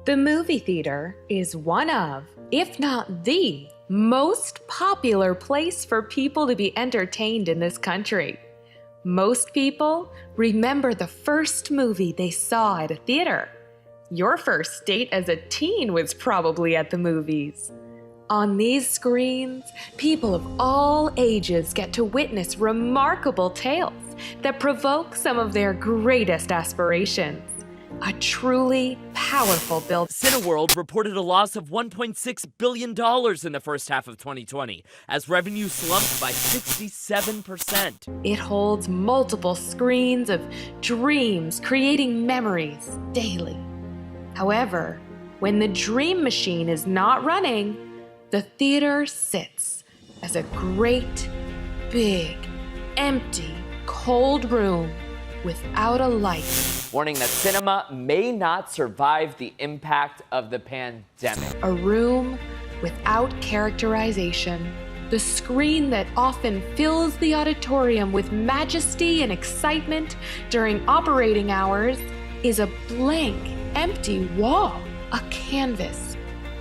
The movie theater is one of, if not the, most popular place for people to be entertained in this country. Most people remember the first movie they saw at a theater. Your first date as a teen was probably at the movies. On these screens, people of all ages get to witness remarkable tales that provoke some of their greatest aspirations. A truly powerful build. Cineworld reported a loss of $1.6 billion in the first half of 2020, as revenue slumped by 67%. It holds multiple screens of dreams, creating memories daily. However, when the dream machine is not running, the theater sits as a great, big, empty, cold room without a light. Warning that cinema may not survive the impact of the pandemic. A room without characterization. The screen that often fills the auditorium with majesty and excitement during operating hours is a blank, empty wall, a canvas,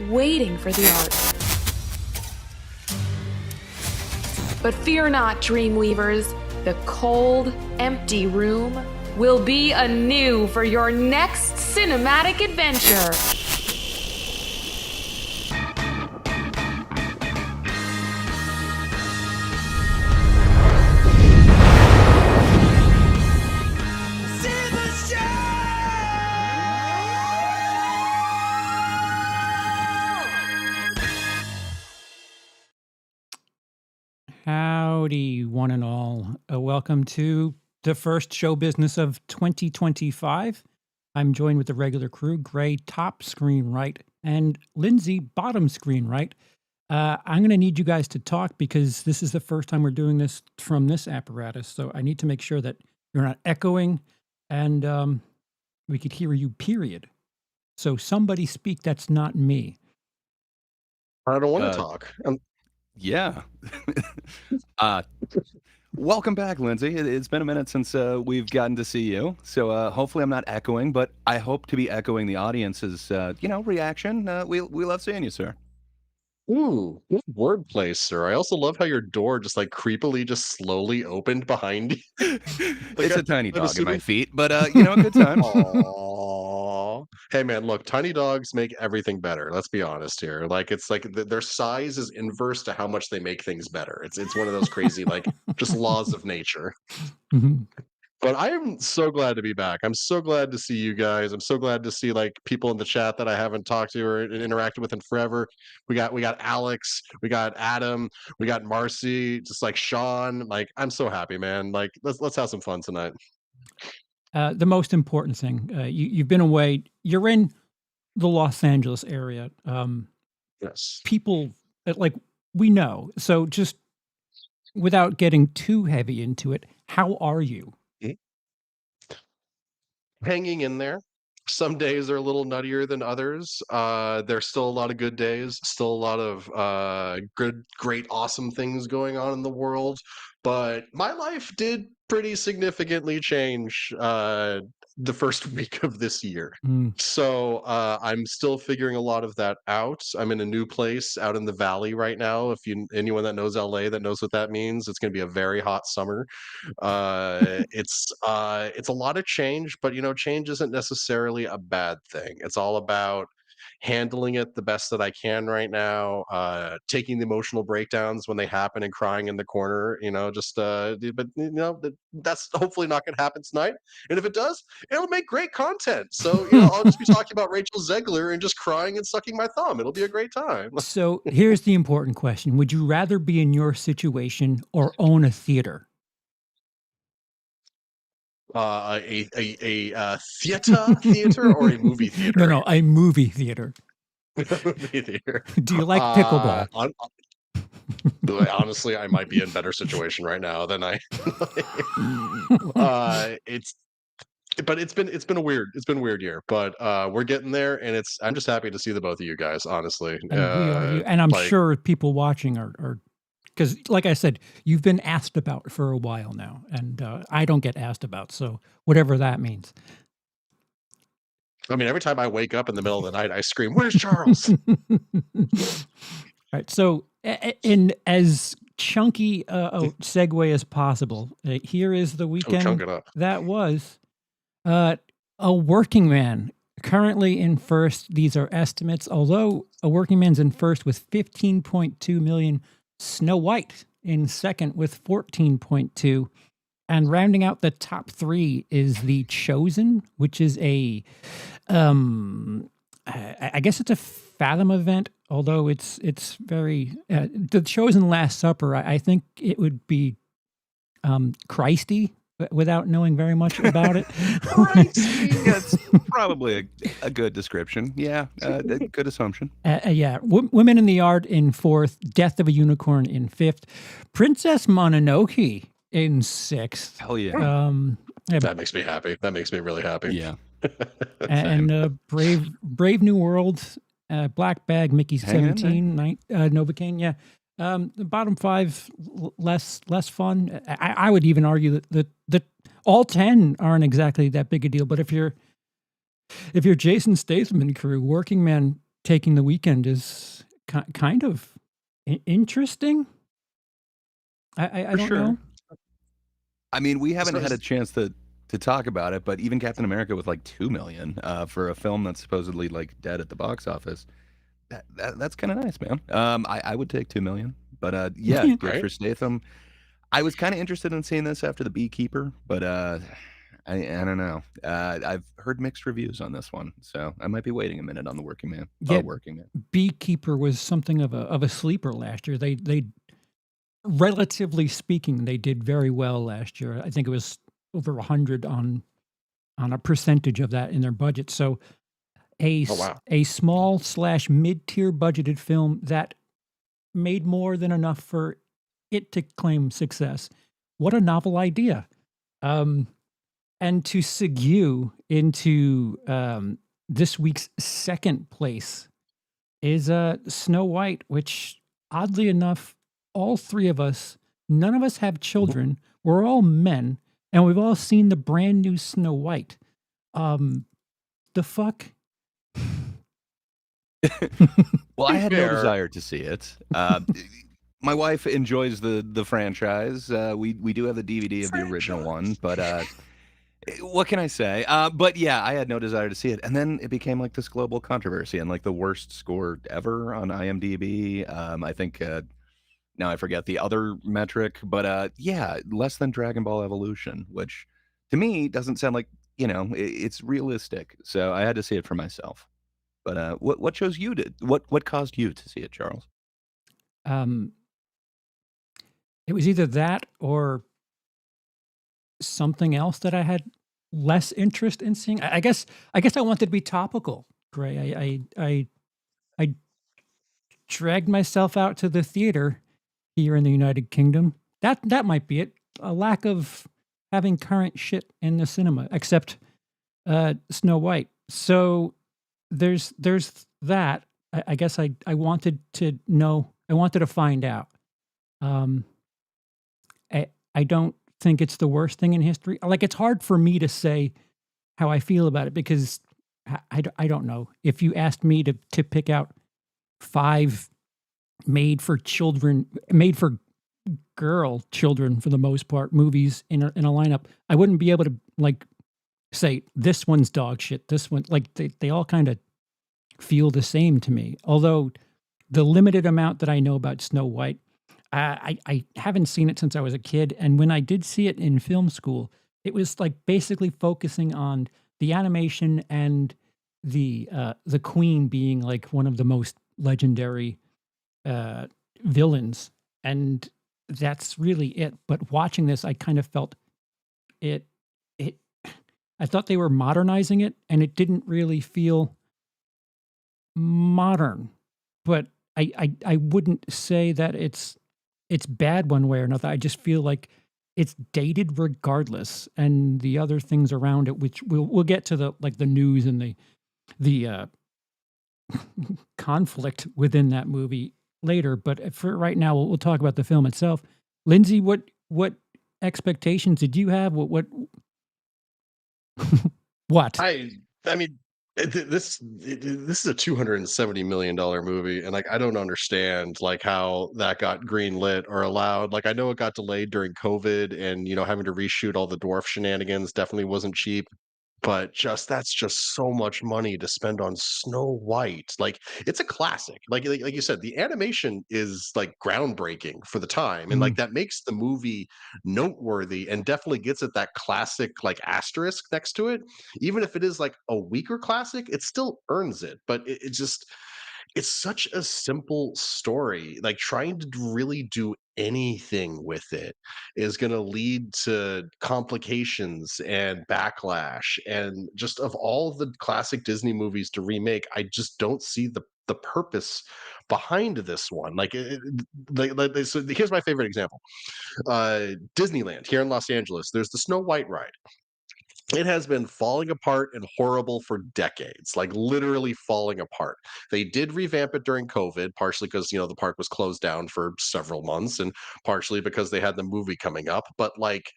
waiting for the art. But fear not, Dreamweavers. The cold, empty room will be anew for your next cinematic adventure. Howdy, one and all. Welcome to the first show business of 2025. I'm joined with the regular crew, Gray top screen right, and Lindsay bottom screen right. I'm going to need you guys to talk because this is the first time we're doing this from this apparatus, so I need to make sure that you're not echoing and we could hear you, period. So somebody speak that's not me. I don't want to talk. Yeah. Welcome back, Lindsay. It's been a minute since we've gotten to see you. So hopefully I'm not echoing, but I hope to be echoing the audience's, reaction. We love seeing you, sir. Ooh, good wordplay, sir. I also love how your door just like creepily just slowly opened behind you. It's a tiny dog at my assuming- feet, but a good time. Aww. Hey man, look, tiny dogs make everything better. Let's be honest here. Like it's like their size is inverse to how much they make things better. It's one of those crazy like just laws of nature. Mhm. But I am so glad to be back. I'm so glad to see you guys. I'm so glad to see like people in the chat that I haven't talked to or interacted with in forever. We got Alex, we got Adam, we got Marcy, just like Sean. Like I'm so happy, man. Like let's have some fun tonight. The most important thing, you've been away. You're in the Los Angeles area. Yes. People, like, we know. So just without getting too heavy into it, how are you? Hanging in there. Some days are a little nuttier than others. There's still a lot of good days, still a lot of good, great, awesome things going on in the world. But my life did pretty significantly change the first week of this year. So I'm still figuring a lot of that out. I'm in a new place out in the valley right now. If anyone that knows LA that knows what that means, it's going to be a very hot summer. It's a lot of change, but change isn't necessarily a bad thing. It's all about handling it the best that I can right now, taking the emotional breakdowns when they happen and crying in the corner, but that's hopefully not going to happen tonight. And if it does, it'll make great content. So, I'll just be talking about Rachel Zegler and just crying and sucking my thumb. It'll be a great time. So here's the important question. Would you rather be in your situation or own a theater? A theater or a movie theater? No, a movie theater. Movie theater. Do you like pickleball? Honestly, I might be in a better situation right now than I. It's been a weird year, but we're getting there, and I'm just happy to see the both of you guys. Honestly, And I'm sure people watching are. Because, like I said, you've been asked about for a while now, and I don't get asked about, so whatever that means. I mean, every time I wake up in the middle of the night, I scream, "Where's Charles?" Right. So, in as chunky a segue as possible, here is the Oh, chunk weekend it up. that was. A Working Man currently in first. These are estimates. Although A Working Man's in first with 15.2 million. Snow White in second with 14.2. And rounding out the top three is The Chosen, which is I guess it's a Fathom event, although it's very The Chosen Last Supper. I think it would be Christy without knowing very much about it. That's probably a good description. Yeah, a good assumption. Yeah, Women in the Yard in fourth, Death of a Unicorn in fifth, Princess Mononoke in sixth. Hell yeah. That makes me happy. That makes me really happy. Yeah. And Brave New World, Black Bag, Mickey Hang in 17, Novocaine. Yeah, the bottom five less fun. I would even argue that all 10 aren't exactly that big a deal. But if you're Jason Statham and crew, Working Man taking the weekend is kind of interesting. I don't know. I mean, we haven't had a chance to talk about it, but even Captain America with like 2 million for a film that's supposedly like dead at the box office. That's kind of nice, man. I would take 2 million, but yeah, good Right? for Statham. I was kind of interested in seeing this after The Beekeeper, but I don't know. I've heard mixed reviews on this one, so I might be waiting a minute on The Working Man. Yeah. Working Man. Beekeeper was something of a sleeper last year. They relatively speaking, they did very well last year. I think it was over 100 on a percentage of that in their budget. So a small / mid-tier budgeted film that made more than enough for it to claim success. What a novel idea. And to segue into this week's second place is Snow White, which oddly enough, all three of us, none of us have children. We're all men, and we've all seen the brand new Snow White. The fuck? Well, I had no desire to see it. My wife enjoys the franchise. We do have the DVD of the original one, but what can I say? But yeah, I had no desire to see it, and then it became like this global controversy and like the worst score ever on IMDb. I think now I forget the other metric, but yeah, less than Dragon Ball Evolution, which to me doesn't sound like it's realistic. So I had to see it for myself. But what chose you to what caused you to see it, Charles? It was either that or something else that I had less interest in seeing. I guess I wanted to be topical, Gray. I dragged myself out to the theater here in the United Kingdom. That might be it. A lack of having current shit in the cinema, except Snow White. So there's that. I guess I wanted to know. I wanted to find out. I don't think it's the worst thing in history. Like, it's hard for me to say how I feel about it because I don't know. If you asked me to pick out 5 made for girl children for the most part movies in a lineup, I wouldn't be able to like say this one's dog shit. This one, like they all kind of feel the same to me. Although the limited amount that I know about Snow White, I haven't seen it since I was a kid. And when I did see it in film school, it was like basically focusing on the animation and the queen being like one of the most legendary villains. And that's really it. But watching this, I kind of felt it. I thought they were modernizing it, and it didn't really feel modern. But I wouldn't say that it's bad one way or another. I just feel like it's dated regardless, and the other things around it, which we'll get to the news and the conflict within that movie later. But for right now, we'll talk about the film itself. Lindsay, what expectations did you have? What? I mean, This is a $270 million movie, and like I don't understand like how that got green lit or allowed. Like I know it got delayed during COVID, and having to reshoot all the dwarf shenanigans definitely wasn't cheap. But that's just so much money to spend on Snow White. Like it's a classic. Like you said, the animation is like groundbreaking for the time, and Mm, like that makes the movie noteworthy and definitely gets it that classic like asterisk next to it. Even if it is like a weaker classic, it still earns it. But it just it's such a simple story. Like trying to really do anything with it is going to lead to complications and backlash. And just of all the classic Disney movies to remake, I just don't see the purpose behind this one. So here's my favorite example. Disneyland here in Los Angeles. There's the Snow White ride. It has been falling apart and horrible for decades, like literally falling apart. They did revamp it during COVID, partially because the park was closed down for several months, and partially because they had the movie coming up. But like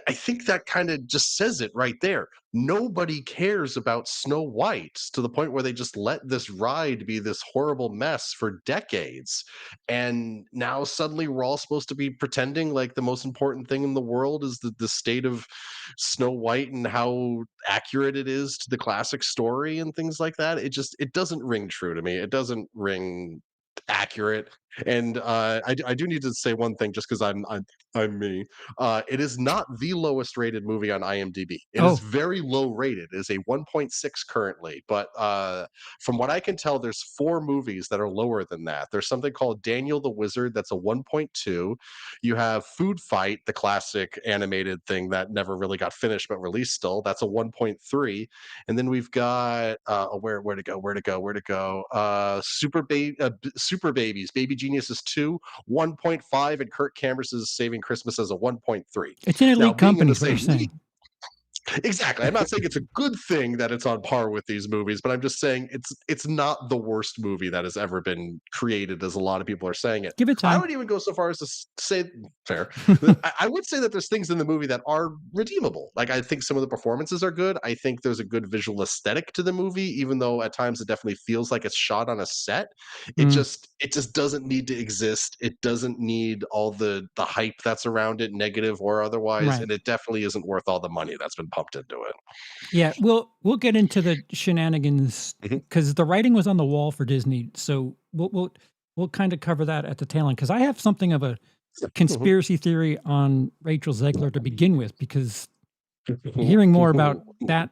I think that kind of just says it right there. Nobody cares about Snow White to the point where they just let this ride be this horrible mess for decades. And now suddenly we're all supposed to be pretending like the most important thing in the world is the state of Snow White and how accurate it is to the classic story and things like that. It doesn't ring true to me. It doesn't ring accurate. And I do need to say one thing just because I'm me. It is not the lowest rated movie on IMDb. It is oh, very low rated. It is a 1.6 currently, but from what I can tell, there's 4 movies that are lower than that. There's something called Daniel the Wizard that's a 1.2. You have Food Fight, the classic animated thing that never really got finished but released still. That's a 1.3. And then we've got where to go. Super Babies, Baby Geniuses 2, 1.5, and Kirk Cameron's Saving Christmas as a 1.3. it's an Now, elite being in company, the is what you're same league, saying. exactly. I'm not saying it's a good thing that it's on par with these movies, but I'm just saying it's not the worst movie that has ever been created, as a lot of people are saying it. Give it I time. would even go so far as to say, fair. I would say that there's things in the movie that are redeemable. Like I think some of the performances are good. I think there's a good visual aesthetic to the movie, even though at times it definitely feels like it's shot on a set. It Mm, just doesn't need to exist. It doesn't need all the hype that's around it, negative or otherwise, right. and it definitely isn't worth all the money that's been pumped into it. Yeah, we'll get into the shenanigans Mhm. because the writing was on the wall for Disney. So we'll kind of cover that at the tail end because I have something of a Mhm. conspiracy theory on Rachel Zegler to begin with because hearing more about that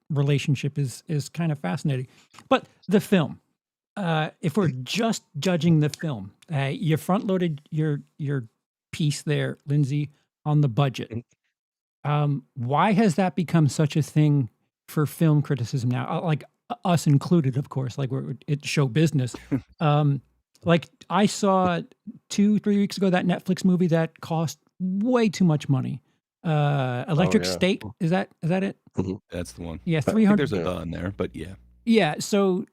relationship is kind of fascinating. But the film, if we're just judging the film, you front loaded your piece there, Lindsay, on the budget. Why has that become such a thing for film criticism now? Like us included, of course. Like it's show business. Um, like I saw 2-3 weeks ago that Netflix movie that cost way too much money. Oh Electric yeah. State, is that it? Mhm. That's the one. Yeah, I think 300. there's a Yeah. the in there, but yeah. Yeah. So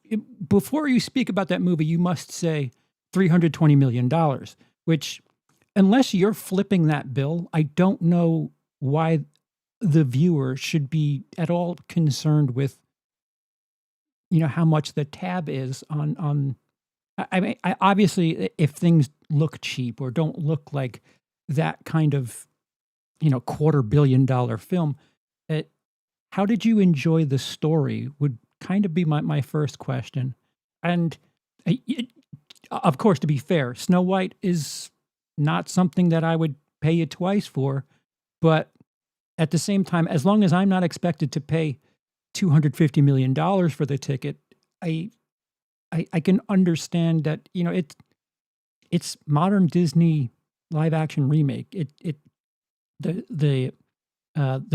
before you speak about that movie, you must say $320 million, which, unless you're flipping that bill, I don't know why the viewer should be at all concerned with how much the tab is on. I mean, obviously, if things look cheap or don't look like that kind of $250 million film, it, how did you enjoy the story would kind of be my first question. And of course, to be fair, Snow White is not something that I would pay you twice for, but at the same time, as long as I'm not expected to pay $250 million for the ticket, I I can understand that it's modern Disney live action remake. It the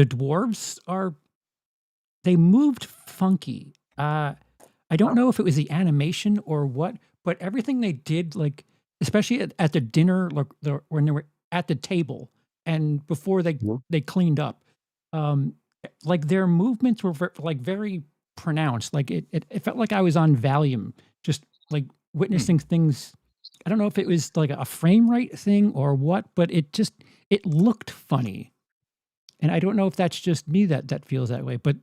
dwarves are they moved funky. I don't know if it was the animation or what, but everything they did, like especially at the dinner, like when they were at the table and before Mhm. they cleaned up, um, like their movements were like very pronounced. Like it felt like I was on Valium, just like Hmm. witnessing things. I don't know if it was like a frame rate thing or what, but it looked funny, and I don't know if that's just me that feels that way. But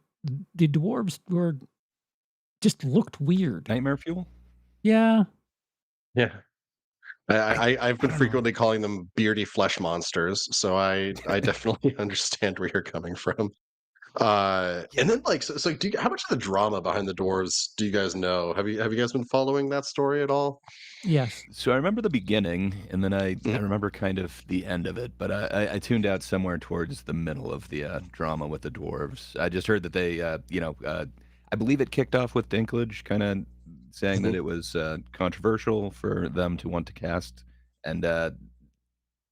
the dwarves were. just looked weird. Nightmare Fuel? Yeah. Yeah. I've I been don't know. frequently calling them beardy flesh monsters, so I definitely understand where you're coming from. And then like so how much of the drama behind the dwarves do you guys know? Have you guys been following that story at all? Yes. So I remember the beginning, and then I Mhm. remember kind of the end of it, but I tuned out somewhere towards the middle of the drama with the dwarves. I just heard that they, I believe it kicked off with Dinklage kind of saying that Mhm. it was controversial for them to want to cast, and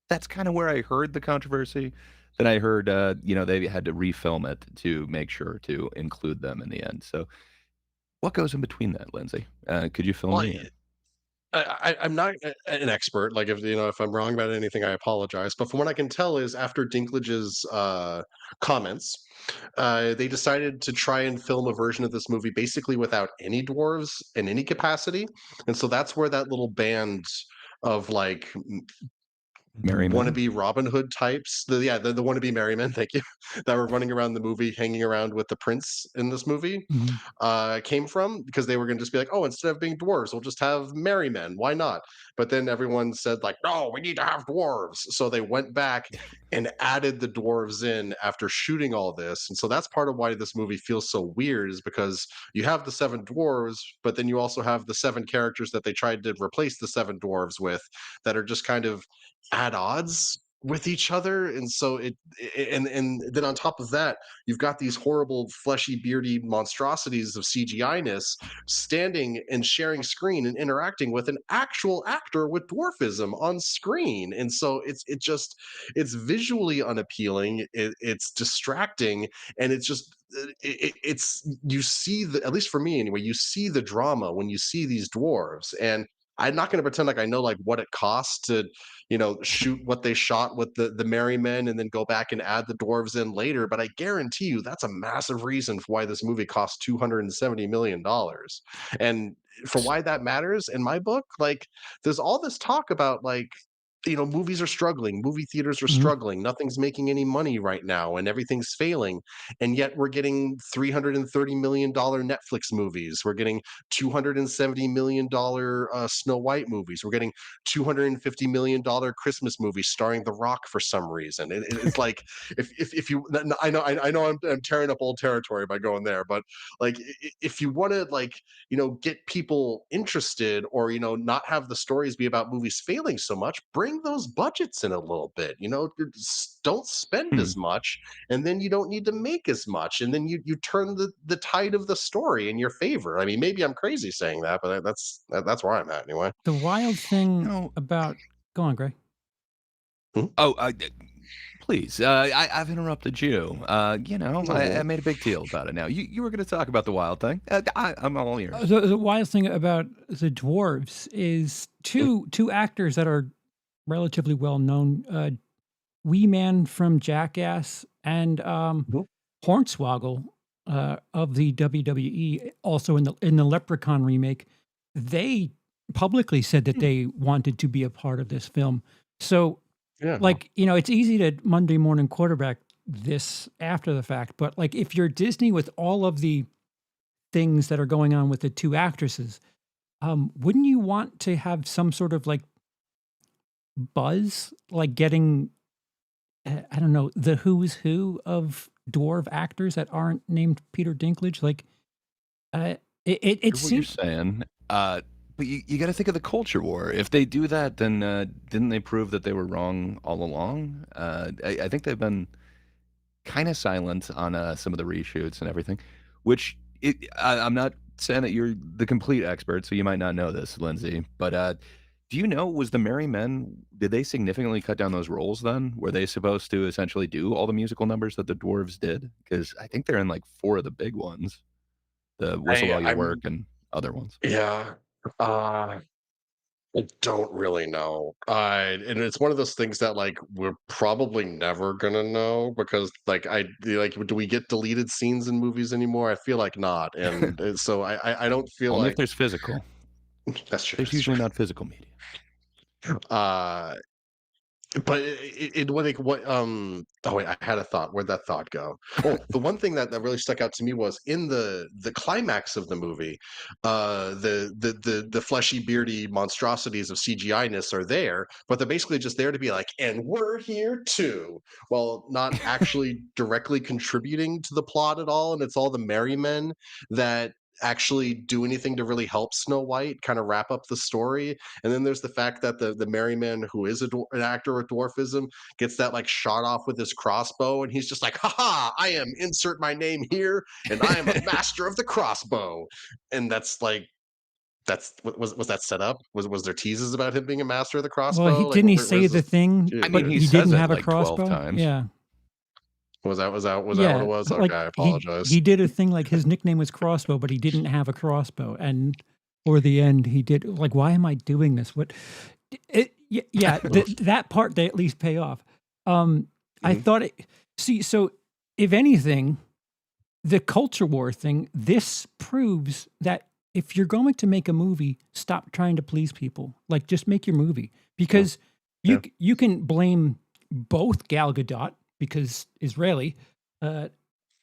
that's kind of where I heard the controversy. Then I heard, they had to refilm it to make sure to include them in the end. So what goes in between that, Lindsay? Could you fill Well, me in? I'm not an expert. Like if I'm wrong about anything, I apologize. But from what I can tell is after Dinklage's comments, they decided to try and film a version of this movie basically without any dwarves in any capacity, and so that's where that little band of like Merry Men? wannabe Robin Hood types, the wannabe merrymen, thank you, that were running around the movie, hanging around with the prince in this movie, Mhm. came from, because they were going to just be like, oh, instead of being dwarves, we'll just have merry men. Why not? But then everyone said like, no, we need to have dwarves. So they went back and added the dwarves in after shooting all this. And so that's part of why this movie feels so weird, is because you have the seven dwarves, but then you also have the seven characters that they tried to replace the seven dwarves with, that are just kind of at odds with each other. And so and then on top of that, you've got these horrible fleshy beardy monstrosities of CGI-ness standing and sharing screen and interacting with an actual actor with dwarfism on screen. And so it's visually unappealing, it's distracting, and it's just it's you see the, at least for me anyway, you see the drama when you see these dwarves. And I'm not going to pretend like I know like what it costs to, shoot what they shot with the merry men and then go back and add the dwarves in later. But I guarantee you that's a massive reason for why this movie cost $270 million. And for why that matters in my book, like there's all this talk about like, movies are struggling, movie theaters are Mhm. struggling, nothing's making any money right now, and everything's failing. And yet we're getting $330 million Netflix movies. We're getting $270 million Snow White movies. We're getting $250 million Christmas movies starring The Rock for some reason. It's like if you, I know I'm tearing up old territory by going there, but like if you want to like get people interested, or not have the stories be about movies failing so much, bring those budgets in a little bit. Don't spend Hmm. as much, and then you don't need to make as much, and then you turn the tide of the story in your favor. I mean, maybe I'm crazy saying that, but that's where I'm at anyway. The wild thing No. about go on, Gray. Hmm? Oh, please. I've interrupted you. I Oh, made a big deal about it now. You were going to talk about the wild thing. I'm all ears. The wild thing about the dwarves is two actors that are relatively well known. Wee Man from Jackass and mhm. Hornswoggle of the WWE, also in the Leprechaun remake. They publicly said that they wanted to be a part of this film. So, Yeah. like, it's easy to Monday morning quarterback this after the fact, but like if you're Disney with all of the things that are going on with the two actresses, wouldn't you want to have some sort of like buzz, like getting I don't know, the who's who of dwarf actors that aren't named Peter Dinklage? Like, it Hear what you're seems saying. But you got to think of the culture war. If they do that, then didn't they prove that they were wrong all along? I think they've been kind of silent on some of the reshoots and everything, which I'm not saying that you're the complete expert, so you might not know this, Lindsay. But do you know, was the Merry Men, did they significantly cut down those roles then? Were they supposed to essentially do all the musical numbers that the dwarves did? Because I think they're in like four of the big ones, the Whistle I While You Work I'm and other ones. yeah. Uh I don't really know. And it's one of those things that like we're probably never gonna know, because like do we get deleted scenes in movies anymore? I feel like not. And so I don't feel Only if like there's physical. that's true. There's That's true. usually not physical media. Uh But oh wait, I had a thought. Where'd that thought go? Oh, the one thing that really stuck out to me was in the climax of the movie, the fleshy, beardy monstrosities of CGI-ness are there, but they're basically just there to be like, and we're here too, while not actually directly contributing to the plot at all. And it's all the merry men that actually do anything to really help Snow White kind of wrap up the story. And then there's the fact that the Merryman, who is an actor with dwarfism, gets that like shot off with his crossbow, and he's just like, "Ha! I am insert my name here, and I am a master of the crossbow." And that's like, was that set up? Was there teases about him being a master of the Well, crossbow? Like, didn't he say where's the this? thing, I but mean, he he says didn't it have a like 12 crossbow? times. Yeah. Was that what it Yeah. was? Like Okay, I he apologize. did a thing like his nickname was Crossbow, but he didn't have a crossbow. And for the end, he did like, why am I doing this? Yeah, that part they at least pay off. I Mhm. thought so if anything, the culture war thing, this proves that if you're going to make a movie, stop trying to please people. Like, just make your movie, because Yeah. you can blame both Gal Gadot, because Israeli,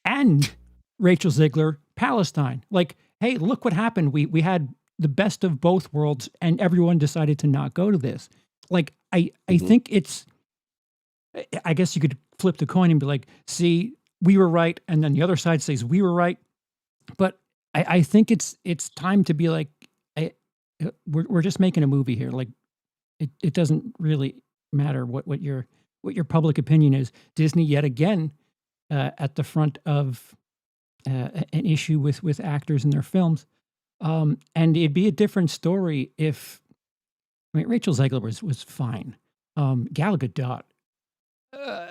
and Rachel Zegler, Palestine. Like, hey, look what happened. We had the best of both worlds, and everyone decided to not go to this. Like, I Mhm. think I guess you could flip the coin and be like, see, we were right, and then the other side says we were right. But I think it's time to be like, we're just making a movie here. Like, it doesn't really matter what your public opinion is. Disney yet again at the front of an issue with actors in their films, and it'd be a different story if, I mean, Rachel Zegler was fine. Gal Gadot, uh,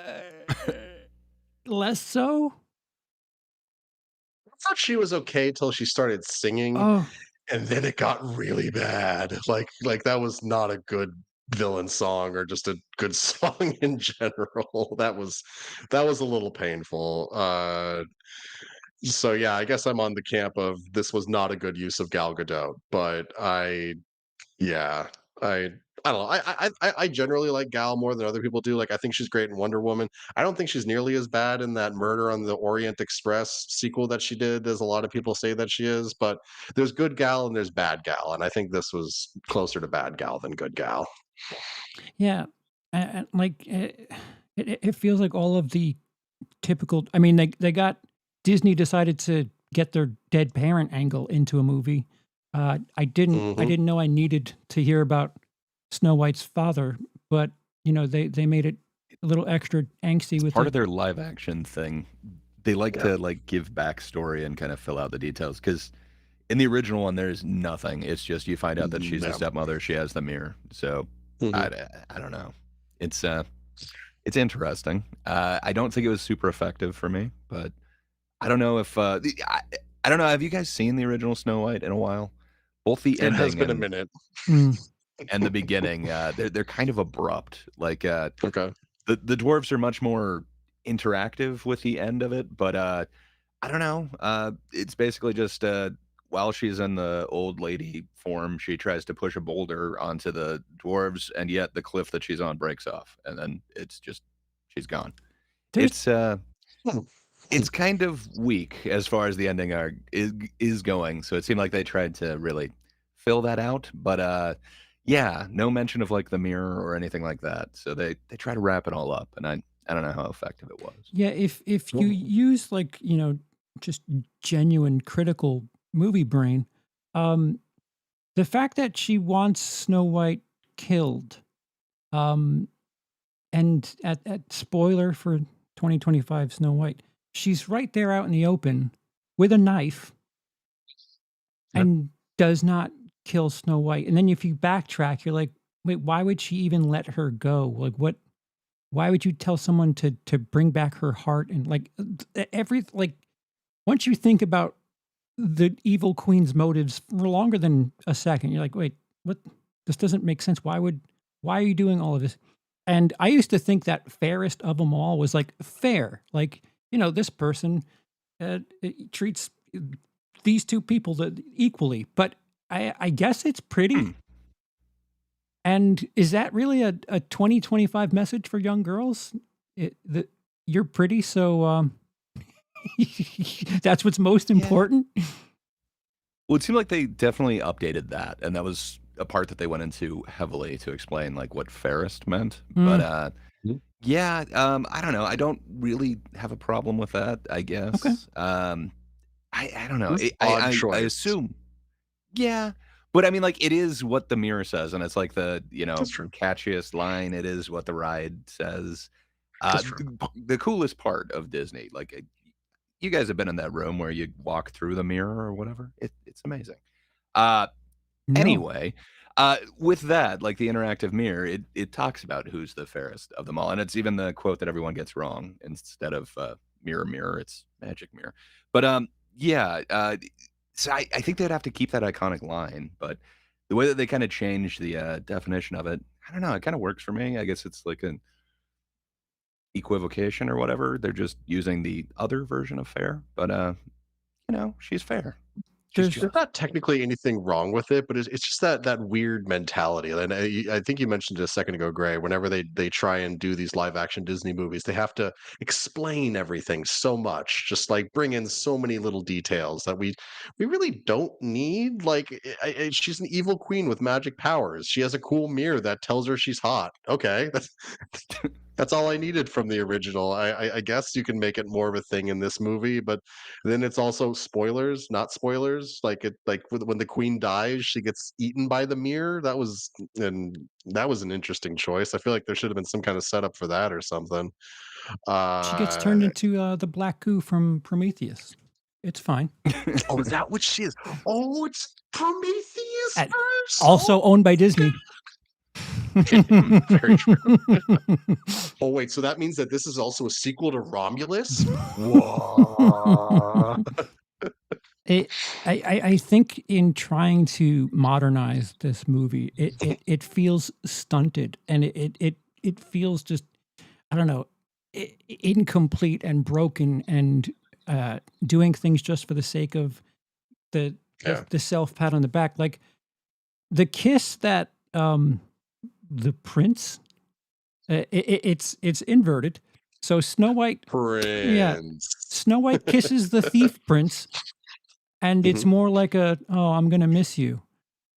less so. I thought she was okay till she started singing, Oh, and then it got really bad. Like that was not a good villain song or just a good song in general. That was a little painful. So yeah, I guess I'm on the camp of this was not a good use of Gal Gadot, but yeah, I I don't know. I generally like Gal more than other people do. Like, I think she's great in Wonder Woman. I don't think she's nearly as bad in that Murder on the Orient Express sequel that she did as a lot of people say that she is. But there's good Gal and there's bad Gal, and I think this was closer to bad Gal than good Gal. yeah, like it feels like all of the typical. I mean, they got Disney decided to get their dead parent angle into a movie. I Hmm. didn't know I needed to hear about Snow White's father, but they made it a little extra angsty It's with part the. of their live action thing. They like Yeah. to like give backstory and kind of fill out the details because in the original one there's nothing. It's just you find out that she's the Yeah. stepmother. She has the mirror. So Hmm. I don't know. It's it's interesting. I don't think it was super effective for me, but I don't know if I don't know. Have you guys seen the original Snow White in a while? Both the It has ending been a minute. Mm, and the beginning, they're kind of abrupt. Like Okay. the dwarves are much more interactive with the end of it, but I don't know. It's basically just while she's in the old lady form, she tries to push a boulder onto the dwarves, and yet the cliff that she's on breaks off, and then it's just she's gone. there's It's Hmm. it's kind of weak as far as the ending is going. So it seemed like they tried to really fill that out, but yeah, no mention of like the mirror or anything like that. So they try to wrap it all up, and I don't know how effective it was. Yeah, if you use, like, just genuine critical movie brain, um, the fact that she wants Snow White killed, um, and at spoiler for 2025 Snow White, she's right there out in the open with a knife Yeah. and does not kill Snow White. And then if you backtrack, you're like, wait, why would she even let her go? Like, what? Why would you tell someone to bring back her heart? And like once you think about the evil queen's motives for longer than a second, you're like, wait, what? This doesn't make sense. Why are you doing all of this? And I used to think that fairest of them all was like fair. Like, this person treats these two people equally. But I guess it's pretty. Hmm. And is that really a 2025 message for young girls? You're pretty, so that's what's most important? Well, it seemed like they definitely updated that, and that was a part that they went into heavily to explain like what fairest meant. But yeah, I don't know. I don't really have a problem with that, I guess. Okay. I don't know. Odd choice. I assume. Yeah. But I mean, like, it is what the mirror says, and it's like the, That's true. catchiest line. It is what the ride says. That's true. The coolest part of Disney, like, you guys have been in that room where you walk through the mirror or whatever. It's amazing. No. Anyway, with that, like the interactive mirror, it talks about who's the fairest of them all, and it's even the quote that everyone gets wrong. Instead of mirror, mirror, it's magic mirror. But yeah, so I think they'd have to keep that iconic line, but the way that they kind of changed the definition of it, I don't know, it kind of works for me. I guess it's like an equivocation or whatever. They're just using the other version of fair, but she's fair. There's not technically anything wrong with it, but it's just that weird mentality. And I think you mentioned it a second ago, Gray. Whenever they try and do these live action Disney movies, they have to explain everything so much, just like bring in so many little details that we really don't need. Like, she's an evil queen with magic powers. She has a cool mirror that tells her she's hot. Okay, that's all I needed from the original. I guess you can make it more of a thing in this movie, but then it's also spoilers, not spoilers. Like when the queen dies, she gets eaten by the mirror. That was an interesting choice. I feel like there should have been some kind of setup for that or something. She gets turned into the black goo from Prometheus. It's fine. Oh, is that what she is? Oh, it's Prometheus. Also owned by Disney. Very true. Oh wait, so that means that this is also a sequel to Romulus? Whoa. I think in trying to modernize this movie, it feels stunted, and it feels just, I don't know, incomplete and broken, and doing things just for the sake of the self pat on the back, like the kiss that the prince, it's inverted. So Snow White, Snow White kisses the thief prince, and it's more like I'm gonna miss you,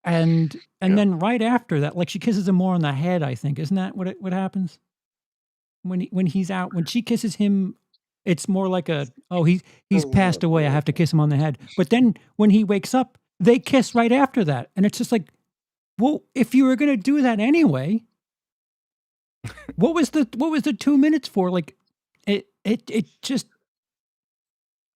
and then right after that, like she kisses him more on the head. I think, isn't that what happens when he's out? When she kisses him, it's more like he's passed away. I have to kiss him on the head. But then when he wakes up, they kiss right after that, and it's just like, well, if you were gonna do that anyway, what was the 2 minutes for? Like, it just.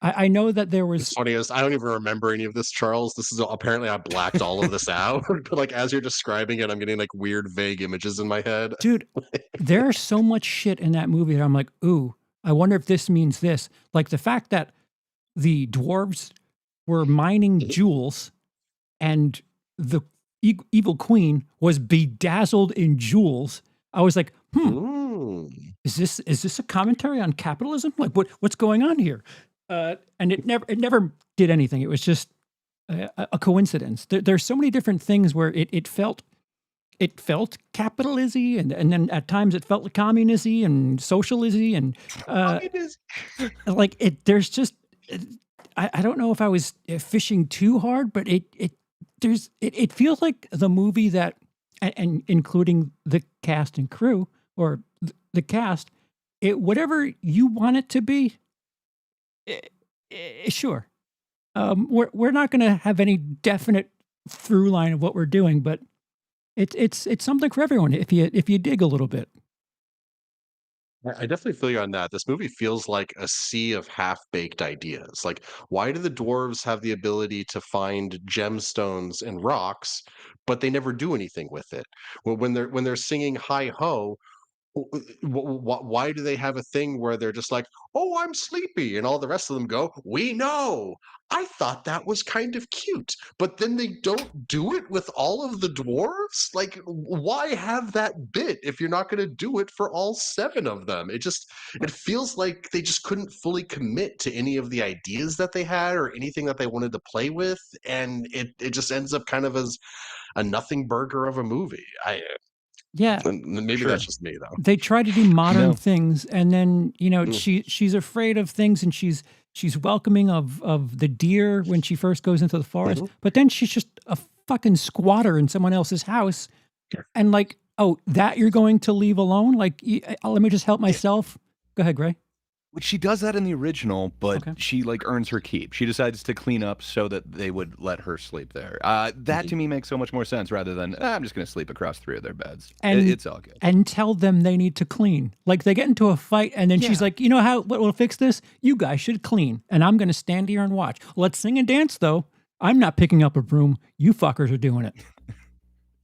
I know that there was. It's funny is I don't even remember any of this, Charles. This is apparently I blacked all of this out. But like as you're describing it, I'm getting like weird, vague images in my head. Dude, there's so much shit in that movie that I'm like, ooh, I wonder if this means this. Like the fact that the dwarves were mining jewels, and the evil queen was bedazzled in jewels. I was like, is this a commentary on capitalism? Like what's going on here? And it never did anything. It was just a coincidence. There's so many different things where it felt capitalism, and then at times it felt communism and socialism, and like it. There's just I don't know if I was fishing too hard, but it feels like the movie that, and including the cast and crew, or the cast, whatever you want it to be. Sure. We're not going to have any definite through line of what we're doing, but it's something for everyone if you dig a little bit. I definitely feel you on that. This movie feels like a sea of half-baked ideas. Like, why do the dwarves have the ability to find gemstones and rocks, but they never do anything with it? Well, when they're singing "Hi Ho," why do they have a thing where they're just like, "Oh, I'm sleepy," and all the rest of them go, "We know." I thought that was kind of cute, but then they don't do it with all of the dwarves. Like, why have that bit if you're not going to do it for all 7 of them? It feels like they just couldn't fully commit to any of the ideas that they had or anything that they wanted to play with, and it just ends up kind of as a nothing burger of a movie. Yeah. And maybe Sure. that's just me though. They try to do modern No. things, and then she's afraid of things, and she's welcoming of the deer when she first goes into the forest, but then she's just a fucking squatter in someone else's house, and like, oh, that you're going to leave alone? Like, let me just help myself. Go ahead, Gray. Which she does that in the original, but Okay. she like earns her keep. She decides to clean up so that they would let her sleep there. That to me makes so much more sense rather than I'm just going to sleep across 3 of their beds. And it's all good. And tell them they need to clean. Like they get into a fight, and then she's like, what will fix this? You guys should clean, and I'm going to stand here and watch. Let's sing and dance, though. I'm not picking up a broom. You fuckers are doing it.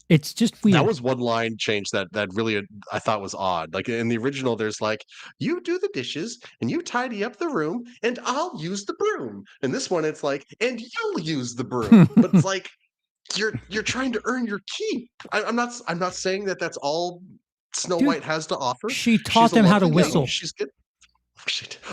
It's just weird. That was one line change that really I thought was odd. Like in the original, there's like, you do the dishes and you tidy up the room and I'll use the broom. And this one, it's like, and you'll use the broom. But it's like you're trying to earn your keep. I'm not saying that that's all Snow White has to offer. She taught them how to whistle. She's good.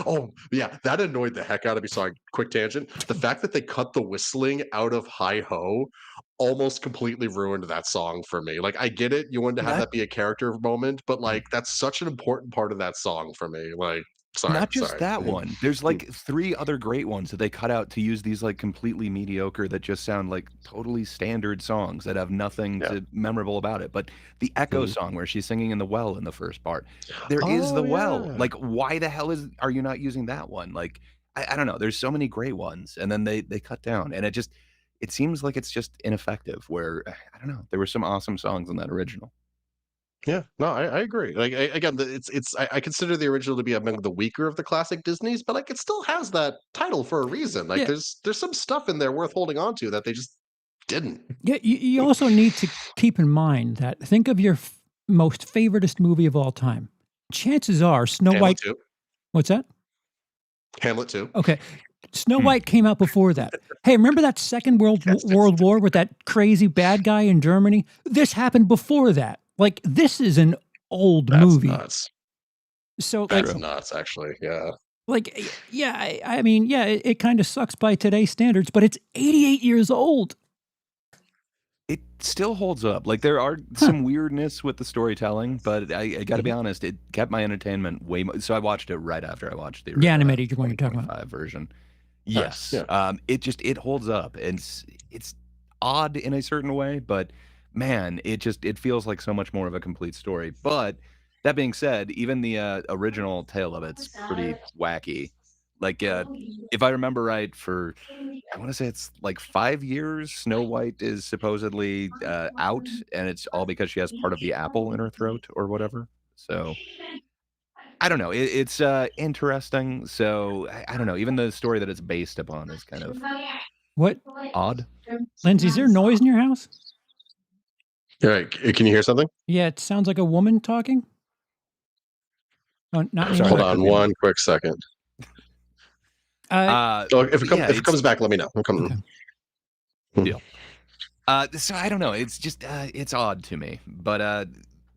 Oh yeah, that annoyed the heck out of me. Sorry, quick tangent. The fact that they cut the whistling out of Hi Ho almost completely ruined that song for me. Like, I get it, you wanted to have that be a character moment, but like that's such an important part of that song for me. Like, Not just that one. There's like 3 other great ones that they cut out to use these like completely mediocre that just sound like totally standard songs that have nothing memorable about it. But the Echo song where she's singing in the well in the first part, there is the well. Like, why the hell are you not using that one? Like, I don't know. There's so many great ones, and then they cut down, and it seems like it's just ineffective. Where I don't know. There were some awesome songs in that original. Yeah, no, I agree. Like, again, I consider the original to be among the weaker of the classic Disneys, but like it still has that title for a reason. Like, there's some stuff in there worth holding on to that they just didn't. Yeah, you also need to keep in mind that think of your most favoritist movie of all time. Chances are Snow Hamlet White. too. What's that? Hamlet too. Okay. Snow White came out before that. Hey, remember that Second World War with that crazy bad guy in Germany? This happened before that. Like, this is an old movie. Nuts. So that's nuts, actually. Yeah. Like, yeah, I mean, yeah, it kind of sucks by today's standards, but it's 88 years old. It still holds up. Like, there are some weirdness with the storytelling, but I got to be honest, it kept my entertainment way more. So I watched it right after I watched the animated one you're talking about version. Yes. Yeah. It holds up, and it's odd in a certain way, but man, it feels like so much more of a complete story. But that being said, even the original tale of it's pretty wacky. Like, if I remember right, I want to say it's like 5 years, Snow White is supposedly out, and it's all because she has part of the apple in her throat or whatever. So I don't know. It's interesting. So I don't know. Even the story that it's based upon is kind of odd. Lindsay, is there noise in your house? All right. Can you hear something? Yeah, it sounds like a woman talking. Oh, not anymore. Hold on one quick second. If it comes back, let me know. I'm coming. Okay. Deal. So I don't know. It's just it's odd to me, but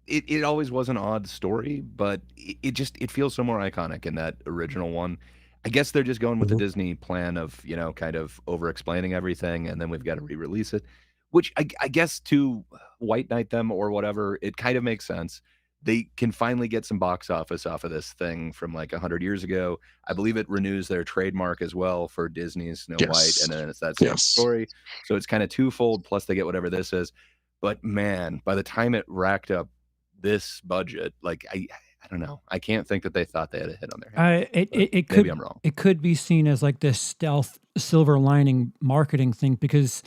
it always was an odd story, but it feels so more iconic in that original one. I guess they're just going with the Disney plan of kind of over explaining everything, and then we've got to re-release it. Which I guess to white knight them or whatever, it kind of makes sense. They can finally get some box office off of this thing from like 100 years ago. I believe it renews their trademark as well for Disney's Snow White, and then it's that same story. So it's kind of twofold, plus they get whatever this is. But man, by the time it racked up this budget, like I don't know. I can't think that they thought they had a hit on their hands. Maybe I'm wrong. It could be seen as like this stealth silver lining marketing thing because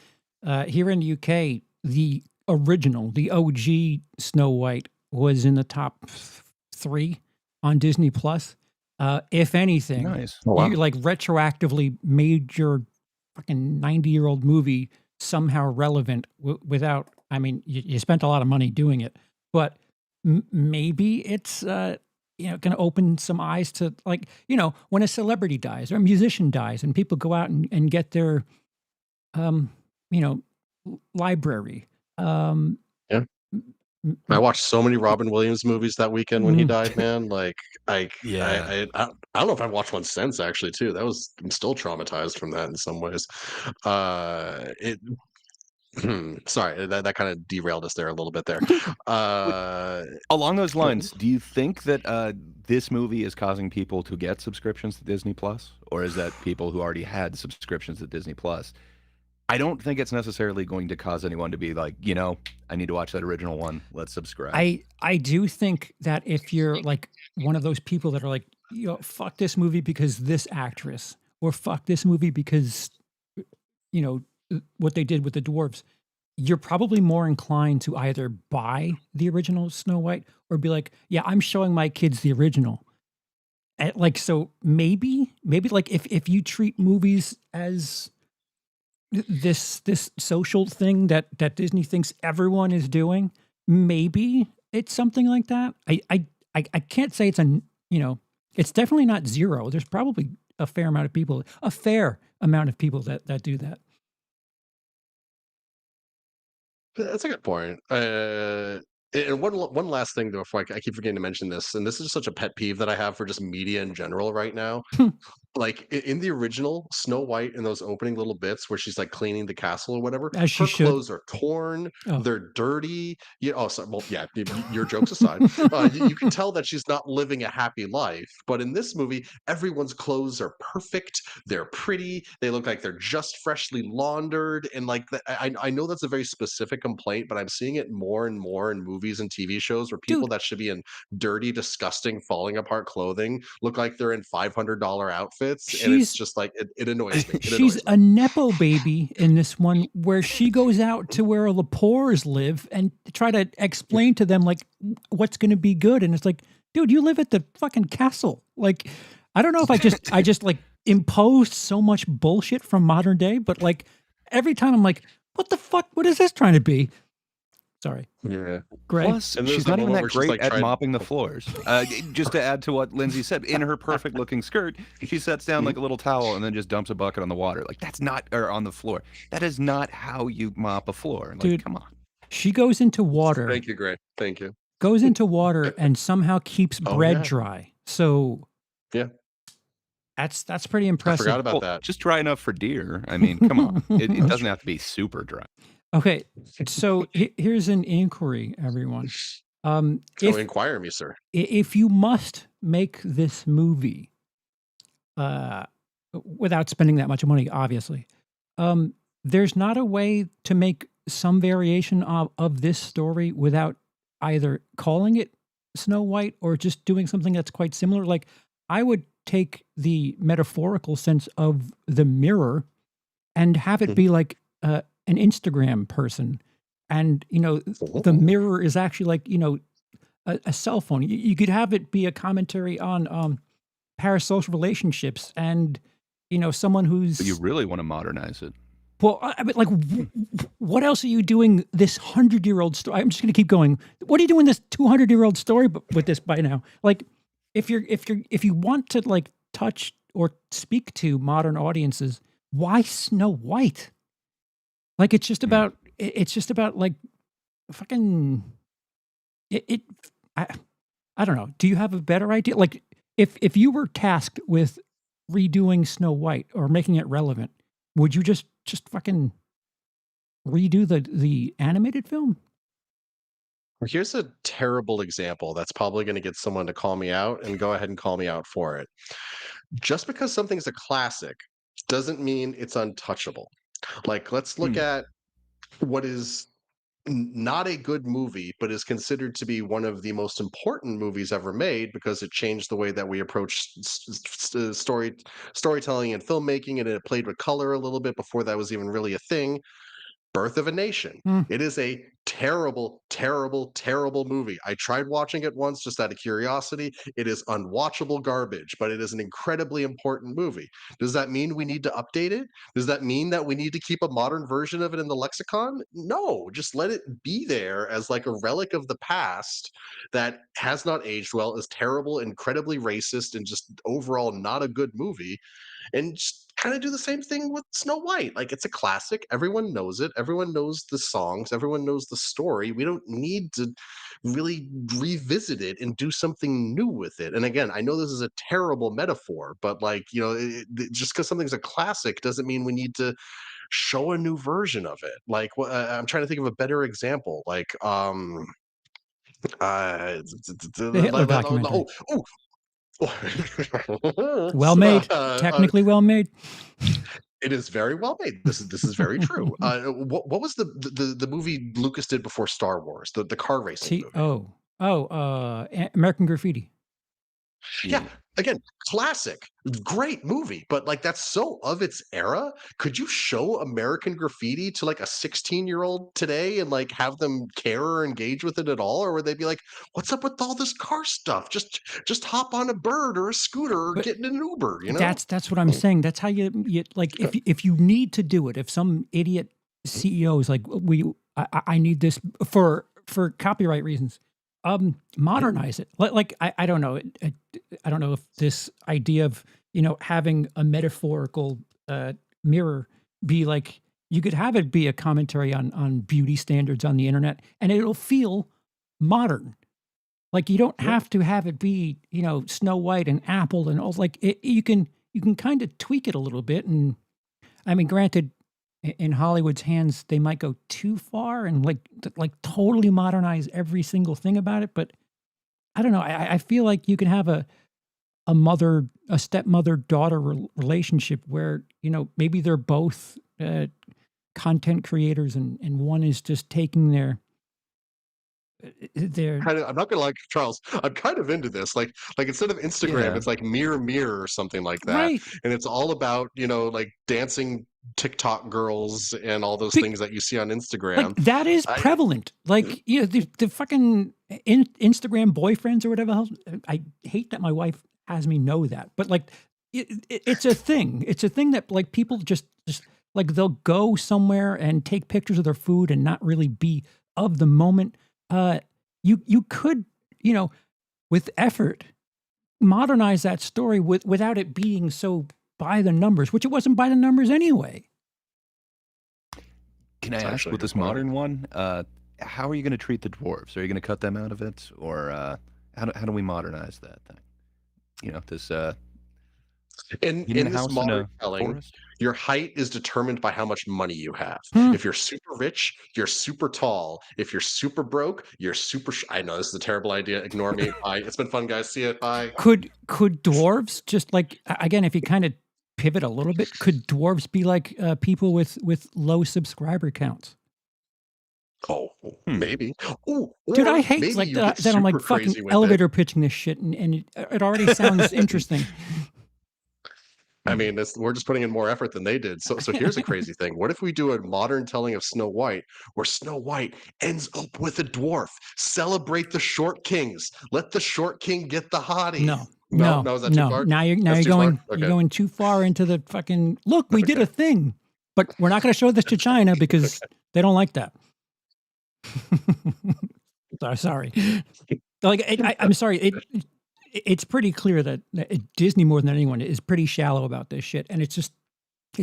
here in the UK, the original, the OG Snow White was in the top 3 on Disney Plus. If anything, you like retroactively made your fucking 90-year-old movie somehow relevant without. I mean, you spent a lot of money doing it, but maybe it's going to open some eyes to like when a celebrity dies or a musician dies and people go out and get their library. I watched so many Robin Williams movies that weekend when he died, man. Like, I don't know if I've watched one since actually too. I'm still traumatized from that in some ways. Sorry, that kind of derailed us there a little bit there. Would- Uh, Along those lines, do you think that this movie is causing people to get subscriptions to Disney Plus, or is that people who already had subscriptions to Disney Plus? I don't think it's necessarily going to cause anyone to be like, I need to watch that original one. Let's subscribe. I do think that if you're like one of those people that are like, fuck this movie because this actress, or fuck this movie because what they did with the dwarves, you're probably more inclined to either buy the original Snow White or be like, yeah, I'm showing my kids the original. Like, so maybe like if you treat movies as this social thing that Disney thinks everyone is doing, maybe it's something like that. I can't say it's it's definitely not zero. There's probably a fair amount of people that do that. That's a good point. And one last thing though, before I keep forgetting to mention this, and this is such a pet peeve that I have for just media in general right now. Like in the original Snow White, in those opening little bits where she's like cleaning the castle or whatever, As she her should. clothes are torn, Oh. they're dirty. Well, yeah. Your jokes aside, you can tell that she's not living a happy life. But in this movie, everyone's clothes are perfect. They're pretty. They look like they're just freshly laundered. And like, I know that's a very specific complaint, but I'm seeing it more and more in movies and TV shows where people Dude, that should be in dirty, disgusting, falling apart clothing look like they're in $500 outfits. And it's just like it annoys me. She's a nepo baby in this one, where she goes out to where Lepores live and try to explain to them like what's going to be good, and it's like, dude, you live at the fucking castle. Like, I don't know if I just like imposed so much bullshit from modern day, but like every time I'm like, what the fuck? What is this trying to be? Sorry. Yeah. Greg. Plus, And there's she's the not even moment that where she's, great like, at mopping the floors. Just to add to what Lindsay said, in her perfect looking skirt, she sets down like a little towel and then just dumps a bucket on the water. Like, that's not, or on the floor. That is not how you mop a floor. Like, Dude, come on. She goes into water. Thank you, Gray. Thank you. Goes into water and somehow keeps bread yeah. dry. So Yeah. That's pretty I impressive. forgot about that. Just dry enough for deer. I mean, come on. It doesn't have to be super dry. Okay, so here's an inquiry, everyone. Inquire me, sir. If you must make this movie, without spending that much money, obviously, there's not a way to make some variation of this story without either calling it Snow White or just doing something that's quite similar. Like, I would take the metaphorical sense of the mirror and have it be like an Instagram person, and the mirror is actually like a cell phone. You could have it be a commentary on parasocial relationships, and someone who's. But you really want to modernize it. Well, I mean, like, what else are you doing? This 100-year-old story. I'm just going to keep going. What are you doing this 200-year-old story with this by now? Like, if you want to like touch or speak to modern audiences, why Snow White? Like, it's just about like fucking I don't know. Do you have a better idea? Like, if you were tasked with redoing Snow White or making it relevant, would you just fucking redo the animated film? Here's a terrible example that's probably going to get someone to call me out, and go ahead and call me out for it. Just because something's a classic doesn't mean it's untouchable. Like, let's look at what is not a good movie, but is considered to be one of the most important movies ever made because it changed the way that we approach storytelling and filmmaking, and it played with color a little bit before that was even really a thing. Birth of a Nation. It is a terrible, terrible, terrible movie. I tried watching it once just out of curiosity. It is unwatchable garbage, but it is an incredibly important movie. Does that mean we need to update it? Does that mean that we need to keep a modern version of it in the lexicon? No, just let it be there as like a relic of the past that has not aged well, is terrible, incredibly racist, and just overall not a good movie. And just kind of do the same thing with Snow White. Like, it's a classic. Everyone knows it. Everyone knows the songs. Everyone knows the story. We don't need to really revisit it and do something new with it. And again, I know this is a terrible metaphor, but like, just because something's a classic doesn't mean we need to show a new version of it. Like, I'm trying to think of a better example. Like, The Hitler documentary. Well uh, made, uh, technically well made. it is very well made. This is very true. What was the movie Lucas did before Star Wars? The car racing movie. American Graffiti. Yeah, again, classic, great movie, but like that's so of its era. Could you show American Graffiti to like a 16-year-old today and like have them care or engage with it at all, or would they be like, "What's up with all this car stuff? Just hop on a bird or a scooter or But get in an Uber." that's what I'm saying. That's how you like if you need to do it. If some idiot CEO is like, I need this for copyright reasons. Modernize it. I don't know. I don't know if this idea of having a metaphorical mirror be like, you could have it be a commentary on beauty standards on the internet, and it'll feel modern. Like you don't have to have it be Snow White and Apple and all. Like you can kind of tweak it a little bit. And I mean, granted, in Hollywood's hands, they might go too far and like totally modernize every single thing about it. But I don't know. I feel like you can have a stepmother daughter relationship where maybe they're both content creators and one is just taking their I'm not gonna lie, Charles. I'm kind of into this. Like instead of Instagram, it's like Mirror or something like that, right. and it's all about like dancing TikTok girls and all those things that you see on Instagram. Like that is prevalent. Like the fucking Instagram boyfriends or whatever else. I hate that my wife has me know that, but like it's a thing. It's a thing that like people just like they'll go somewhere and take pictures of their food and not really be of the moment. You could, with effort, modernize that story without it being so by the numbers, which it wasn't by the numbers anyway. Can I ask with this modern one, how are you going to treat the dwarves? Are you going to cut them out of it, or how do we modernize that thing? This in this modern telling, your height is determined by how much money you have. If you're super rich, you're super tall. If you're super broke, you're super. I know this is a terrible idea. Ignore me. Bye. It's been fun, guys. See you. Bye. Could dwarves just like again, if you kind of pivot a little bit, could dwarves be like people with low subscriber counts? Oh, maybe. Dude, I hate like that. I'm like fucking elevator pitching this shit, and it already sounds interesting. I mean, we're just putting in more effort than they did. So here's a crazy thing. What if we do a modern telling of Snow White where Snow White ends up with a dwarf? Celebrate the short kings. Let the short king get the hottie. No, is that too far? Now you're going too far into the fucking look. We did a thing, but we're not going to show this to China because they don't like that. Sorry. Like I'm sorry. It's pretty clear that Disney, more than anyone, is pretty shallow about this shit, and it's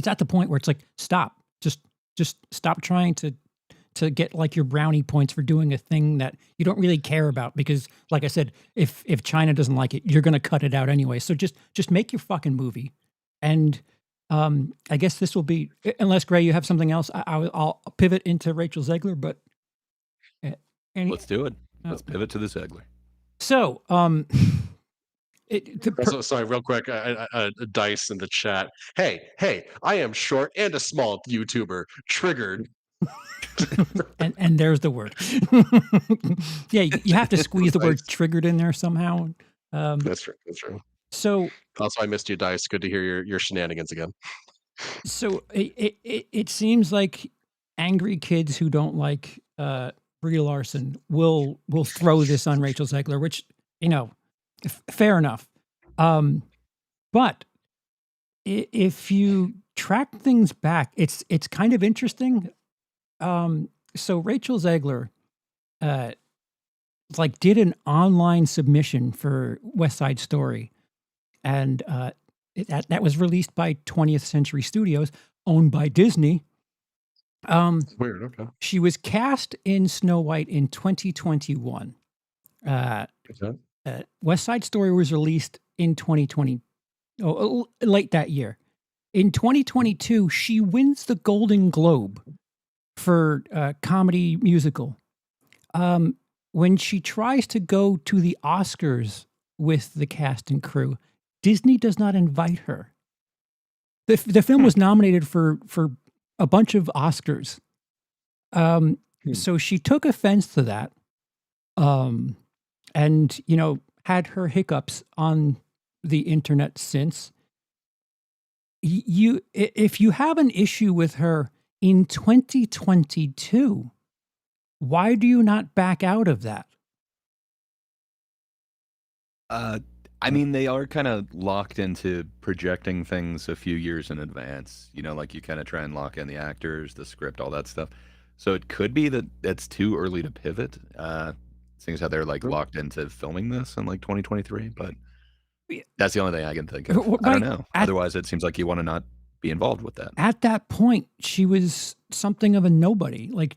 at the point where it's like, stop, just stop trying to get like your brownie points for doing a thing that you don't really care about, because, like I said, if China doesn't like it, you're going to cut it out anyway. So just make your fucking movie, and I guess this will be, unless Gray, you have something else, I'll pivot into Rachel Zegler, but let's do it. Let's pivot to the Zegler. So, sorry, real quick, Dice in the chat. Hey, I am short and a small YouTuber. Triggered. and there's the word. Yeah, you have to squeeze the word triggered in there somehow. That's true. So also, I missed you, Dice. Good to hear your shenanigans again. So it seems like angry kids who don't like Brie Larson will throw this on Rachel Zegler, which fair enough. But if you track things back, it's kind of interesting. So Rachel Zegler, did an online submission for West Side Story, and that was released by 20th Century Studios, owned by Disney. Weird. Okay. She was cast in Snow White in 2021. West Side Story was released in 2020, late that year. In 2022, she wins the Golden Globe for comedy musical. When she tries to go to the Oscars with the cast and crew, Disney does not invite her. The film was nominated for a bunch of Oscars. So she took offense to that, and had her hiccups on the internet since. If you have an issue with her in 2022, why do you not back out of that? I mean, they are kind of locked into projecting things a few years in advance. Like you kind of try and lock in the actors, the script, all that stuff. So it could be that it's too early to pivot, seeing as how they're like locked into filming this in like 2023. But that's the only thing I can think of. I don't know. Otherwise, it seems like you want to not be involved with that. At that point, she was something of a nobody, like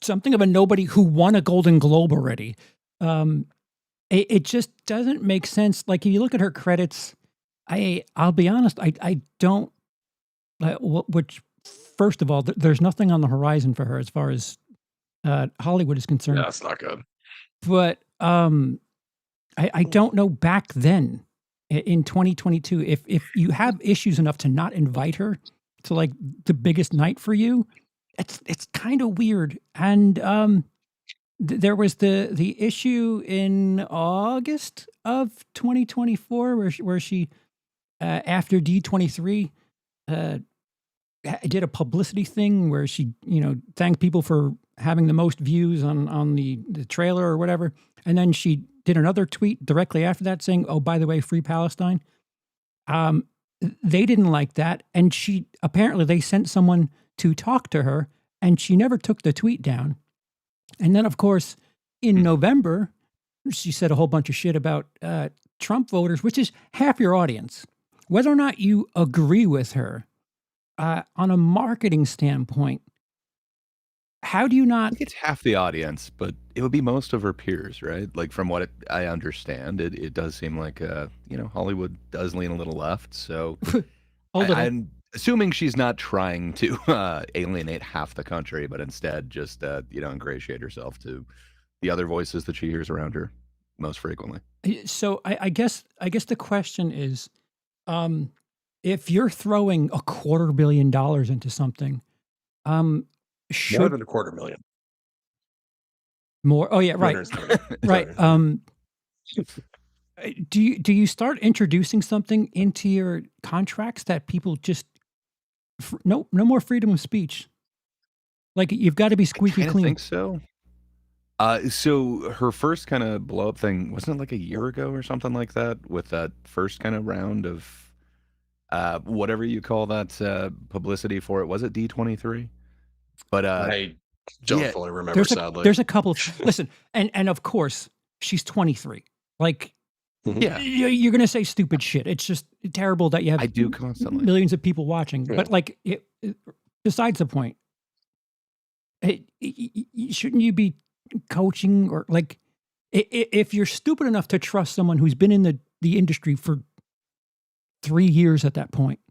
something of a nobody who won a Golden Globe already. It just doesn't make sense. Like, if you look at her credits, I'll be honest, I don't. Which, first of all, there's nothing on the horizon for her as far as Hollywood is concerned. Yeah, that's not good. But I don't know back then in 2022 if you have issues enough to not invite her to like the biggest night for you. It's kind of weird. And there was the issue in August of 2024 where she after D23 did a publicity thing where she thanked people for having the most views on the trailer or whatever, and then she did another tweet directly after that saying, "Oh, by the way, free Palestine." They didn't like that, and they sent someone to talk to her, and she never took the tweet down. And then, of course, in November, she said a whole bunch of shit about Trump voters, which is half your audience. Whether or not you agree with her, on a marketing standpoint, how do you not? I think it's half the audience, but it would be most of her peers, right? Like, from what I understand, it does seem like Hollywood does lean a little left. So I'm assuming she's not trying to alienate half the country, but instead just ingratiate herself to the other voices that she hears around her most frequently. So I guess the question is, if you're throwing $250 million into something, should more than $250,000. More? Oh yeah, right, right. Do you start introducing something into your contracts that people just no more freedom of speech? Like, you've got to be squeaky clean. I think so. So her first kind of blow up thing, wasn't it like a year ago or something like that, with that first kind of round of whatever you call that publicity for it? Was it D23? But I don't fully remember, sadly. There's a couple of listen, and of course she's 23. Like, yeah, you're gonna say stupid shit. It's just terrible that you have I do constantly millions of people watching. Yeah. But like, besides the point, shouldn't you be coaching, or like, if you're stupid enough to trust someone who's been in the industry for 3 years at that point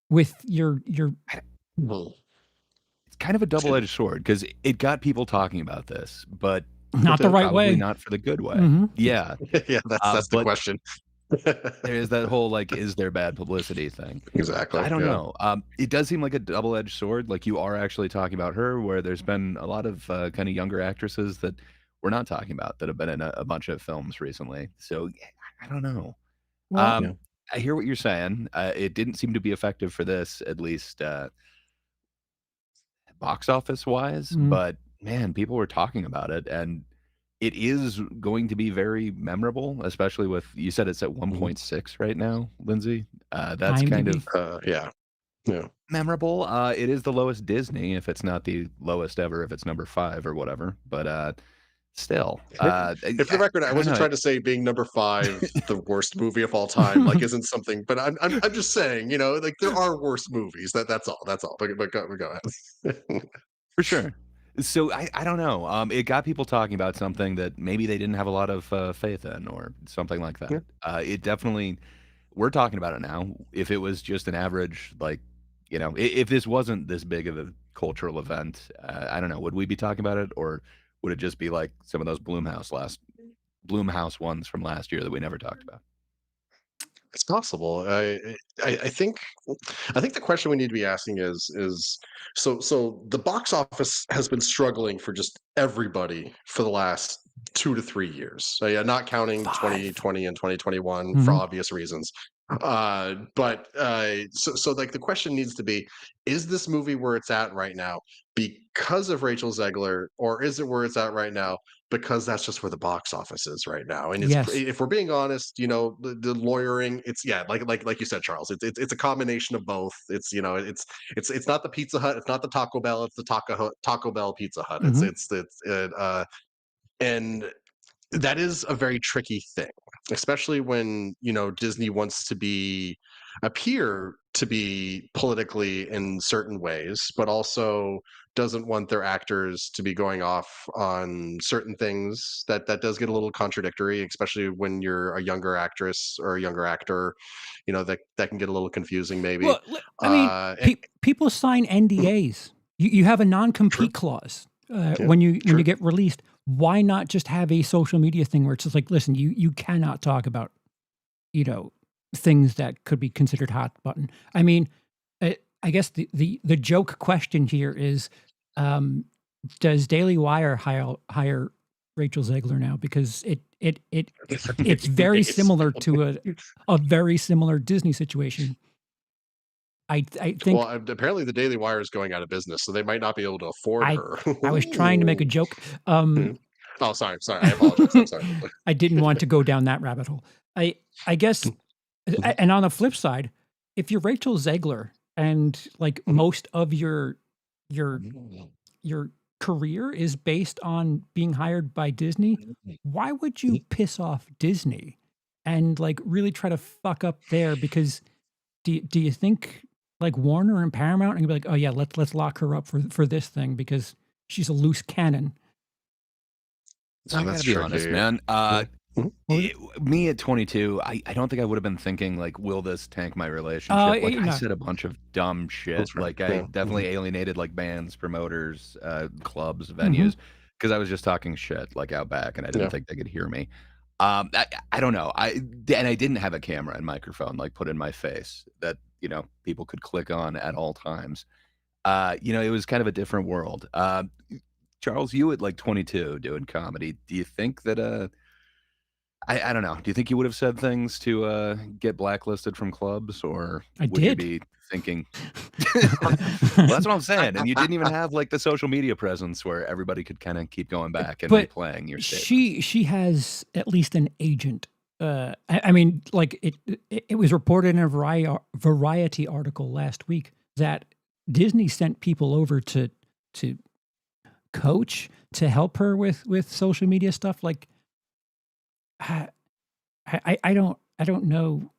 with your it's kind of a double-edged sword, because it got people talking about this, but not the right way, not for the good way. Mm-hmm. Yeah, yeah, that's the question. There's that whole like, is there bad publicity thing? Exactly. I don't know. It does seem like a double-edged sword. Like, you are actually talking about her, where there's been a lot of kind of younger actresses that we're not talking about that have been in a bunch of films recently. So I don't know. Well, I hear what you're saying. It didn't seem to be effective for this, at least box office wise. But man, people were talking about it, and it is going to be very memorable, especially with, you said it's at 1.6 right now, Lindsay. That's kind of yeah memorable. It is the lowest Disney, if it's not the lowest ever, if it's number 5 or whatever. But still, if the record, I wasn't trying to say being number 5 the worst movie of all time like isn't something, but I'm just saying, like, there are worse movies. That's all but go ahead. For sure. So I don't know. It got people talking about something that maybe they didn't have a lot of faith in, or something like that. It definitely we're talking about it now. If it was just an average, like, if this wasn't this big of a cultural event, I don't know, would we be talking about it, or would it just be like some of those Bloomhouse ones from last year that we never talked about? It's possible. I think the question we need to be asking is so the box office has been struggling for just everybody for the last 2 to 3 years. So yeah, not counting 2020 and 2021 for obvious reasons. So like the question needs to be: is this movie where it's at right now because of Rachel Zegler, or is it where it's at right now because that's just where the box office is right now? And Yes. if we're being honest, the lawyering, it's like you said, Charles, it's a combination of both. It's not the Pizza Hut, it's not the Taco Bell, it's the Taco Bell Pizza Hut. And that is a very tricky thing, especially when Disney wants to appear to be politically in certain ways, but also doesn't want their actors to be going off on certain things. That does get a little contradictory, especially when you're a younger actress or a younger actor. That can get a little confusing, maybe. Well, I mean, people sign NDAs. You have a non-compete clause when you get released. Why not just have a social media thing where it's just like, listen, you cannot talk about, things that could be considered hot button. I mean, I guess the joke question here is, does Daily Wire hire Rachel Zegler now? Because it's very similar to a very similar Disney situation. I think. Well, apparently the Daily Wire is going out of business, so they might not be able to afford her. I was trying to make a joke. Oh, sorry. I apologize. I'm sorry. I didn't want to go down that rabbit hole. I guess, and on the flip side, if you're Rachel Zegler and like most of your career is based on being hired by Disney, why would you piss off Disney and like really try to fuck up there? Because do you think like Warner and Paramount and be like, oh yeah, let's lock her up for this thing because she's a loose cannon? So I gotta be honest, man. Me at 22, I don't think I would have been thinking like, will this tank my relationship? I said a bunch of dumb shit. Like I definitely alienated like bands, promoters, clubs, venues, because I was just talking shit like out back, and I didn't think they could hear me. I don't know. I didn't have a camera and microphone like put in my face that people could click on at all times. It was kind of a different world. Charles, you at like 22 doing comedy, do you think that I don't know, do you think you would have said things to get blacklisted from clubs, or would you be thinking well, that's what I'm saying, and you didn't even have like the social media presence where everybody could kind of keep going back and replaying your statements. She has at least an agent. I mean, like it was reported in a Variety article last week that Disney sent people over to coach to help her with social media stuff. Like I don't know.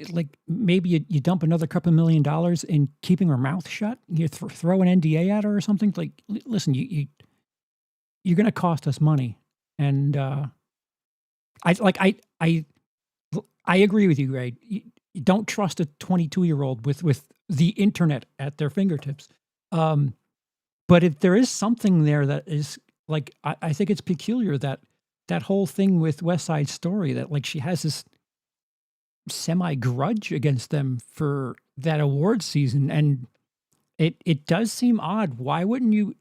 Like maybe you dump another couple $1 million in keeping her mouth shut. You throw an NDA at her or something. Like, listen, you're going to cost us money, and I agree with you, Ray. You don't trust a 22-year-old with the internet at their fingertips. But if there is something there that is like, I think it's peculiar that whole thing with West Side Story, that like she has this semi-grudge against them for that award season, and it does seem odd. Why wouldn't you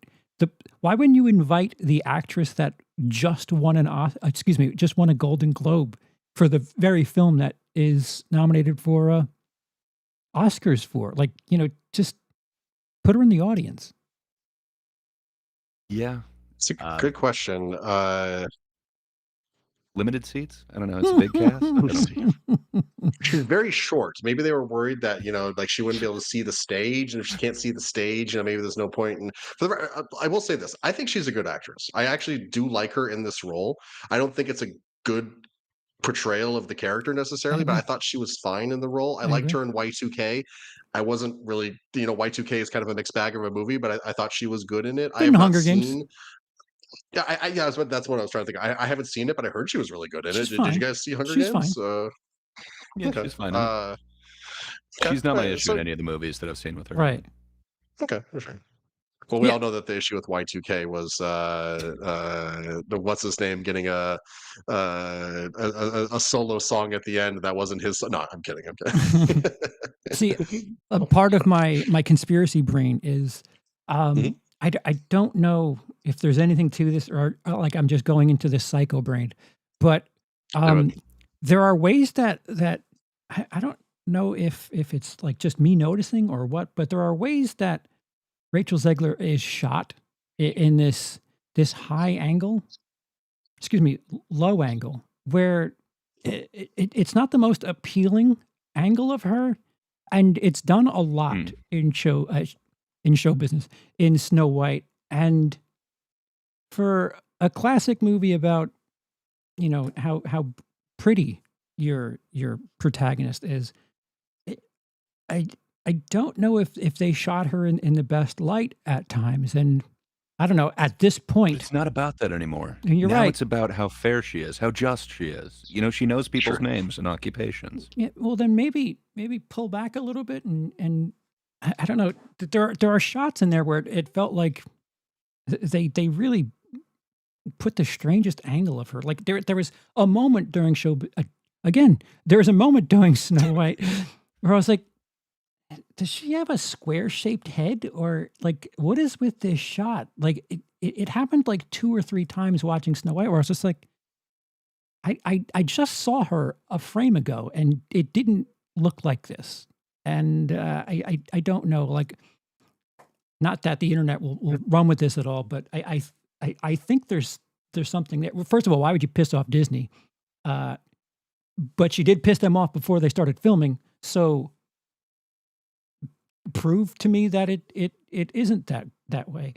invite the actress that just won a Golden Globe for the very film that is nominated for Oscars for? Like, just put her in the audience. Yeah. It's a good question. Limited seats? I don't know. It's a big cast. She's very short. Maybe they were worried that like she wouldn't be able to see the stage, and if she can't see the stage, maybe there's no point. And I will say this: I think she's a good actress. I actually do like her in this role. I don't think it's a good portrayal of the character necessarily, but I thought she was fine in the role. I liked her in Y2K. I wasn't really, Y2K is kind of a mixed bag of a movie, but I thought she was good in it. I have Hunger Games. Yeah, that's what I was trying to think. I haven't seen it, but I heard she was really good in it. Did you guys see Hunger She's Games? Fine. Yeah, Okay. she's fine in it. Okay. She's not my Right, issue in any of the movies that I've seen with her. Right. Okay, for sure. Well, we Yeah. all know that the issue with Y2K was the what's his name getting a solo song at the end that wasn't his. No, I'm kidding. I'm kidding. See, a part of my conspiracy brain is Mhm. I don't know if there's anything to this or like I'm just going into this psycho brain, but Do it. there are ways that I don't know if it's like just me noticing or what, but there are ways that Rachel Zegler is shot in this high angle, excuse me, low angle, where it's not the most appealing angle of her, and it's done a lot Hmm. in show business, in Snow White, and for a classic movie about how pretty your protagonist is. it- I I don't know if they shot her in the best light at times, and I don't know at this point. It's not about that anymore. And you're Now right. it's about how fair she is, how just she is. She knows people's Sure. names and occupations. Yeah, well, then maybe pull back a little bit and I don't know. There are shots in there where it felt like they really put the strangest angle of her. Like there was a moment during again. There was a moment during Snow White where I was like, does she have a square shaped head or like what is with this shot? Like it happened like 2 or 3 times watching Snow White where I was just like, I just saw her a frame ago and it didn't look like this. And I don't know, like, not that the internet will run with this at all, but I think there's something there. Well, first of all, why would you piss off Disney? But she did piss them off before they started filming. So prove to me that it isn't that way.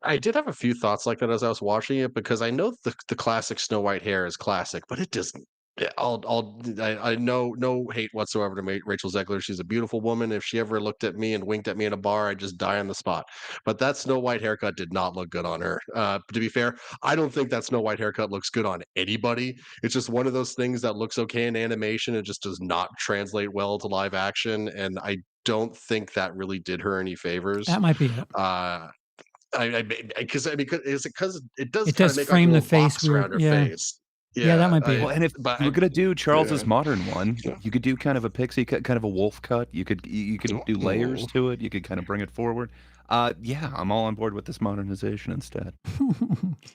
I did have a few thoughts like that as I was watching it because I know the classic Snow White hair is classic, but it doesn't. I know no hate whatsoever to Rachel Zegler. She's a beautiful woman. If she ever looked at me and winked at me in a bar, I'd just die on the spot. But that Snow White haircut did not look good on her. To be fair, I don't think that Snow White haircut looks good on anybody. It's just one of those things that looks okay in animation. It just does not translate well to live action, and I don't think that really did her any favors. That might be it. Because I mean, is it because it does It kind does of make like a frame the little face box around her weird. Yeah. face? Yeah, that might be Well, it. and if but you were gonna do Charles's yeah. modern one, Yeah. you could do kind of a pixie cut, kind of a wolf cut. You could do layers to it. You could kind of bring it forward. Yeah, I'm all on board with this modernization instead. Give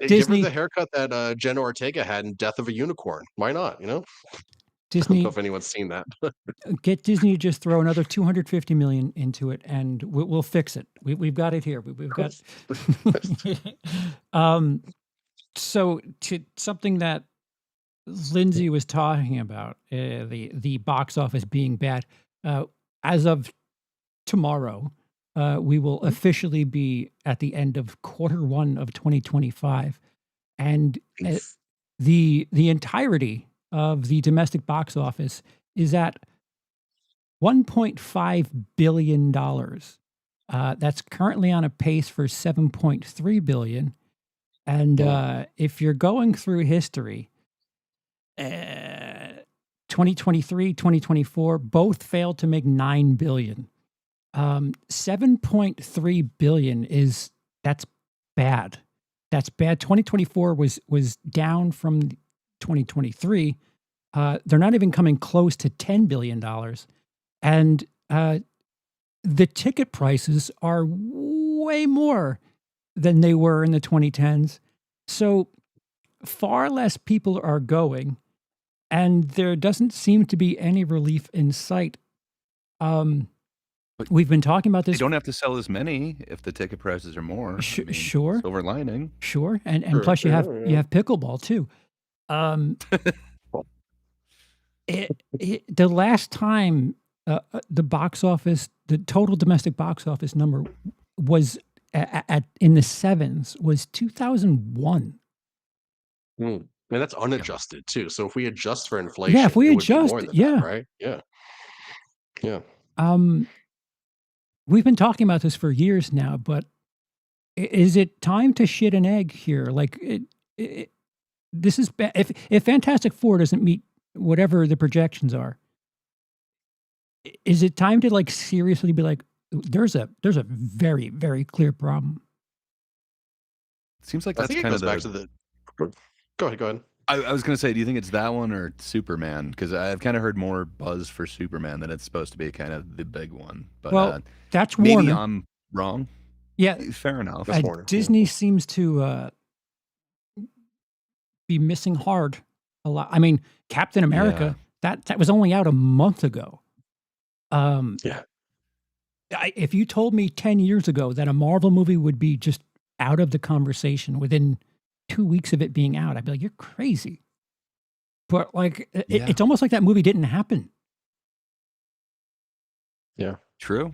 her Disney the haircut that Jenna Ortega had in Death of a Unicorn. Why not? I don't know Disney if anyone's seen that. get Disney to just throw another 250 million into it and we'll fix it. We've got it here. We've got so to something that Lindsay was talking about, the box office being bad. As of tomorrow, we will officially be at the end of Q1 of 2025, and the entirety of the domestic box office is at $1.5 billion. That's currently on a pace for $7.3 billion. And if you're going through history, 2023, 2024, both failed to make $9 billion. 7.3 billion that's bad. That's bad. 2024 was down from 2023. They're not even coming close to $10 billion. And the ticket prices are way more than they were in the 2010s. So far less people are going, and there doesn't seem to be any relief in sight. We've been talking about this. They don't have to sell as many if the ticket prices are more. Sure. Silver lining. Sure. And Sure, plus you have yeah. pickleball too. The last time the box office, the total domestic box office number was in the 7s was 2001. And that's unadjusted too. So if we adjust for inflation, Yeah, if we it would be adjust, more than yeah. that, right? Yeah. Yeah. We've been talking about this for years now, but is it time to shit an egg here? Like this is if Fantastic Four doesn't meet whatever the projections are. Is it time to like seriously be like, there's a very, very clear problem? It seems like I that's think it kind goes of back to the. Go ahead. I was gonna say, do you think it's that one or Superman? Because I've kind of heard more buzz for Superman that it's supposed to be kind of the big one. But Well, that's maybe Warner. I'm wrong. Yeah, Fair enough. That's Warner. Disney seems to be missing hard a lot. I mean, Captain America, that was only out a month ago. Yeah. If you told me 10 years ago that a Marvel movie would be just out of the conversation within 2 weeks of it being out, I'd be like, you're crazy. But like, it's almost like that movie didn't happen. Yeah. True.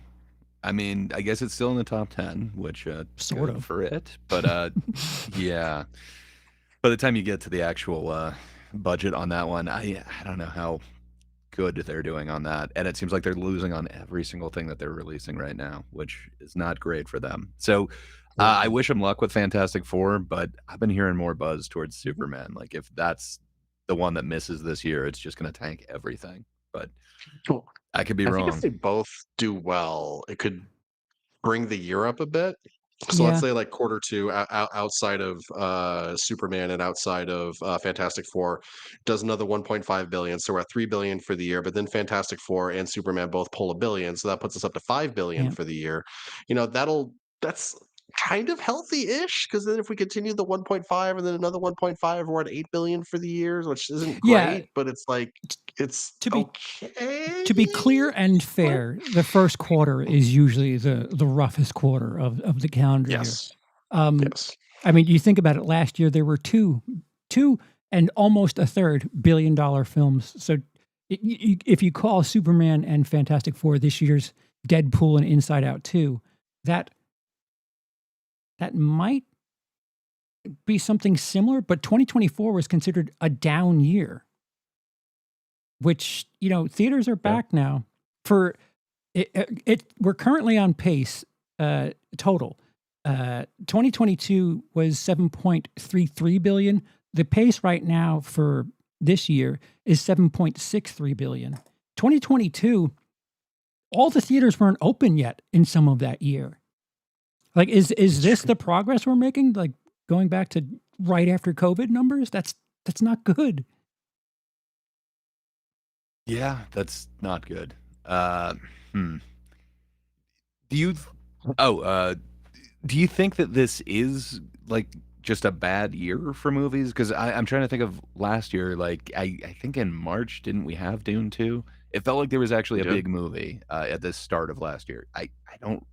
I mean, I guess it's still in the top 10, which Sort good of. for it. But yeah, by the time you get to the actual budget on that one, I don't know how good they're doing on that. And it seems like they're losing on every single thing that they're releasing right now, which is not great for them. So I wish them luck with Fantastic Four, but I've been hearing more buzz towards Superman. Like if that's the one that misses this year, it's just going to tank everything. But I could be wrong. I think if they both do well, it could bring the year up a bit. So let's say like quarter two outside of Superman and outside of Fantastic Four does another 1.5 billion. So we're at 3 billion for the year, but then Fantastic Four and Superman both pull $1 billion. So that puts us up to 5 billion for the year. You know, that's kind of healthy-ish, because then if we continue the 1.5 and then another 1.5, we're at 8 billion for the years, which isn't great, but it's like it's okay. To be clear and fair, the first quarter is usually the roughest quarter of the calendar year. Yes. I mean, you think about it. Last year there were two and almost a third $1 billion films. So if you call Superman and Fantastic Four this year's Deadpool and Inside Out 2, that might be something similar. But 2024 was considered a down year, which, you know, theaters are back now. For it, we're currently on pace total. 2022 was 7.33 billion. The pace right now for this year is 7.63 billion. 2022, all the theaters weren't open yet in some of that year. Like, is this the progress we're making? Like going back to right after COVID numbers? That's not good. Yeah, that's not good. Do you think that this is like just a bad year for movies? Because I'm trying to think of last year. Like I think in March, didn't we have Dune 2? It felt like there was actually a big movie at the start of last year. I don't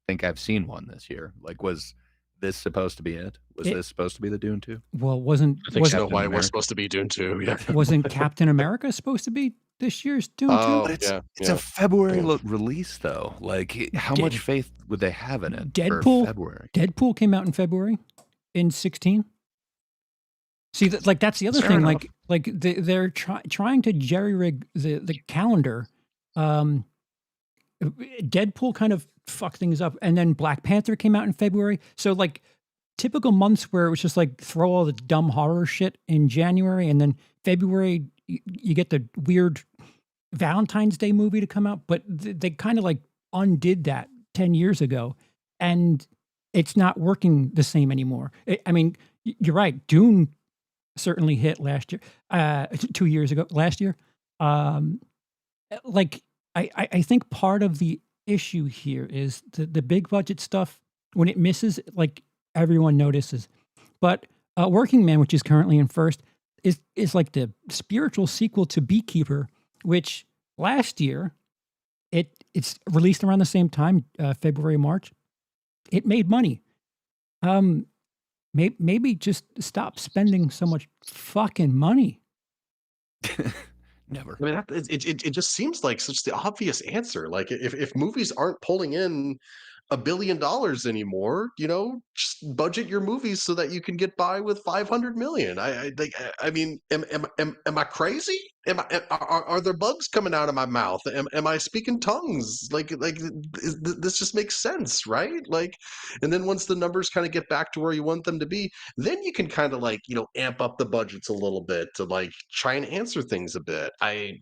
think I've seen one this year. Like, was this supposed to be it? Was this supposed to be the Dune 2? Well, I think so. Why we're supposed to be Dune 2? Yeah. Wasn't Captain America supposed to be this year's Dune 2? But it's a February release, though. Like, how much faith would they have in it for February? Deadpool came out in February in 16. See, that's the other thing. Enough. Like they're trying to jerry rig the calendar. Deadpool kind of fucked things up, and then Black Panther came out in February. So like typical months where it was just like throw all the dumb horror shit in January, and then February you get the weird Valentine's Day movie to come out. But they kind of like undid that 10 years ago, and it's not working the same anymore. I mean, you're right. Dune certainly hit last year, 2 years ago, last year. Like, I think part of the issue here is the big budget stuff, when it misses, like everyone notices. But Working Man, which is currently in first, is like the spiritual sequel to Beekeeper, which last year, it's released around the same time, February, March. It made money. Maybe just stop spending so much fucking money. Never. I mean, it just seems like such the obvious answer. Like if movies aren't pulling in $1 billion anymore. Just budget your movies so that you can get by with 500 million. I mean, am I crazy? Are there bugs coming out of my mouth? Am I speaking tongues? This just makes sense, right? And then once the numbers kind of get back to where you want them to be, then you can kind of amp up the budgets a little bit to try and answer things a bit. I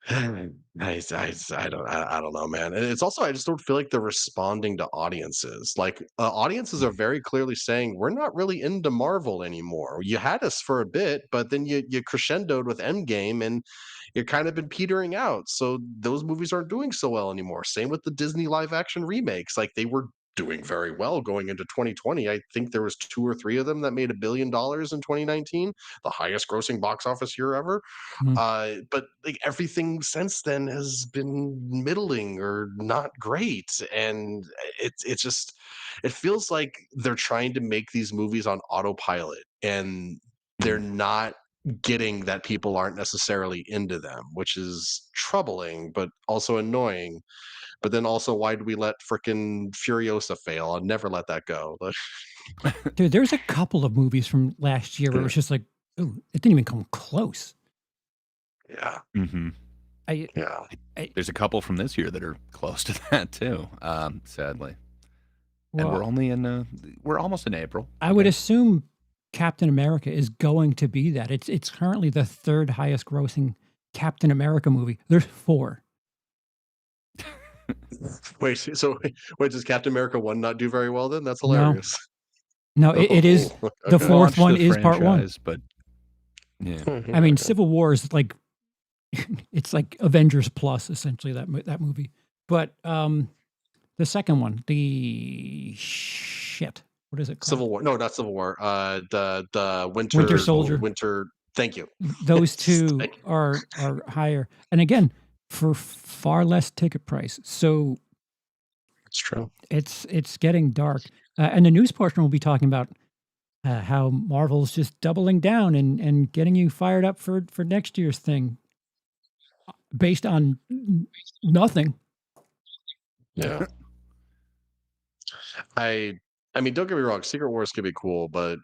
don't know, man. And it's also, I just don't feel like they're responding to audiences. Audiences are very clearly saying we're not really into Marvel anymore. You had us for a bit, but then you crescendoed with Endgame, and you're kind of been petering out. So those movies aren't doing so well anymore. Same with the Disney live action remakes. They were doing very well going into 2020. I think there was 2 or 3 of them that made $1 billion in 2019, the highest grossing box office year ever. But everything since then has been middling or not great, and it's just, it feels like they're trying to make these movies on autopilot, and they're not getting that people aren't necessarily into them, which is troubling but also annoying. But then also, why did we let frickin' Furiosa fail? I'll never let that go. Dude, there's a couple of movies from last year where it was just like, ooh, it didn't even come close. Yeah. Mm-hmm. Yeah. There's a couple from this year that are close to that too, sadly. Well, and we're almost in April. I would assume Captain America is going to be that. It's currently the 3rd highest grossing Captain America movie. There's 4. Wait, does Captain America 1 not do very well then? That's hilarious. No, it is. Okay. The 4th one is part 1. But yeah. I mean, Civil War is it's like Avengers Plus, essentially, that movie. But the second one, what is it called? Civil War. No, not Civil War. The Winter Soldier. Thank you. Those two are higher. And again, for far less ticket price. So it's true. It's getting dark. And the news portion will be talking about how Marvel's just doubling down and getting you fired up for next year's thing based on nothing. Yeah. I mean, don't get me wrong, Secret Wars could be cool, but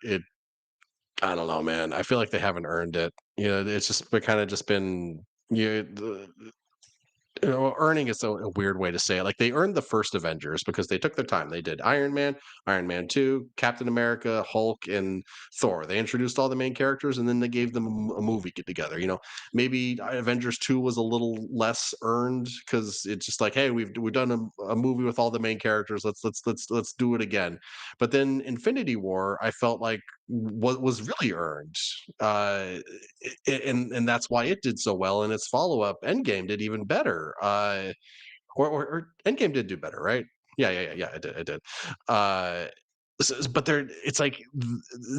I don't know, man. I feel like they haven't earned it. It's just been earning is a weird way to say it. They earned the first Avengers because they took their time. They did Iron Man, Iron Man 2, Captain America, Hulk, and Thor. They introduced all the main characters, and then they gave them a movie get together. Maybe Avengers 2 was a little less earned because it's just hey, we've done a movie with all the main characters. Let's do it again. But then Infinity War, I felt like what was really earned, and that's why it did so well. And its follow-up Endgame did even better, or Endgame did do better, right? Yeah, it did. But it's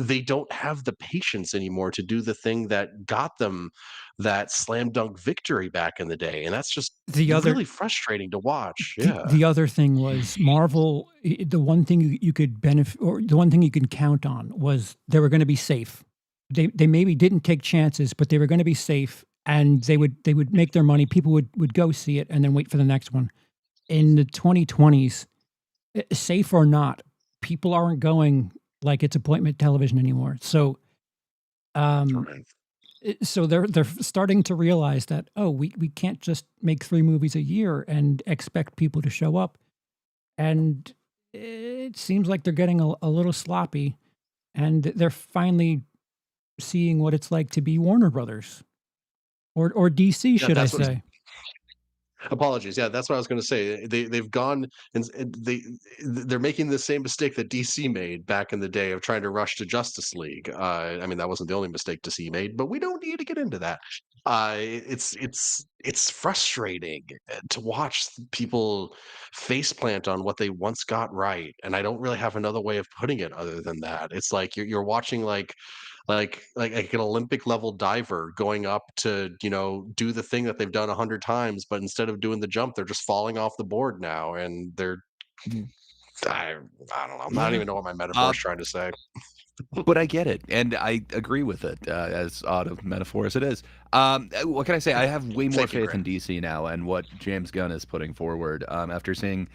they don't have the patience anymore to do the thing that got them that slam dunk victory back in the day, and that's just really frustrating to watch. The other thing was Marvel. The one thing you could benefit, or the one thing you can count on, was they were going to be safe. They maybe didn't take chances, but they were going to be safe, and they would make their money. People would go see it and then wait for the next one. In the 2020s, safe or not, people aren't going like it's appointment television anymore. So, so they're starting to realize that, we can't just make 3 movies a year and expect people to show up. And it seems like they're getting a little sloppy, and they're finally seeing what it's like to be Warner Brothers or DC, should I say. Apologies. Yeah, that's what I was going to say. They've gone and they're making the same mistake that DC made back in the day of trying to rush to Justice League. I mean, that wasn't the only mistake DC made, but we don't need to get into that. It's frustrating to watch people faceplant on what they once got right, and I don't really have another way of putting it other than that. It's like you're watching like an Olympic level diver going up to do the thing that they've done 100 times, but instead of doing the jump, they're just falling off the board now, and I don't know. I don't even know what my metaphor is trying to say. But I get it, and I agree with it, as odd of metaphor as it is. What can I say? I have way more faith in DC now and what James Gunn is putting forward, after seeing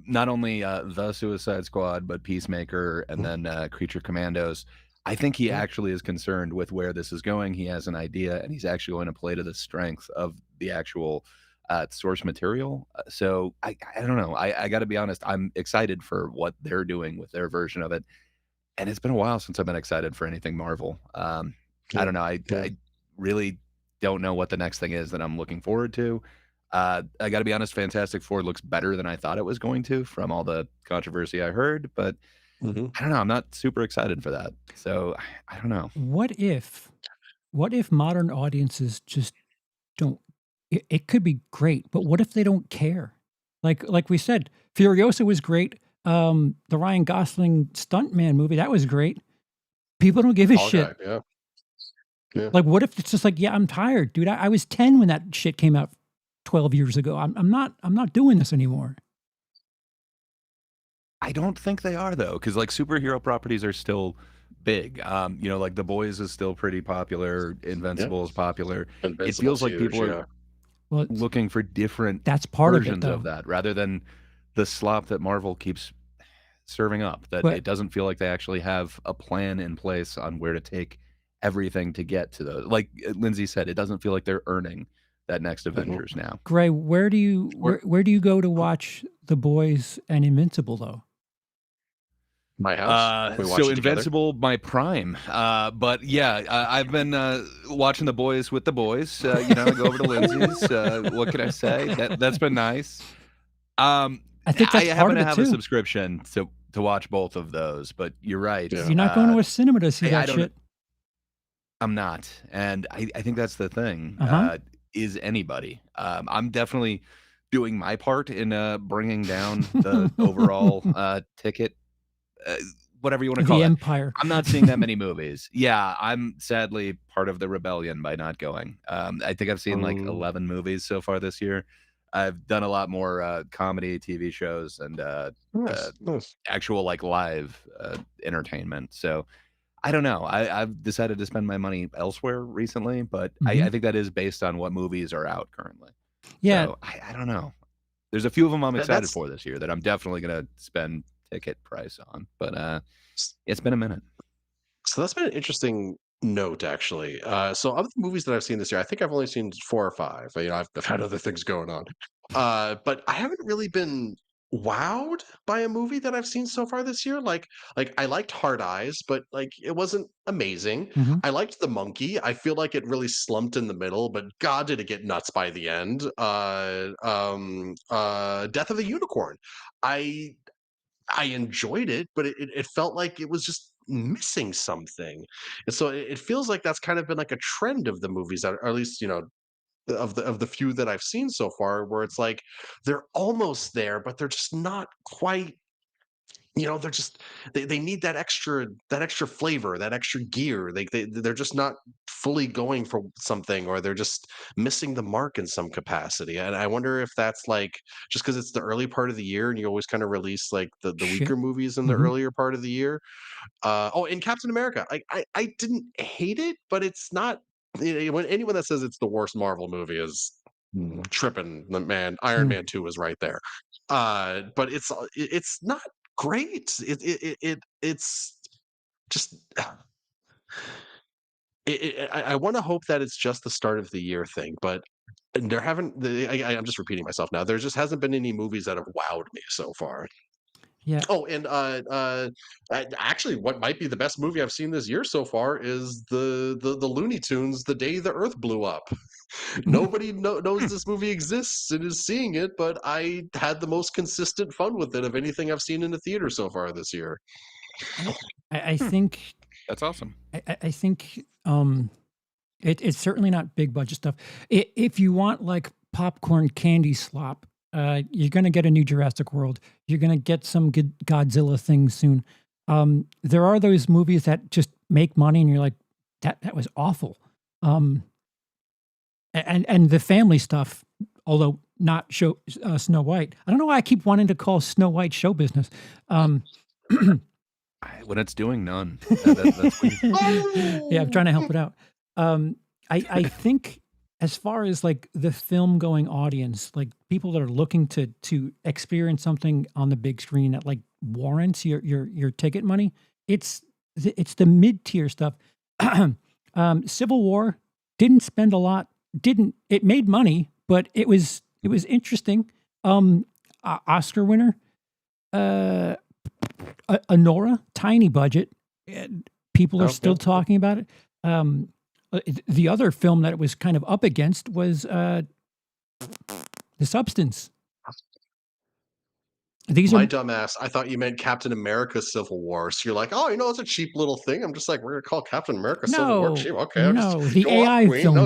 not only the Suicide Squad, but Peacemaker and then Creature Commandos. I think he actually is concerned with where this is going. He has an idea, and he's actually going to play to the strength of the actual source material. So I don't know. I got to be honest. I'm excited for what they're doing with their version of it, and it's been a while since I've been excited for anything Marvel. I don't know. I really don't know what the next thing is that I'm looking forward to. I got to be honest, Fantastic Four looks better than I thought it was going to from all the controversy I heard, but I don't know. I'm not super excited for that. So I don't know. What if modern audiences just don't? It could be great, but what if they don't care? Like we said, Furiosa was great. The Ryan Gosling stuntman movie, that was great. People don't give a shit. Guy, yeah. Like, what if it's just like, yeah, I'm tired, dude. I was 10 when that shit came out 12 years ago. I'm not doing this anymore. I don't think they are though, because like superhero properties are still big. Like The Boys is still pretty popular. Invincible is popular. It feels like people are looking for different that's part versions of, of that, rather than the slop that Marvel keeps serving up. That it doesn't feel like they actually have a plan in place on where to take everything to get to those. Like Lindsay said, it doesn't feel like they're earning that next Avengers now. Gray, where do you go to watch The Boys and Invincible though? My house. So Invincible, my prime. But yeah, I've been watching The Boys with the boys. I go over to Lindsay's. What can I say? That's been nice. I think that's I happen to have a subscription to watch both of those. But you're right. You're not going to a cinema to see that shit. I'm not, and I think that's the thing. Is anybody? I'm definitely doing my part in bringing down the overall ticket. Whatever you want to call the it. empire. I'm not seeing that many movies. Yeah, I'm sadly part of the rebellion by not going. I think I've seen like 11 movies so far this year. I've done a lot more comedy TV shows and nice. actual like live entertainment. So I don't know. I've decided to spend my money elsewhere recently, but I think that is based on what movies are out currently. Yeah. So I don't know. There's a few of them I'm excited for this year that I'm definitely going to spend ticket price on, but it's been a minute. So that's been an interesting note, actually. So of the movies that I've seen this year, I think I've only seen 4 or 5. I've had other things going on, but I haven't really been wowed by a movie that I've seen so far this year. Like I liked Hard Eyes, but like it wasn't amazing. I liked The Monkey. I feel like it really slumped in the middle, but God, did it get nuts by the end. Death of a Unicorn. I enjoyed it, but it felt like it was just missing something. And so it feels like that's kind of been like a trend of the movies, or at least, of the few that I've seen so far, where it's like they're almost there, but they're just not quite. They're just they need that extra flavor, that extra gear. They're just not fully going for something, or they're just missing the mark in some capacity. And I wonder if that's like just because it's the early part of the year, and you always kind of release like the weaker movies in the earlier part of the year. In Captain America, I didn't hate it, but it's not. When anyone that says it's the worst Marvel movie is tripping, man. Iron Man 2 is right there. But it's not great. It's just. I want to hope that it's just the start of the year thing, but there haven't. I'm just repeating myself now. There just hasn't been any movies that have wowed me so far. Yeah. Oh, and actually, what might be the best movie I've seen this year so far is the Looney Tunes: The Day the Earth Blew Up. Nobody knows this movie exists and is seeing it, but I had the most consistent fun with it of anything I've seen in the theater so far this year. I think that's awesome. I think it's certainly not big budget stuff. If you want like popcorn candy slop, you're going to get a new Jurassic World. You're going to get some good Godzilla things soon. There are those movies that just make money and you're like, that was awful. And the family stuff, although not Snow White. I don't know why I keep wanting to call Snow White show business. When it's doing none. That's Yeah, I'm trying to help it out. I think as far as like the film going audience, like people that are looking to experience something on the big screen that like warrants your ticket money, it's the mid tier stuff. Civil War didn't spend a lot. Didn't it made money, but it was interesting. Oscar winner, Anora, tiny budget. And people are still talking about it. The other film that it was kind of up against was The Substance. My dumbass, I thought you meant Captain America Civil War. So you're like, oh, it's a cheap little thing. I'm just like, we're gonna call Captain America Civil War cheap. Okay, I'll just the go AI off, Queen. film.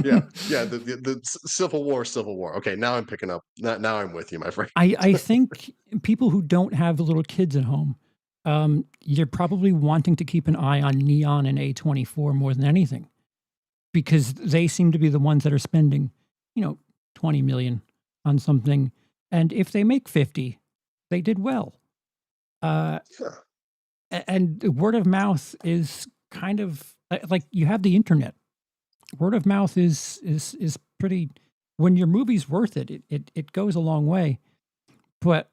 Yeah. The Civil War. Okay, now I'm picking up. Now I'm with you, my friend. I think people who don't have little kids at home, you're probably wanting to keep an eye on Neon and A24 more than anything, because they seem to be the ones that are spending, 20 million on something. And if they make 50, they did well. Sure. And word of mouth is kind of like you have the internet. Word of mouth is pretty. When your movie's worth it, it goes a long way. But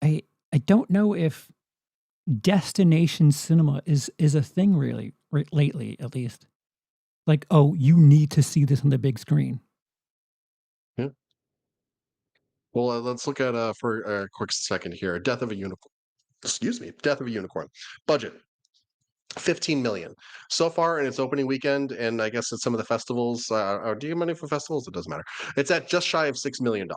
I don't know if destination cinema is a thing really lately, at least. Like, oh, you need to see this on the big screen. Yeah. Well, let's look at for a quick second here. Death of a Unicorn. Excuse me. Death of a Unicorn. Budget 15 million so far in its opening weekend, and I guess at some of the festivals. Do you get money for festivals? It doesn't matter. It's at just shy of $6 million.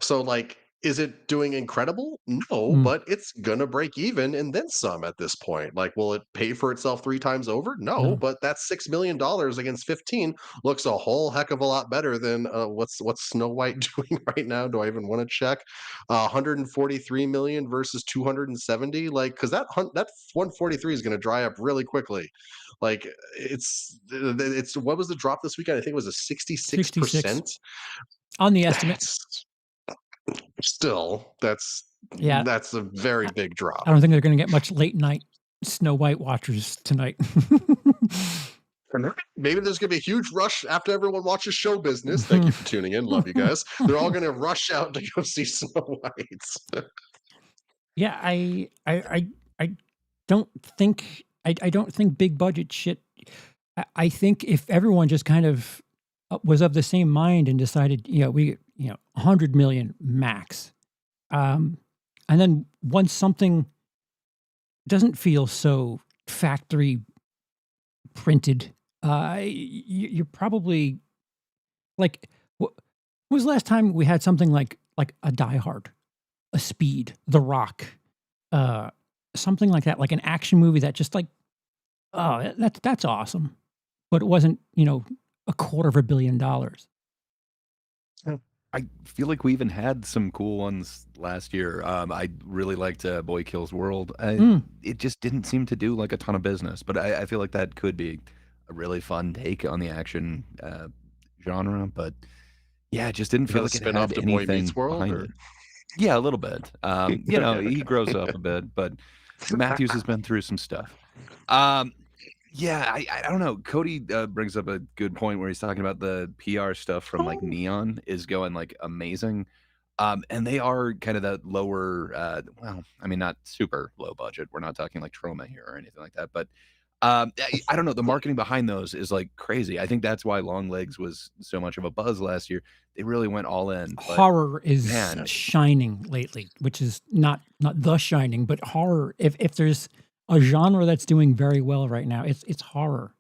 So, like, is it doing incredible? No, but it's gonna break even and then some at this point. Like, will it pay for itself 3 times over? No, but that's $6 million against 15 looks a whole heck of a lot better than what's Snow White doing right now. Do I even want to check? 143 million versus 270, like, because that 143 is going to dry up really quickly. Like, it's what was the drop this weekend? I think it was a 66% on the estimate. Still, that's a very big drop. I don't think they're going to get much late night Snow White watchers tonight. Maybe there's going to be a huge rush after everyone watches Show Business. Thank you for tuning in. Love you guys. They're all going to rush out to go see Snow White. Yeah, I don't think I don't think big budget shit. I think if everyone just kind of was of the same mind and decided, we 100 million max, and then once something doesn't feel so factory printed, you're probably like, what was the last time we had something like a Die Hard, a Speed, The Rock, something like that, like an action movie that just like, oh, that's awesome, but it wasn't, $250 million. I feel like we even had some cool ones last year. I really liked Boy Kills World. It just didn't seem to do like a ton of business, but I feel like that could be a really fun take on the action genre. But yeah, it just didn't feel like it had anything Boy Meets World, behind it. Yeah, a little bit. He grows up a bit, but Matthews has been through some stuff. Yeah, I don't know. Cody brings up a good point where he's talking about the PR stuff from like Neon is going like amazing. And they are kind of that lower, not super low budget. We're not talking like Troma here or anything like that. But I don't know. The marketing behind those is like crazy. I think that's why Long Legs was so much of a buzz last year. They really went all in. But, horror is shining lately, which is not The Shining, but horror. If there's a genre that's doing very well right now, it's horror.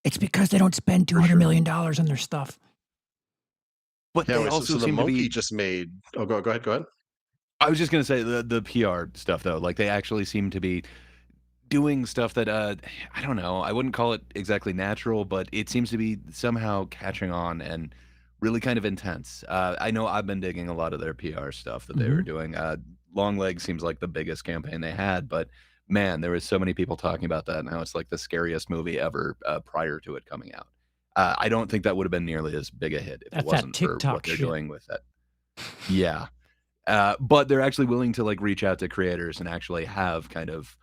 It's because they don't spend $200 million on their stuff. But they also seem to be just made. Oh, go ahead. I was just gonna say the PR stuff though. Like they actually seem to be doing stuff that I don't know. I wouldn't call it exactly natural, but it seems to be somehow catching on and really kind of intense. I know I've been digging a lot of their PR stuff that they were doing. Long Legs seems like the biggest campaign they had, but man, there was so many people talking about that. Now it's like the scariest movie ever prior to it coming out. I don't think that would have been nearly as big a hit if it wasn't for what they're doing with it. Yeah. But they're actually willing to like reach out to creators and actually have kind of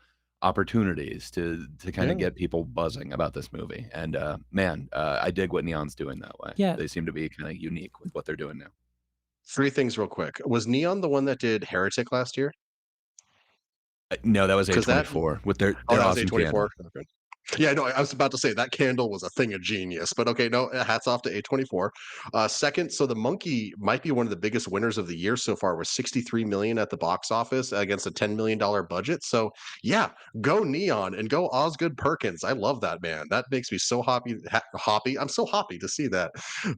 opportunities to kind Yeah. of get people buzzing about this movie. And man, I dig what Neon's doing that way. Yeah. They seem to be kind of unique with what they're doing now. 3 things real quick. Was Neon the one that did Heretic last year? No, that was 'Cause that A24 with their Oh, that was awesome A24? candle. Okay. Yeah, no, I was about to say that candle was a thing of genius, but okay, no, hats off to A24. Second, so The Monkey might be one of the biggest winners of the year so far with 63 million at the box office against a $10 million budget. So yeah, go Neon and go Osgood Perkins. I love that man. That makes me so happy. I'm so happy to see that.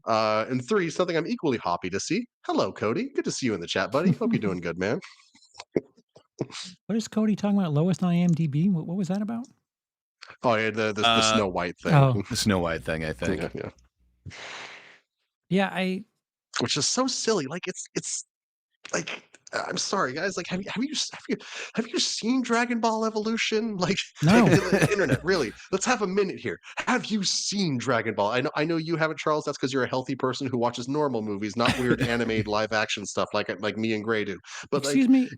And 3, something I'm equally happy to see. Hello, Cody. Good to see you in the chat, buddy. Hope you're doing good, man. What is Cody talking about? Lowest on IMDb? What was that about? Oh yeah, the Snow White thing. Oh. The Snow White thing, I think. Yeah, Which is so silly. Like it's like I'm sorry, guys. Like, have you seen Dragon Ball Evolution? Like, No. internet, really. Let's have a minute here. Have you seen Dragon Ball? I know you haven't, Charles. That's because you're a healthy person who watches normal movies, not weird animated live action stuff like me and Gray do. But excuse me.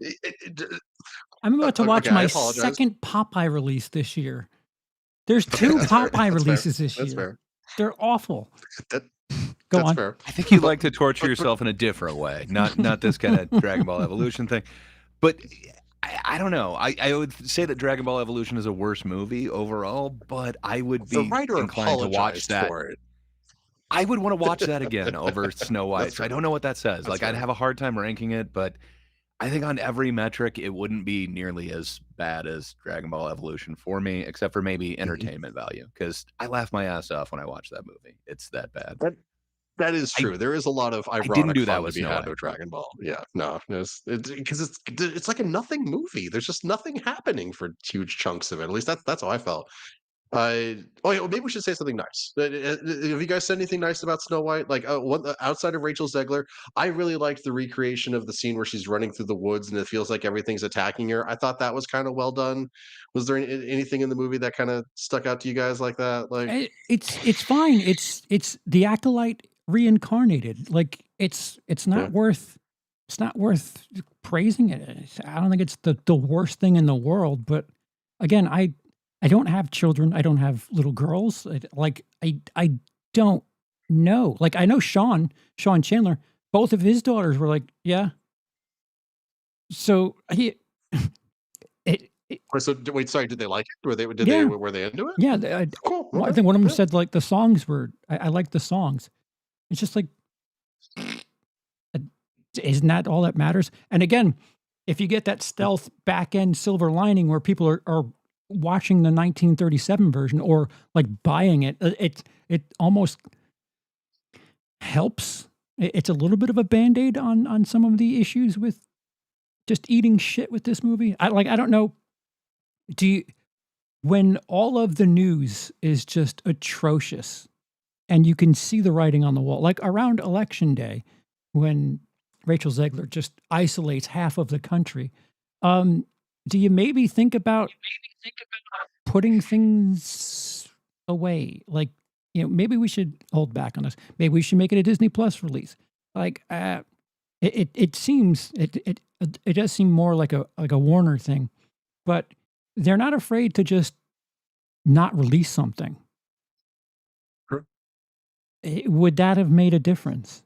I'm about to watch my second Popeye release this year. There's 2 Popeye releases this year. That's fair. They're awful. Go on. Fair. I think you like to torture yourself in a different way, not this kind of Dragon Ball Evolution thing. But I don't know. I would say that Dragon Ball Evolution is a worse movie overall, but I would be inclined to watch that. For it. I would want to watch that again over Snow White. So I don't know what that says. Like, I'd have a hard time ranking it, but I think on every metric, it wouldn't be nearly as bad as Dragon Ball Evolution for me, except for maybe entertainment value, because I laugh my ass off when I watch that movie. It's that bad. That is true. There is a lot of ironic didn't do that fun with to be Snow had White. with Dragon Ball. Yeah, no, because it's like a nothing movie. There's just nothing happening for huge chunks of it. At least that's how I felt. Oh yeah, well, maybe we should say something nice. Have you guys said anything nice about Snow White? Like, outside of Rachel Zegler, I really liked the recreation of the scene where she's running through the woods and it feels like everything's attacking her. I thought that was kind of well done. Was there anything in the movie that kind of stuck out to you guys like that? Like, it's fine. It's the Acolyte reincarnated. Like, it's not worth praising it. I don't think it's the worst thing in the world. But again, I don't have children. I don't have little girls. I don't know. Like, I know Sean Chandler, both of his daughters were like, yeah. So so wait, sorry, did they like it? Were they into it? Yeah. Cool. I think one of them said like the songs were, I like the songs. It's just like, isn't that all that matters? And again, if you get that stealth back end silver lining where people are watching the 1937 version or like buying it, it almost helps. It's a little bit of a band-aid on some of the issues with just eating shit with this movie. I don't know. When all of the news is just atrocious and you can see the writing on the wall, like around Election Day, when Rachel Zegler just isolates half of the country, do you maybe think about putting things away? Like, maybe we should hold back on this. Maybe we should make it a Disney Plus release. Like, it seems it does seem more like a Warner thing, but they're not afraid to just not release something. Sure. Would that have made a difference?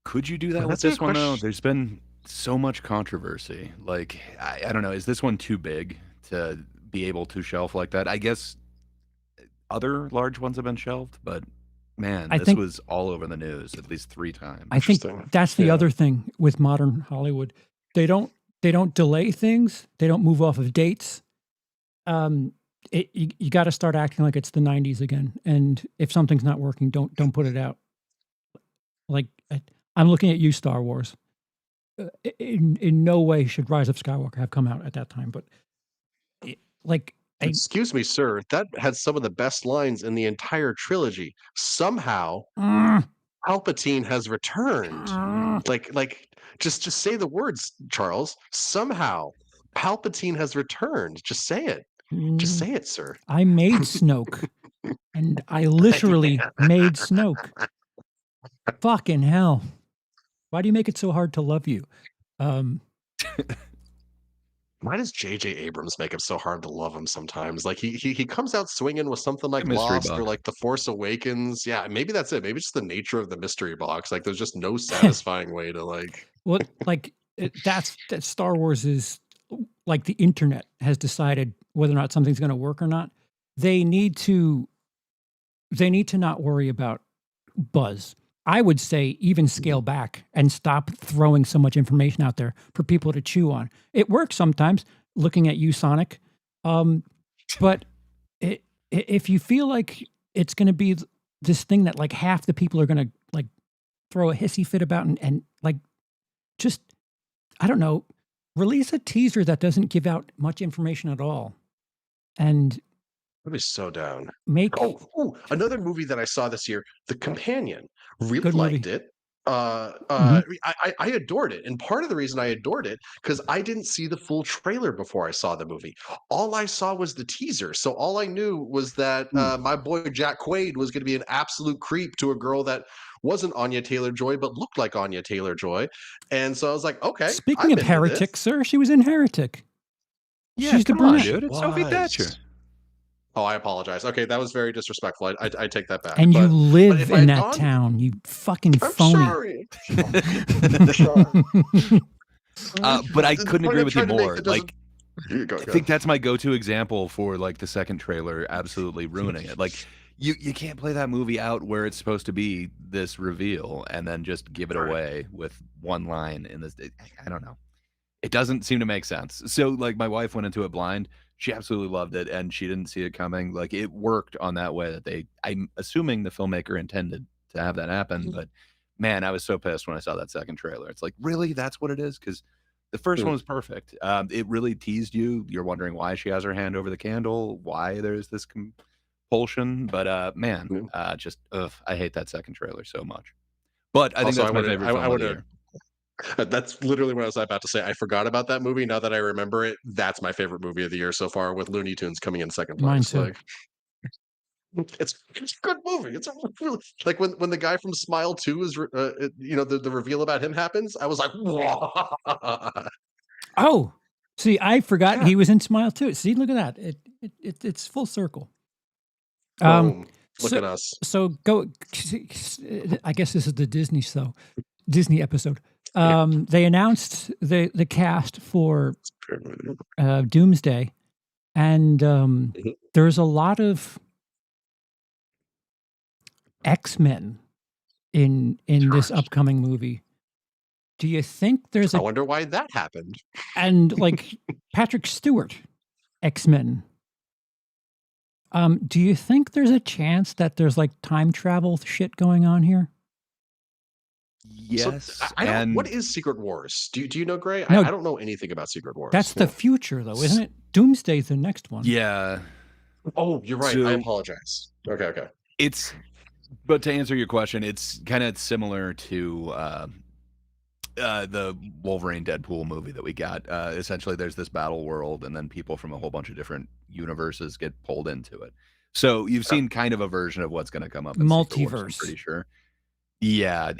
Could you do that with this one, though? There's been so much controversy. Like, I don't know. Is this one too big to be able to shelf like that? I guess other large ones have been shelved, but man, this was all over the news at least 3 times. I think that's the other thing with modern Hollywood. They don't delay things. They don't move off of dates. You got to start acting like it's the 90s again. And if something's not working, don't put it out. Like, I'm looking at you, Star Wars. In no way should Rise of Skywalker have come out at that time. But excuse me, sir, that had some of the best lines in the entire trilogy. Somehow, Palpatine has returned. Like, just say the words, Charles. Somehow, Palpatine has returned. Just say it. Just say it, sir. I made Snoke, and I literally made Snoke. Fucking hell! Why do you make it so hard to love you? Why does J.J. Abrams make it so hard to love him sometimes? Like he comes out swinging with something A like mystery Lost or box. like The Force Awakens. Yeah, maybe that's it. Maybe it's the nature of the mystery box. Like there's just no satisfying way to like. Well, like that Star Wars is like the internet has decided whether or not something's going to work or not. They need to not worry about buzz. I would say even scale back and stop throwing so much information out there for people to chew on. It works sometimes, looking at you, Sonic. But if you feel like it's going to be this thing that like half the people are going to like throw a hissy fit about and like just, I don't know, release a teaser that doesn't give out much information at all. And I'd be so down. make Another movie that I saw this year, The Companion. Really good movie. liked it. Mhm. I adored it, and part of the reason I adored it because I didn't see the full trailer before I saw the movie. All I saw was the teaser, so all I knew was that my boy Jack Quaid was going to be an absolute creep to a girl that wasn't Anya Taylor-Joy but looked like Anya Taylor-Joy, and so I was like, okay, Speaking I'm of into Heretic, this. sir, she was in Heretic. Yeah, She's the come on, brunette. dude. It's Sophie Thatcher. Oh, I apologize. Okay, that was very disrespectful. I take that back. And you but live if I in had that gone, town, you fucking I'm phony. sorry. I'm sorry. But I The couldn't point agree I'm with you trying to make more. that Like, Go, I think that's my go-to example for like the second trailer absolutely ruining it. Like, you can't play that movie out where it's supposed to be this reveal and then just give it away with one line in this. I don't know. It doesn't seem to make sense. So like my wife went into it blind. She absolutely loved it and she didn't see it coming. Like it worked on that way that I'm assuming the filmmaker intended to have that happen. But man, I was so pissed when I saw that second trailer. It's like, really? That's what it is? Because the first one was perfect. It really teased you. You're wondering why she has her hand over the candle, why there's this compulsion. But man, just I hate that second trailer so much. But I think Also, that's my favorite film of the year. That's literally what I was about to say. I forgot about that movie. Now that I remember it, that's my favorite movie of the year so far, with Looney Tunes coming in second Mine place. too. Like, it's a good movie. It's a really, like when the guy from Smile 2 is, the reveal about him happens. I was like, "Whoa!" Oh, see, I forgot Yeah. he was in Smile too. See, look at that. It's full circle. Boom! Look at us. So go. I guess this is the Disney episode. They announced the cast for Doomsday, and there's a lot of X-Men in this upcoming movie. Do you think there's I wonder why that happened. and like Patrick Stewart X-Men? Do you think there's a chance that there's like time travel shit going on here? Yes. So, I don't. What is Secret Wars? Do you know, Gray? No. I don't know anything about Secret Wars. That's the future, though, isn't it? Doomsday's the next one. Yeah. Oh, you're right. So- I apologize. Okay. But to answer your question, it's kind of similar to the Wolverine Deadpool movie that we got. Essentially, there's this battle world, and then people from a whole bunch of different universes get pulled into it. So you've seen kind of a version of what's going to come up in Secret Wars, I'm Multiverse. pretty sure. Yeah.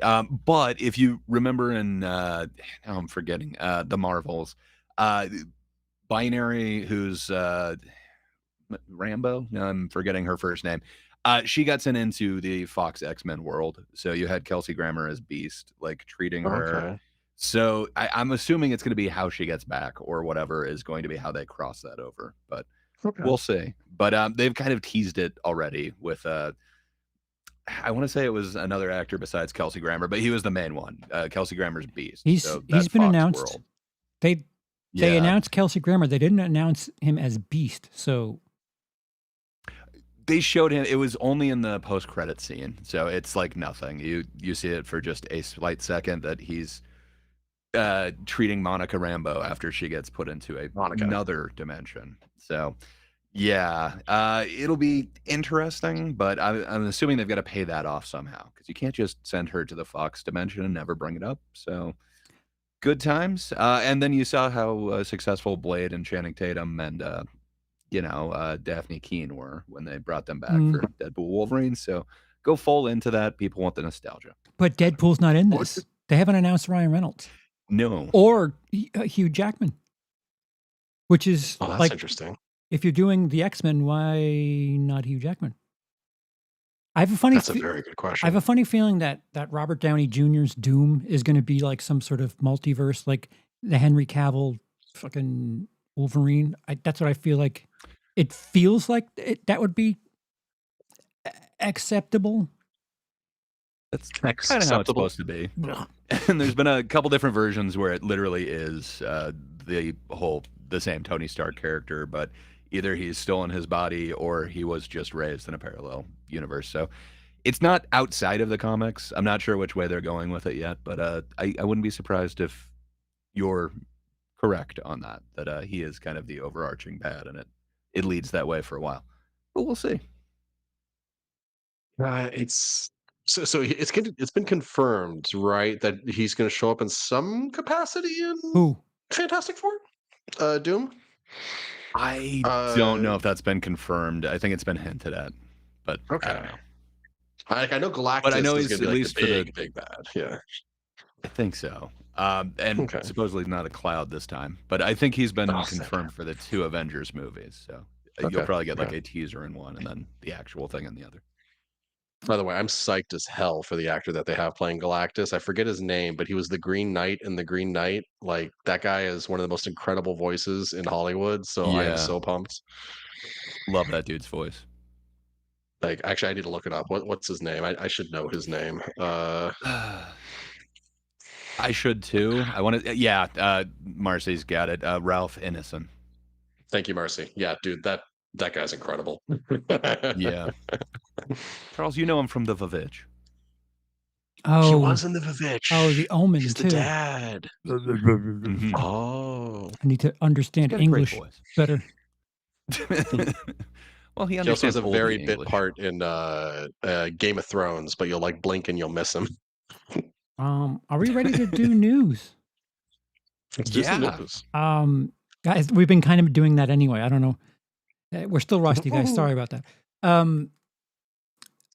But if you remember in, now I'm forgetting, the Marvels, Binary, who's Rambo? No, I'm forgetting her first name. She got sent into the Fox X-Men world. So you had Kelsey Grammer as Beast, like treating her. Okay. So I'm assuming it's going to be how she gets back or whatever is going to be how they cross that over. But we'll see. But they've kind of teased it already with, I want to say it was another actor besides Kelsey Grammer, but he was the main one. Kelsey Grammer's Beast. He's been Fox announced. world. They announced Kelsey Grammer. They didn't announce him as Beast. So they showed him. It was only in the post-credit scene, so it's like nothing. You see it for just a slight second that he's treating Monica Rambeau after she gets put into another dimension. So yeah, it'll be interesting, but I'm assuming they've got to pay that off somehow because you can't just send her to the Fox dimension and never bring it up. So good times. And then you saw how successful Blade and Channing Tatum and Daphne Keane were when they brought them back for Deadpool Wolverine. So go full into that. People want the nostalgia. But Deadpool's not in this. They haven't announced Ryan Reynolds. No. Or Hugh Jackman. which is Oh, that's like, interesting. if you're doing the X-Men, why not Hugh Jackman? I have a funny That's a very good question. I have a funny feeling that Robert Downey Jr.'s Doom is going to be like some sort of multiverse, like the Henry Cavill fucking Wolverine. That's what I feel like. It feels like that would be acceptable. That's kind of how it's supposed to be. And there's been a couple different versions where it literally is the same Tony Stark character, but either he's stolen his body or he was just raised in a parallel universe. So it's not outside of the comics. I'm not sure which way they're going with it yet, but I wouldn't be surprised if you're correct on that he is kind of the overarching bad, and it leads that way for a while. But we'll see. It's it's been confirmed, right, that he's going to show up in some capacity in Who? Fantastic Four, Doom. I don't know if that's been confirmed. I think it's been hinted at, but Okay. I don't know. I know Galactus But I know is he's going to be at like least the for big bad. Yeah. I think so. And Okay. supposedly not a cloud this time, but I think he's been Oh, thank confirmed for the 2 Avengers movies. So you'll Okay, probably get like okay. a teaser in one and then the actual thing in the other. By the way, I'm psyched as hell for the actor that they have playing Galactus. I forget his name, but he was the Green Knight in The Green Knight. Like, that guy is one of the most incredible voices in Hollywood, so I am Yeah. so pumped. Love that dude's voice. Like, actually, I need to look it up. What's his name? I should know his name. I should too. I want to. Yeah, Marcy's got it. Ralph Ineson. Thank you, Marcy. Yeah, dude, that guy's incredible. Yeah. Charles, you know him from The Vavitch. Oh, He was in the Vavitch. Oh, The Omen He's too. the dad. Mhm. Oh. I need to understand He's got a great English voice. better. Well, he He also has understands a very oldie bit English. part in Game of Thrones, but you'll like blink and you'll miss him. Are we ready to do news? Let's do some Yeah. news. Guys, we've been kind of doing that anyway. I don't know. We're still rusty, guys. Sorry about that.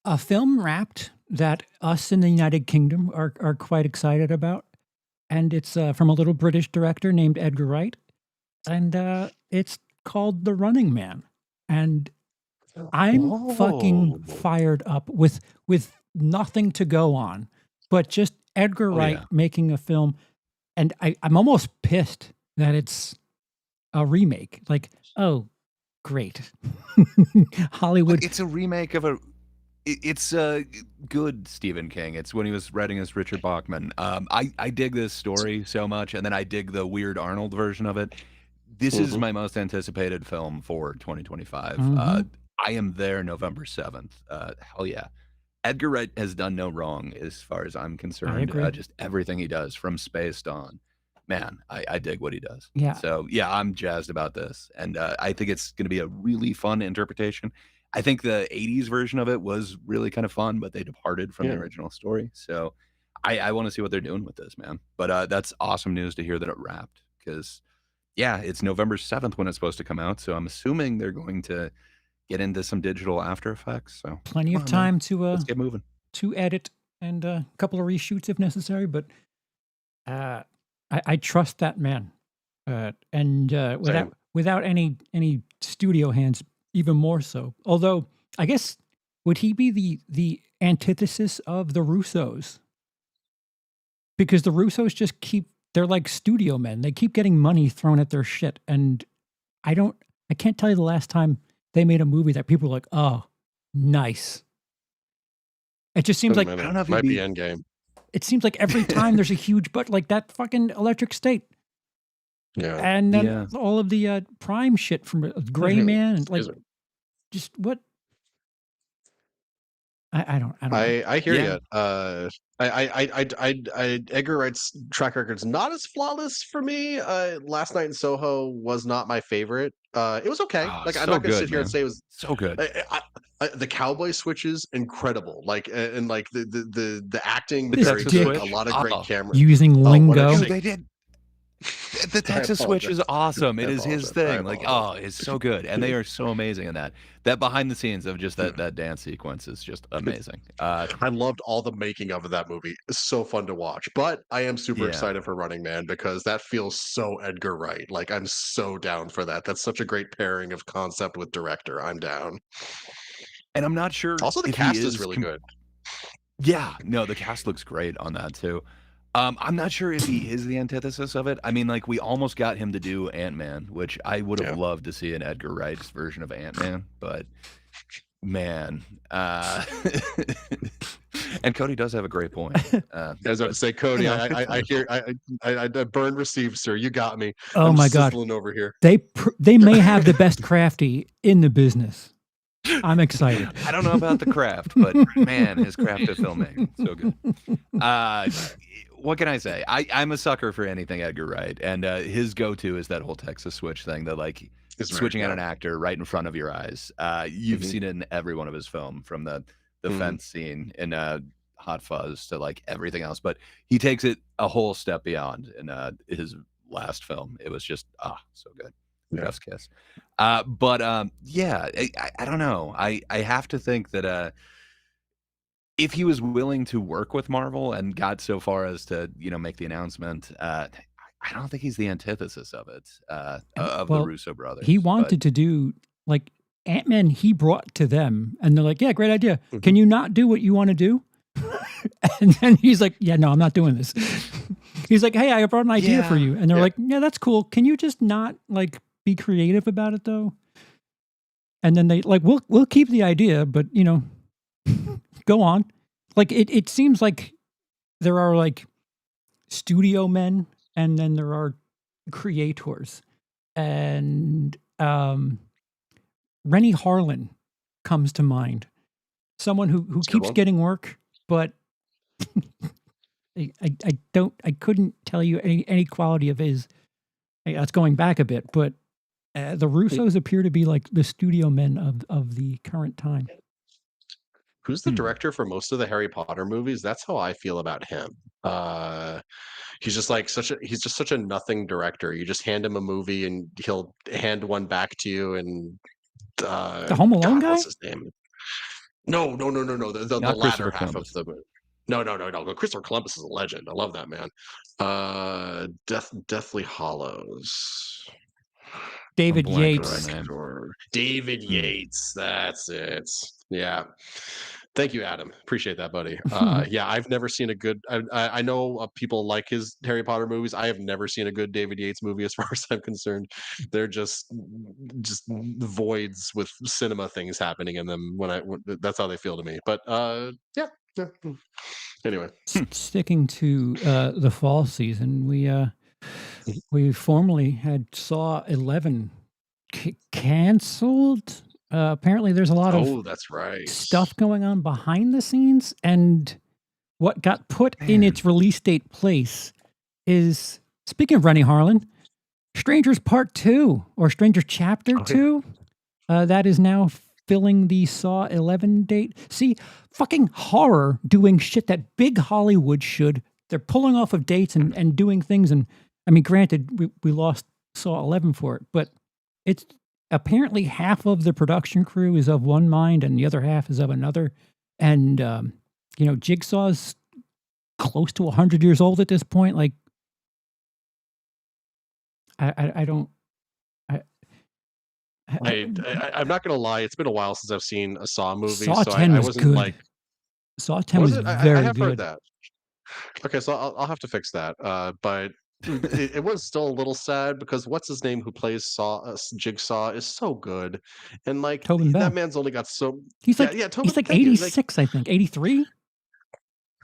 A film wrapped that us in the United Kingdom are quite excited about, and it's from a little British director named Edgar Wright, and it's called The Running Man. And I'm fucking fired up with nothing to go on, but just Edgar Wright making a film, and I'm almost pissed that it's a remake. Like, oh, great. Hollywood. It's a remake of it's a good Stephen King. It's when he was writing as Richard Bachman. I dig this story so much, and then I dig the Weird Arnold version of it. This is my most anticipated film for 2025. I am there November 7th. Hell yeah. Edgar Wright has done no wrong as far as I'm concerned. Just everything he does from Spaced On. Man, I dig what he does. Yeah. So, yeah, I'm jazzed about this. And I think it's going to be a really fun interpretation. I think the 80s version of it was really kind of fun, but they departed from the original story. So I want to see what they're doing with this, man. But that's awesome news to hear that it wrapped because, yeah, it's November 7th when it's supposed to come out. So I'm assuming they're going to get into some digital After Effects. So plenty of time let's get moving. To edit and a couple of reshoots if necessary. But I trust that man, and without any studio hands, even more so. Although I guess would he be the antithesis of the Russos? Because the Russos just they're like studio men. They keep getting money thrown at their shit, and I can't tell you the last time they made a movie that people were like, oh, nice. It just seems like I don't know if might be Endgame. It seems like every time there's a huge like that fucking Electric State. Yeah. And then all of the Prime shit from Gray Man and like just what I don't know. I hear you. Edgar Wright's track record's not as flawless for me. Last Night in Soho was not my favorite. It was okay. Like I'm not gonna sit here and say it was so good. The cowboy switch is incredible. Like and like the acting This very dick. good. A lot of great cameras using lingo. They did. The Texas Switch is awesome. It is his thing. Like, apologize. it's so good, and they are so amazing in that. That behind the scenes of just that dance sequence is just amazing. I loved all the making of that movie. It's so fun to watch. But I am super Yeah. excited for Running Man because that feels so Edgar Wright. Like I'm so down for that. That's such a great pairing of concept with director. I'm down. And I'm not sure. Also, the if cast he is really good. Yeah, no, the cast looks great on that too. I'm not sure if he is the antithesis of it. I mean, like, we almost got him to do Ant-Man, which I would have loved to see an Edgar Wright's version of Ant-Man, but man, and Cody does have a great point. I was about to say, Cody, I hear, I burn received, sir. You got me. Oh I'm my God. sizzling over here. They may have the best crafty in the business. I'm excited. I don't know about the craft, but man, his craft of filmmaking, so good. What can I say? I'm a sucker for anything Edgar Wright, and his go-to is that whole Texas Switch thing, that like switching out an actor right in front of your eyes. You've seen it in every one of his film, from the fence scene in Hot Fuzz to like everything else, but he takes it a whole step beyond in his last film. It was just so good. Best kiss. Yeah, I don't know. I have to think that if he was willing to work with Marvel and got so far as to, make the announcement, I don't think he's the antithesis of it, of the Russo brothers. He wanted to do, like, Ant-Man he brought to them, and they're like, yeah, great idea. Can you not do what you want to do? And then he's like, yeah, no, I'm not doing this. He's like, hey, I brought an idea for you. And they're like, yeah, that's cool. Can you just not, like, be creative about it, though? And then they, like, we'll keep the idea, but, go on. Like, it seems like there are, like, studio men, and then there are creators. And Rennie Harlan comes to mind. Someone who keeps getting work, but I couldn't tell you any quality of his. That's going back a bit, but the Russos appear to be like the studio men of the current time. Who's the director for most of the Harry Potter movies? That's how I feel about him. He's just like he's just such a nothing director. You just hand him a movie and he'll hand one back to you. And the Home Alone guy? What's his name? No. The latter half of the movie. No. Christopher Columbus is a legend. I love that man. Deathly Hallows. David Yates. David Yates. That's it. Yeah. Thank you, Adam. Appreciate that, buddy. Yeah, I've never seen a good. I know people like his Harry Potter movies. I have never seen a good David Yates movie, as far as I'm concerned. They're just voids with cinema things happening in them. That's how they feel to me. But yeah. Anyway, sticking to the fall season, we formally had Saw 11 canceled. Apparently there's a lot of that's right. stuff going on behind the scenes, and what got put in its release date place is, speaking of Rennie Harlan, Strangers Part 2 or Strangers Chapter 2. That is now filling the Saw 11 date. See, fucking horror doing shit that big Hollywood should. They're pulling off of dates and doing things, and I mean, granted, we lost Saw 11 for it, but it's apparently half of the production crew is of one mind and the other half is of another. And, Jigsaw's close to 100 years old at this point. Like, I'm not going to lie. It's been a while since I've seen a Saw movie. Saw 10 was good. Like, Saw 10 was very good. I have heard that. Okay, so I'll have to fix that. But it was still a little sad because what's his name who plays Jigsaw is so good, and like that man's only got so he's like 86, I think 83.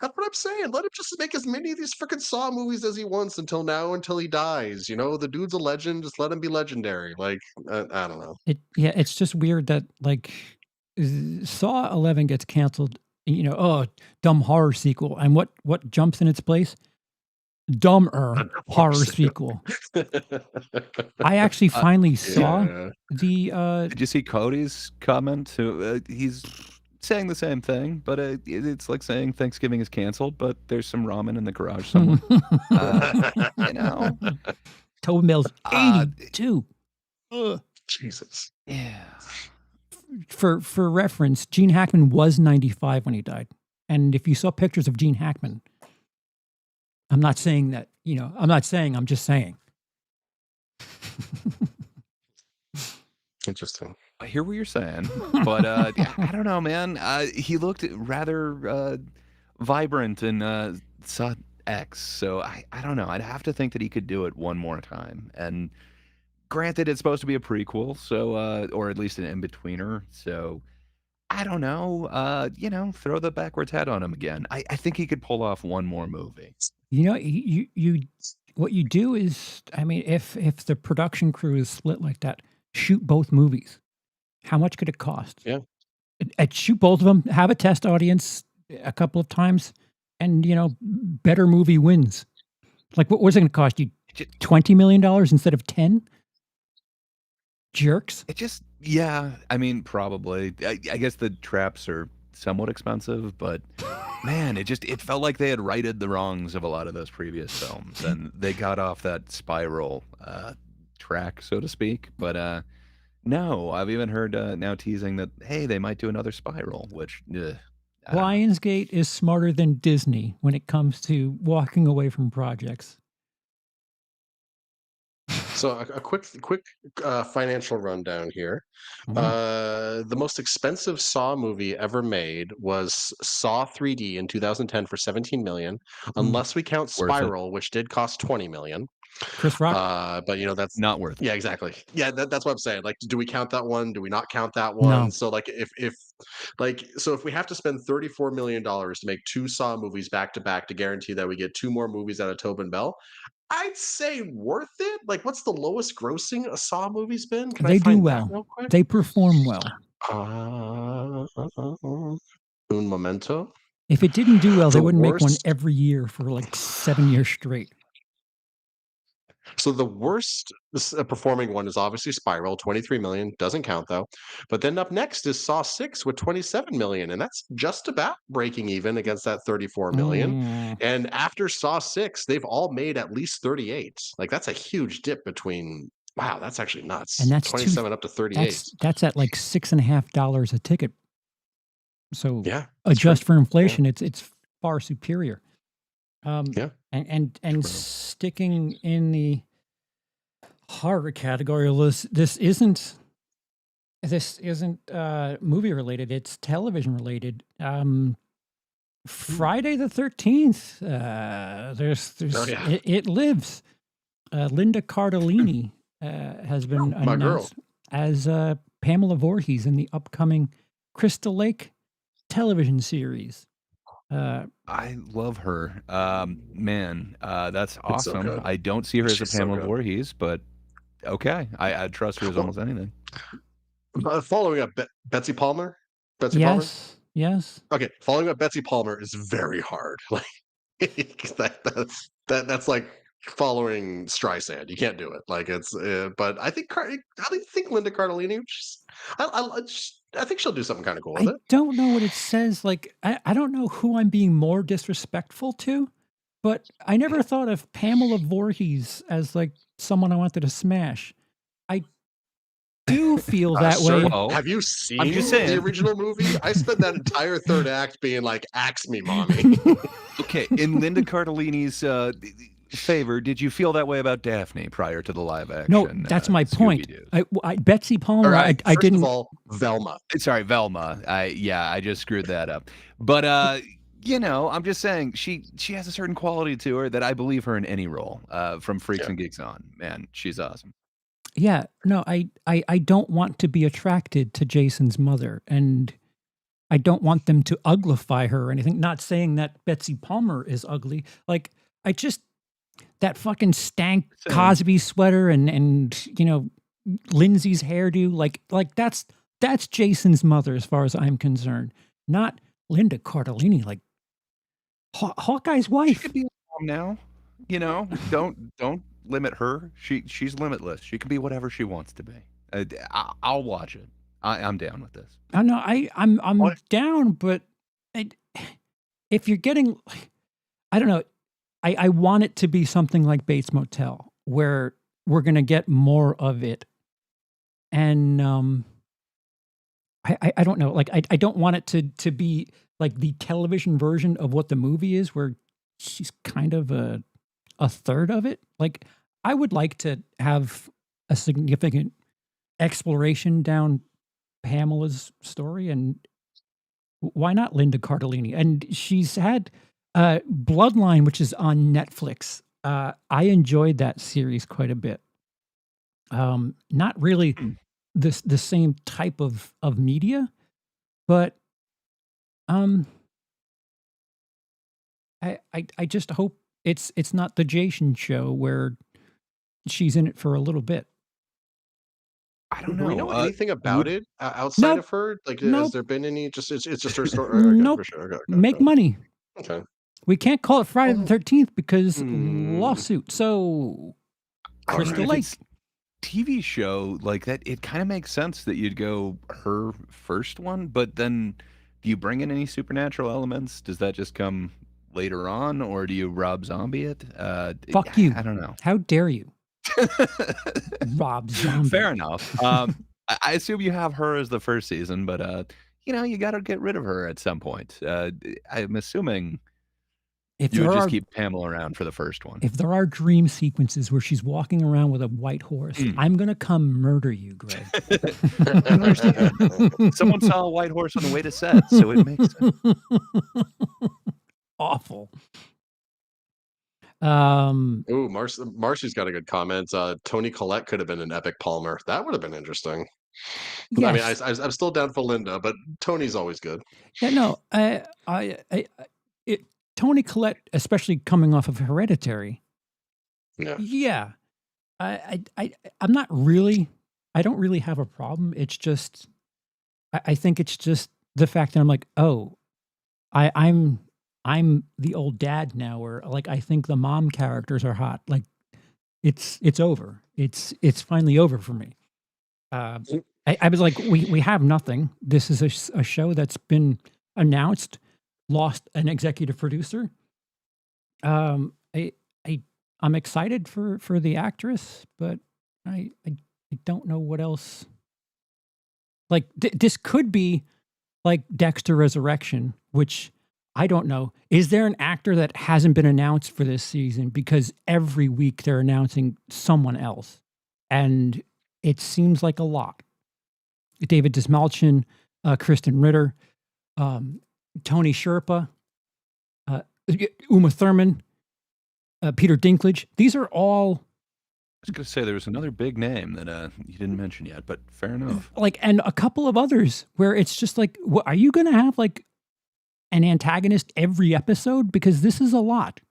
That's what I'm saying. Let him just make as many of these freaking Saw movies as he wants until he dies. The dude's a legend. Just let him be legendary. Like I don't know. It's just weird that like Saw 11 gets canceled. Dumb horror sequel, and what jumps in its place? Dumber horror sequel. I actually finally saw the. Did you see Cody's comment? He's saying the same thing, but it's like saying Thanksgiving is canceled, but there's some ramen in the garage somewhere. You know, Tobin Bell's 82. Jesus. Yeah. For reference, Gene Hackman was 95 when he died. And if you saw pictures of Gene Hackman, I'm not saying that, I'm just saying. Interesting. I hear what you're saying, but I don't know, man. He looked rather vibrant in Saw X, so I don't know. I'd have to think that he could do it one more time. And granted, it's supposed to be a prequel, so or at least an in-betweener, so I don't know. Throw the backwards hat on him again. I think he could pull off one more movie. You what you do is, I mean, if the production crew is split like that, shoot both movies. How much could it cost? Yeah. And shoot both of them, have a test audience a couple of times, and, better movie wins. Like, what was it going to cost you? $20 million instead of 10? Jerks. I mean, probably. I guess the traps are somewhat expensive, but man, it felt like they had righted the wrongs of a lot of those previous films, and they got off that spiral track, so to speak. But no, I've even heard now teasing that, hey, they might do another Spiral, which Lionsgate is smarter than Disney when it comes to walking away from projects. So a quick financial rundown here. The most expensive Saw movie ever made was Saw 3D in 2010 for $17 million, unless we count Spiral, which did cost $20 million. Chris Rock. But that's not worth it. Yeah, exactly. Yeah, that's what I'm saying. Like, do we count that one? Do we not count that one? No. So like if we have to spend $34 million to make 2 Saw movies back to back to guarantee that we get 2 more movies out of Tobin Bell, I'd say worth it. Like, what's the lowest grossing a Saw movie's been? Can They I find do that well. real quick? They perform well. Un momento. If it didn't do well, they wouldn't make one every year for like 7 years straight. So the worst performing one is obviously Spiral, 23 million. Doesn't count though. But then up next is Saw 6 with 27 million, and that's just about breaking even against that 34 million. And after Saw 6, they've all made at least 38. Like, that's a huge dip between. Wow, that's actually nuts. And that's 27 up to 38. That's at like $6.50 a ticket. So yeah, adjust for inflation, it's far superior. Yeah. And sticking in the horror category, this isn't movie related, it's television related. Friday the 13th, it lives. Linda Cardellini has been announced as Pamela Voorhees in the upcoming Crystal Lake television series. I love her. Man, that's awesome. So I don't see her as a Pamela so Voorhees, but okay. I trust her as almost anything. Following up, Betsy Palmer? Yes. Okay, following up Betsy Palmer is very hard. Like, that's like following Streisand. You can't do it. Like, it's but I think Linda Cardellini, I think she'll do something kind of cool with it. I don't know what it says. Like, I don't know who I'm being more disrespectful to, but I never thought of Pamela Voorhees as like someone I wanted to smash. I do feel that way. Have you seen the original movie? I spent that entire third act being like, "Axe me, mommy." Okay, in Linda Cardellini's favor, did you feel that way about Daphne prior to the live action? No, that's my point. Betsy Palmer, right, I didn't. First of all, Velma. Sorry, Velma. I just screwed that up. But I'm just saying she has a certain quality to her that I believe her in any role. From Freaks and Geeks on, man, she's awesome. Yeah, no, I don't want to be attracted to Jason's mother, and I don't want them to uglify her or anything. Not saying that Betsy Palmer is ugly. Like, that fucking stank Cosby sweater and Lindsay's hairdo, like that's Jason's mother as far as I'm concerned. Not Linda Cardellini, like Hawkeye's wife. She could be a mom now. Don't limit her. She's limitless. She can be whatever she wants to be. I'll watch it. I'm down with this. I know I'm What? down, but if you're getting, I don't know, I want it to be something like Bates Motel, where we're gonna get more of it, and I don't know, like I don't want it to be like the television version of what the movie is, where she's kind of a third of it. Like I would like to have a significant exploration down Pamela's story, and why not Linda Cardellini? And she's had Bloodline, which is on Netflix. I enjoyed that series quite a bit. Not really Hmm. the same type of media, but I just hope it's not the Jason show where she's in it for a little bit. I don't Do we know know. anything about Would it outside Nope, of her? Like, has nope, there been any? Just it's just her story. Okay, for nope. sure. Make money. Okay. We can't call it Friday the Well, 13th because hmm. lawsuit. So I mean, Crystal if Lake. it's TV show like that, it kind of makes sense that you'd go her first one, but then do you bring in any supernatural elements? Does that just come later on, or do you Rob Zombie it? Fuck you. I don't know. How dare you, Rob Zombie? Fair enough. I assume you have her as the first season, but you got to get rid of her at some point. I'm assuming If you there would are just keep Pamela around for the first one. if there are dream sequences where she's walking around with a white horse, I'm gonna come murder you, Greg. I understand. Someone saw a white horse on the way to set, so it makes sense. Awful. Ooh, Marcy's got a good comment. Tony Collette could have been an Epic Palmer. That would have been interesting. I mean, Yes. I'm still down for Linda, but Tony's always good. Yeah. No. Tony Collette, especially coming off of Hereditary. Yeah. Yeah. I'm not really. I don't really have a problem. It's just, I think it's just the fact that I'm like, oh, I'm the old dad now, where like I think the mom characters are hot. Like it's over. It's finally over for me. I was like, we have nothing. This is a show that's been announced, lost an executive producer. I'm excited for the actress, but I don't know what else. Like this could be like Dexter Resurrection, which I don't know. Is there an actor that hasn't been announced for this season? Because every week they're announcing someone else, and it seems like a lot. David Dismalchin, Kristen Ritter, Tony Sherpa, Uma Thurman, Peter Dinklage. These are all I was going to say there was another big name that you didn't mention yet, but fair enough. like, and a couple of others where it's just like, what, are you going to have like an antagonist every episode? Because this is a lot.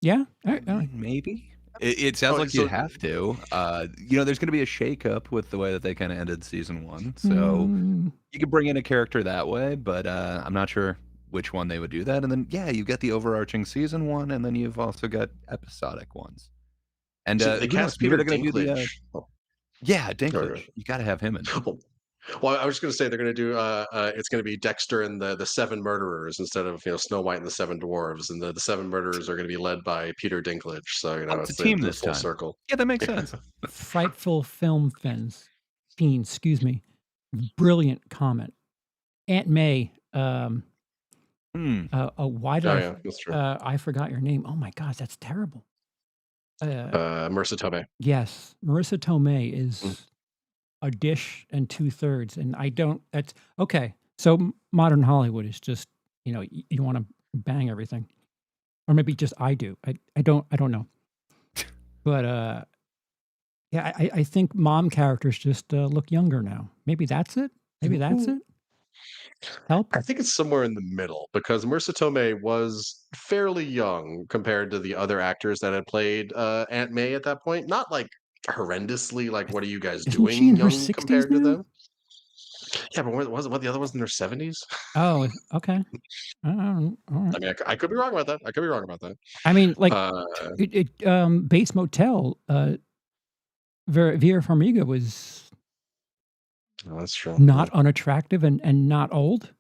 Yeah. All right. Maybe. It sounds like you have to. There's going to be a shakeup with the way that they kind of ended season 1. So you could bring in a character that way, but I'm not sure which one they would do that. And then, you've got the overarching season 1, and then you've also got episodic ones. And they cast Peter Dinklage. Dinklage. You got to have him in there. Well, I was just going to say they're going to do. It's going to be Dexter and the 7 murderers instead of Snow White and the 7 dwarves, and the 7 murderers are going to be led by Peter Dinklage. So It's it's a team the this full time. circle. Yeah, that makes sense. Frightful film fiends. Excuse me. Brilliant comment. Aunt May. Why did that's true. I forgot your name? Oh my God, that's terrible. Marissa Tomei. Yes, Marissa Tomei is a dish and 2/3, and I don't. That's okay. So modern Hollywood is just you want to bang everything, or maybe just I do. I don't know. But I think mom characters just look younger now. Maybe that's it. Maybe that's it. Help. I think it's somewhere in the middle because Marissa Tomei was fairly young compared to the other actors that had played Aunt May at that point. Not like horrendously like what are you guys Isn't doing she in her young 60s compared to now? them? Yeah, but what the other was in their 70s? Oh, okay. All right. I mean, I could be wrong about that. I mean, like Bates Motel. Vera Farmiga was Oh, that's true. not unattractive and not old.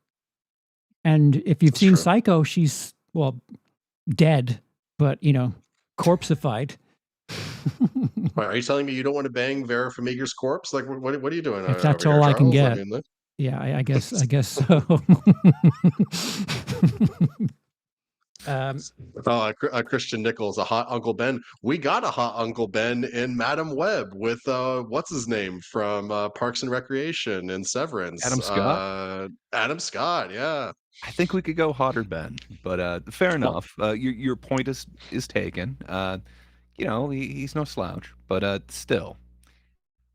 And if you've seen Psycho, she's, well, dead, but, corpseified. Wait, are you telling me you don't want to bang Vera Farmiga's corpse? Like, what are you doing? If that's over all here, I can Charles? get. Yeah, I guess so. Christian Nichols, a hot Uncle Ben. We got a hot Uncle Ben in Madam Web with what's his name from Parks and Recreation and Severance. Adam Scott. Adam Scott, yeah. I think we could go hotter Ben, but fair enough. Your point is taken. He's no slouch, but still.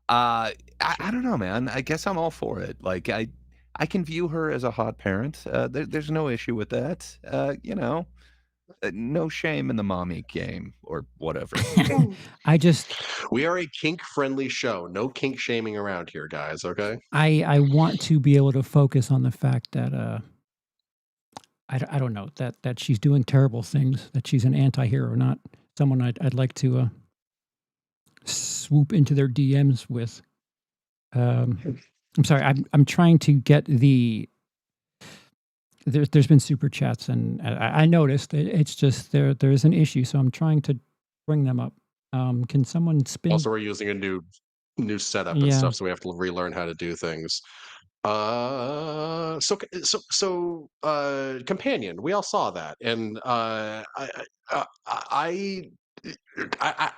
I don't know, man. I guess I'm all for it. Like I can view her as a hot parent. There's no issue with that. No shame in the mommy game or whatever. We are a kink-friendly show. No kink shaming around here, guys. Okay. I want to be able to focus on the fact that I don't know that she's doing terrible things. That she's an anti-hero, not someone I'd like to swoop into their DMs with. I'm sorry. I'm trying to get the. There's been super chats, and I noticed it's just there's an issue, so I'm trying to bring them up. Can someone spin? Also, we're using a new setup and stuff, so we have to relearn how to do things. Companion, we all saw that, and I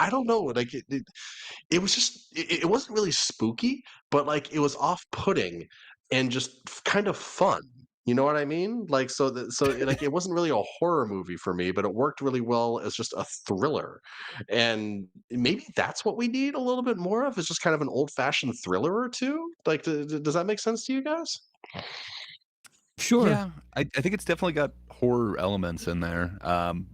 don't know, like it was just it wasn't really spooky, but like it was off-putting and just kind of fun. You know what I mean? Like like it wasn't really a horror movie for me, but it worked really well as just a thriller. And maybe that's what we need a little bit more of, is just kind of an old-fashioned thriller or two. Like, does that make sense to you guys? Sure. Yeah, I think it's definitely got horror elements in there.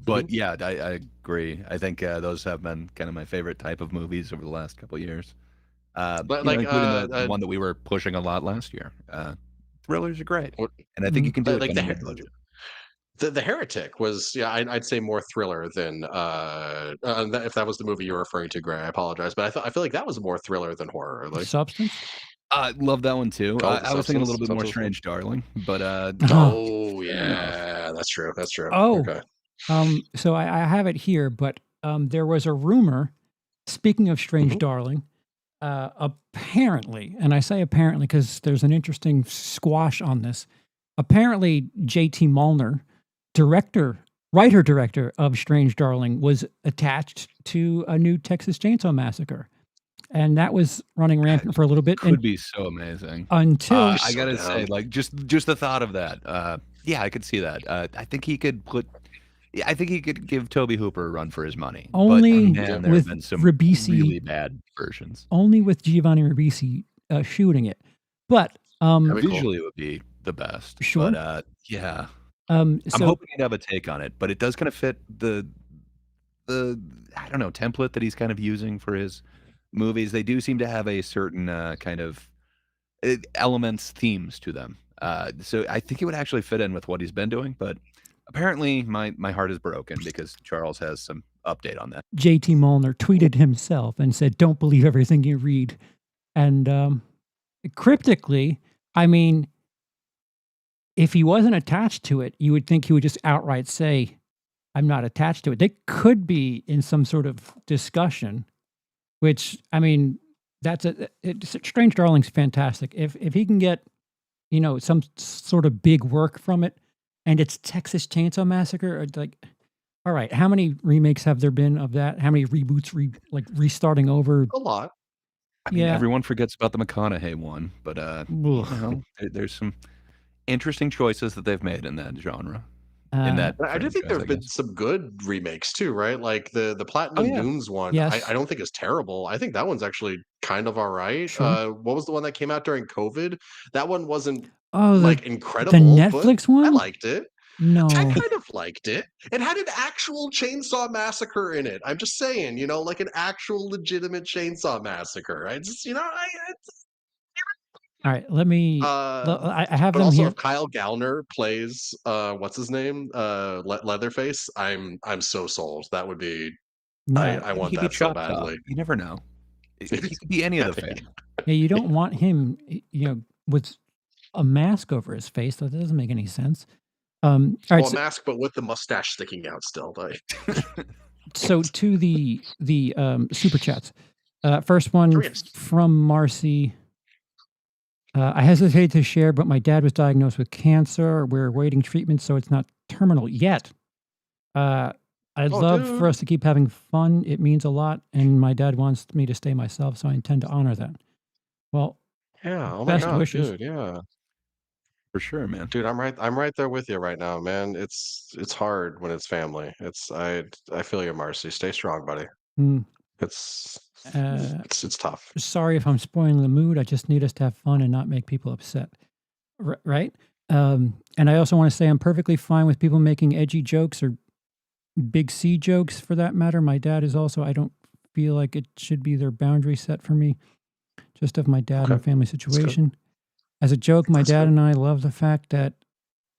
But yeah, I agree. I think those have been kind of my favorite type of movies over the last couple of years. Including the one that we were pushing a lot last year. Thrillers are great, and I think you can do it on a budget. The Heretic was, I'd say more thriller than if that was the movie you're referring to, Gray. I apologize, but I feel like that was more thriller than horror. Like Substance. I love that one too. I was thinking a little bit more Strange Darling, but oh yeah, that's true. That's true. Oh, okay. So I have it here, but there was a rumor. Speaking of Strange Darling. Apparently, and I say apparently because there's an interesting squash on this. Apparently, J.T. Mulner, writer-director of Strange Darling, was attached to a new Texas Chainsaw Massacre. And that was running rampant for a little bit. Could be so amazing. Until I gotta say, like, just the thought of that. Yeah, I could see that. I think he could give Toby Hooper a run for his money. Only but, man, there with have been some Ribisi, really bad versions. Only with Giovanni Ribisi shooting it. But visually it would be the best. Sure. But yeah. I'm hoping he'd have a take on it, but it does kind of fit the I don't know, template that he's kind of using for his movies. They do seem to have a certain kind of elements, themes to them. So I think it would actually fit in with what he's been doing, but apparently my heart is broken because Charles has some update on that. J.T. Mulner tweeted himself and said, "Don't believe everything you read." And cryptically, I mean, if he wasn't attached to it, you would think he would just outright say, "I'm not attached to it." They could be in some sort of discussion, which, I mean, Strange Darling's fantastic. If he can get, some sort of big work from it, and it's Texas Chainsaw Massacre, like, all right, how many remakes have there been of that? How many reboots, restarting over? A lot. I mean, everyone forgets about the McConaughey one, but there's some interesting choices that they've made in that genre. I do think there have been some good remakes too, right? Like the Platinum Dunes one. Yes. I don't think is terrible. I think that one's actually kind of all right. Sure. What was the one that came out during COVID? That one wasn't incredible. The Netflix one? I liked it. No. I kind of liked it. It had an actual chainsaw massacre in it. I'm just saying, like an actual legitimate chainsaw massacre. I just, all right, let me. I have them also, here. if Kyle Gallner plays, what's his name, Leatherface, I'm so sold. That would be. No. I want that so badly. You never know. He could be any of the family. Yeah, you don't want him, with a mask over his face. That doesn't make any sense. All right, Well, a mask, but with the mustache sticking out still. Like, so to the super chats. First one Koreans. from Marcy. I hesitate to share, but my dad was diagnosed with cancer. We're awaiting treatment, so it's not terminal yet. I'd love for us to keep having fun. It means a lot, and my dad wants me to stay myself, so I intend to honor that. Well, Yeah. Oh my best God, wishes. dude. Yeah. For sure, man. Dude, I'm right there with you right now, man. It's hard when it's family. I feel you, Marcy. Stay strong, buddy. Mm, It's it's tough. sorry if I'm spoiling the mood. I just need us to have fun and not make people upset. Right? And I also want to say I'm perfectly fine with people making edgy jokes or big C jokes for that matter. My dad is also, I don't feel like it should be their boundary set for me, just of my dad and family situation. As a joke, my dad and I love the fact that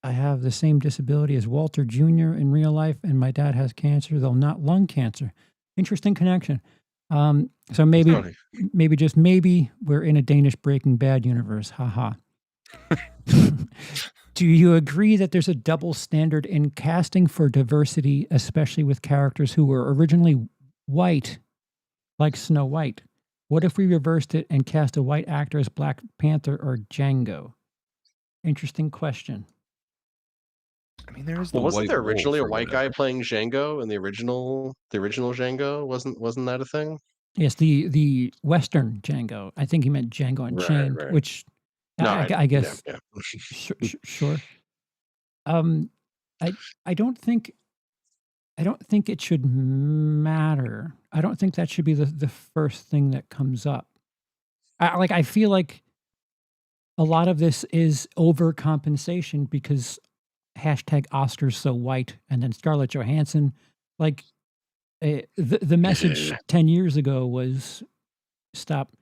I have the same disability as Walter Jr. in real life, and my dad has cancer, though not lung cancer. Interesting connection. So maybe just maybe we're in a Danish Breaking Bad universe. Haha. Do you agree that there's a double standard in casting for diversity, especially with characters who were originally white, like Snow White? What if we reversed it and cast a white actor as Black Panther or Django? Interesting question. I mean, there is. Well, wasn't there originally a white guy playing Django in the original Django? Wasn't that a thing? Yes, the Western Django. I think he meant Django Unchained, right. which No, I guess yeah. sure. I don't think it should matter. I don't think that should be the first thing that comes up. I feel like a lot of this is overcompensation because hashtag Oscars so white and then Scarlett Johansson. Like the message 10 years ago was stop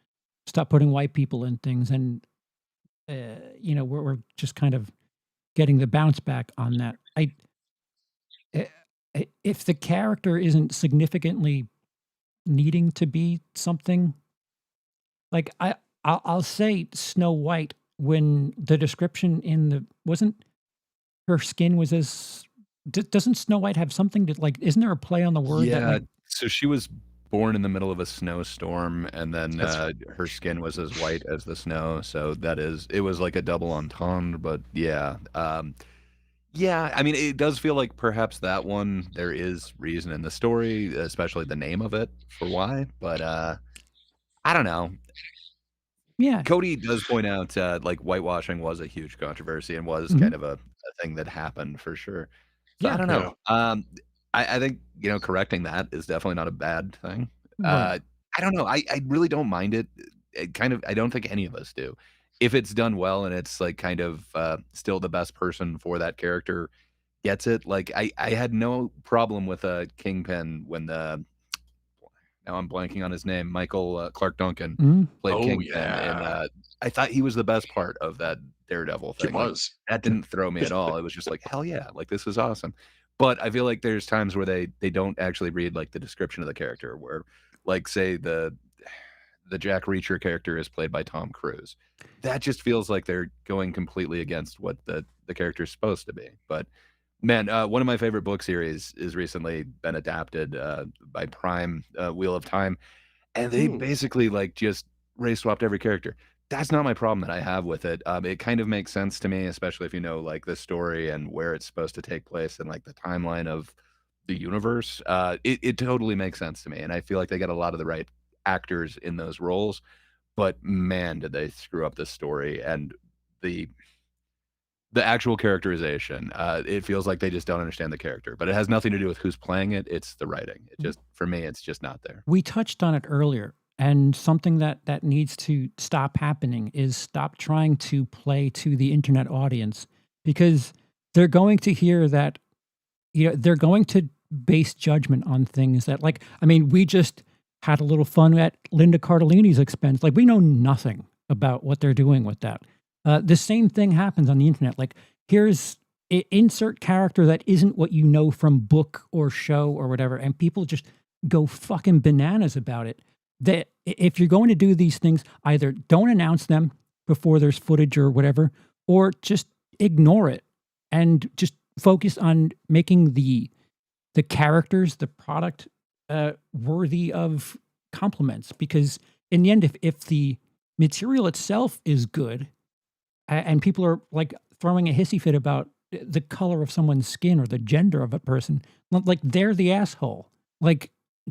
putting white people in things, and we're just kind of getting the bounce back on that. If the character isn't significantly needing to be something, like I'll say Snow White, when the description wasn't her skin was as doesn't Snow White have something to, like, isn't there a play on the word? Yeah, that, like, so she was born in the middle of a snowstorm, and then her skin was as white as the snow. So it was like a double entendre. But yeah, yeah. I mean, it does feel like perhaps that one there is reason in the story, especially the name of it for why. But I don't know. Yeah, Cody does point out like whitewashing was a huge controversy and was kind of a thing that happened for sure. So I don't know. I think correcting that is definitely not a bad thing. Right. I don't know. I really don't mind it. I don't think any of us do. If it's done well and it's like kind of still the best person for that character gets it. Like I had no problem with Kingpin when now I'm blanking on his name. Michael Clark Duncan played Kingpin, and I thought he was the best part of that Daredevil thing. He was. That didn't throw me at all. It was just like, hell yeah, like this is awesome. But I feel like there's times where they don't actually read like the description of the character, where like say the Jack Reacher character is played by Tom Cruise. That just feels like they're going completely against what the character is supposed to be. But man, one of my favorite book series is recently been adapted by Prime, Wheel of Time, and they basically like just race swapped every character. That's not my problem that I have with it. It kind of makes sense to me, especially if you know like the story and where it's supposed to take place and like the timeline of the universe. It totally makes sense to me, and I feel like they got a lot of the right actors in those roles. But man, did they screw up the story and the actual characterization. It feels like they just don't understand the character, but it has nothing to do with who's playing it. It's the writing. It just, for me, it's just not there. We touched on it earlier, and something that needs to stop happening is stop trying to play to the internet audience, because they're going to hear that, they're going to base judgment on things that, like, I mean, we just had a little fun at Linda Cardellini's expense. Like, we know nothing about what they're doing with that. The same thing happens on the internet. Like, here's insert character that isn't what you know from book or show or whatever, and people just go fucking bananas about it. that if you're going to do these things, either don't announce them before there's footage or whatever, or just ignore it and just focus on making the characters, the product, worthy of compliments. Because in the end, if the material itself is good, and people are like throwing a hissy fit about the color of someone's skin or the gender of a person, like they're the asshole. Like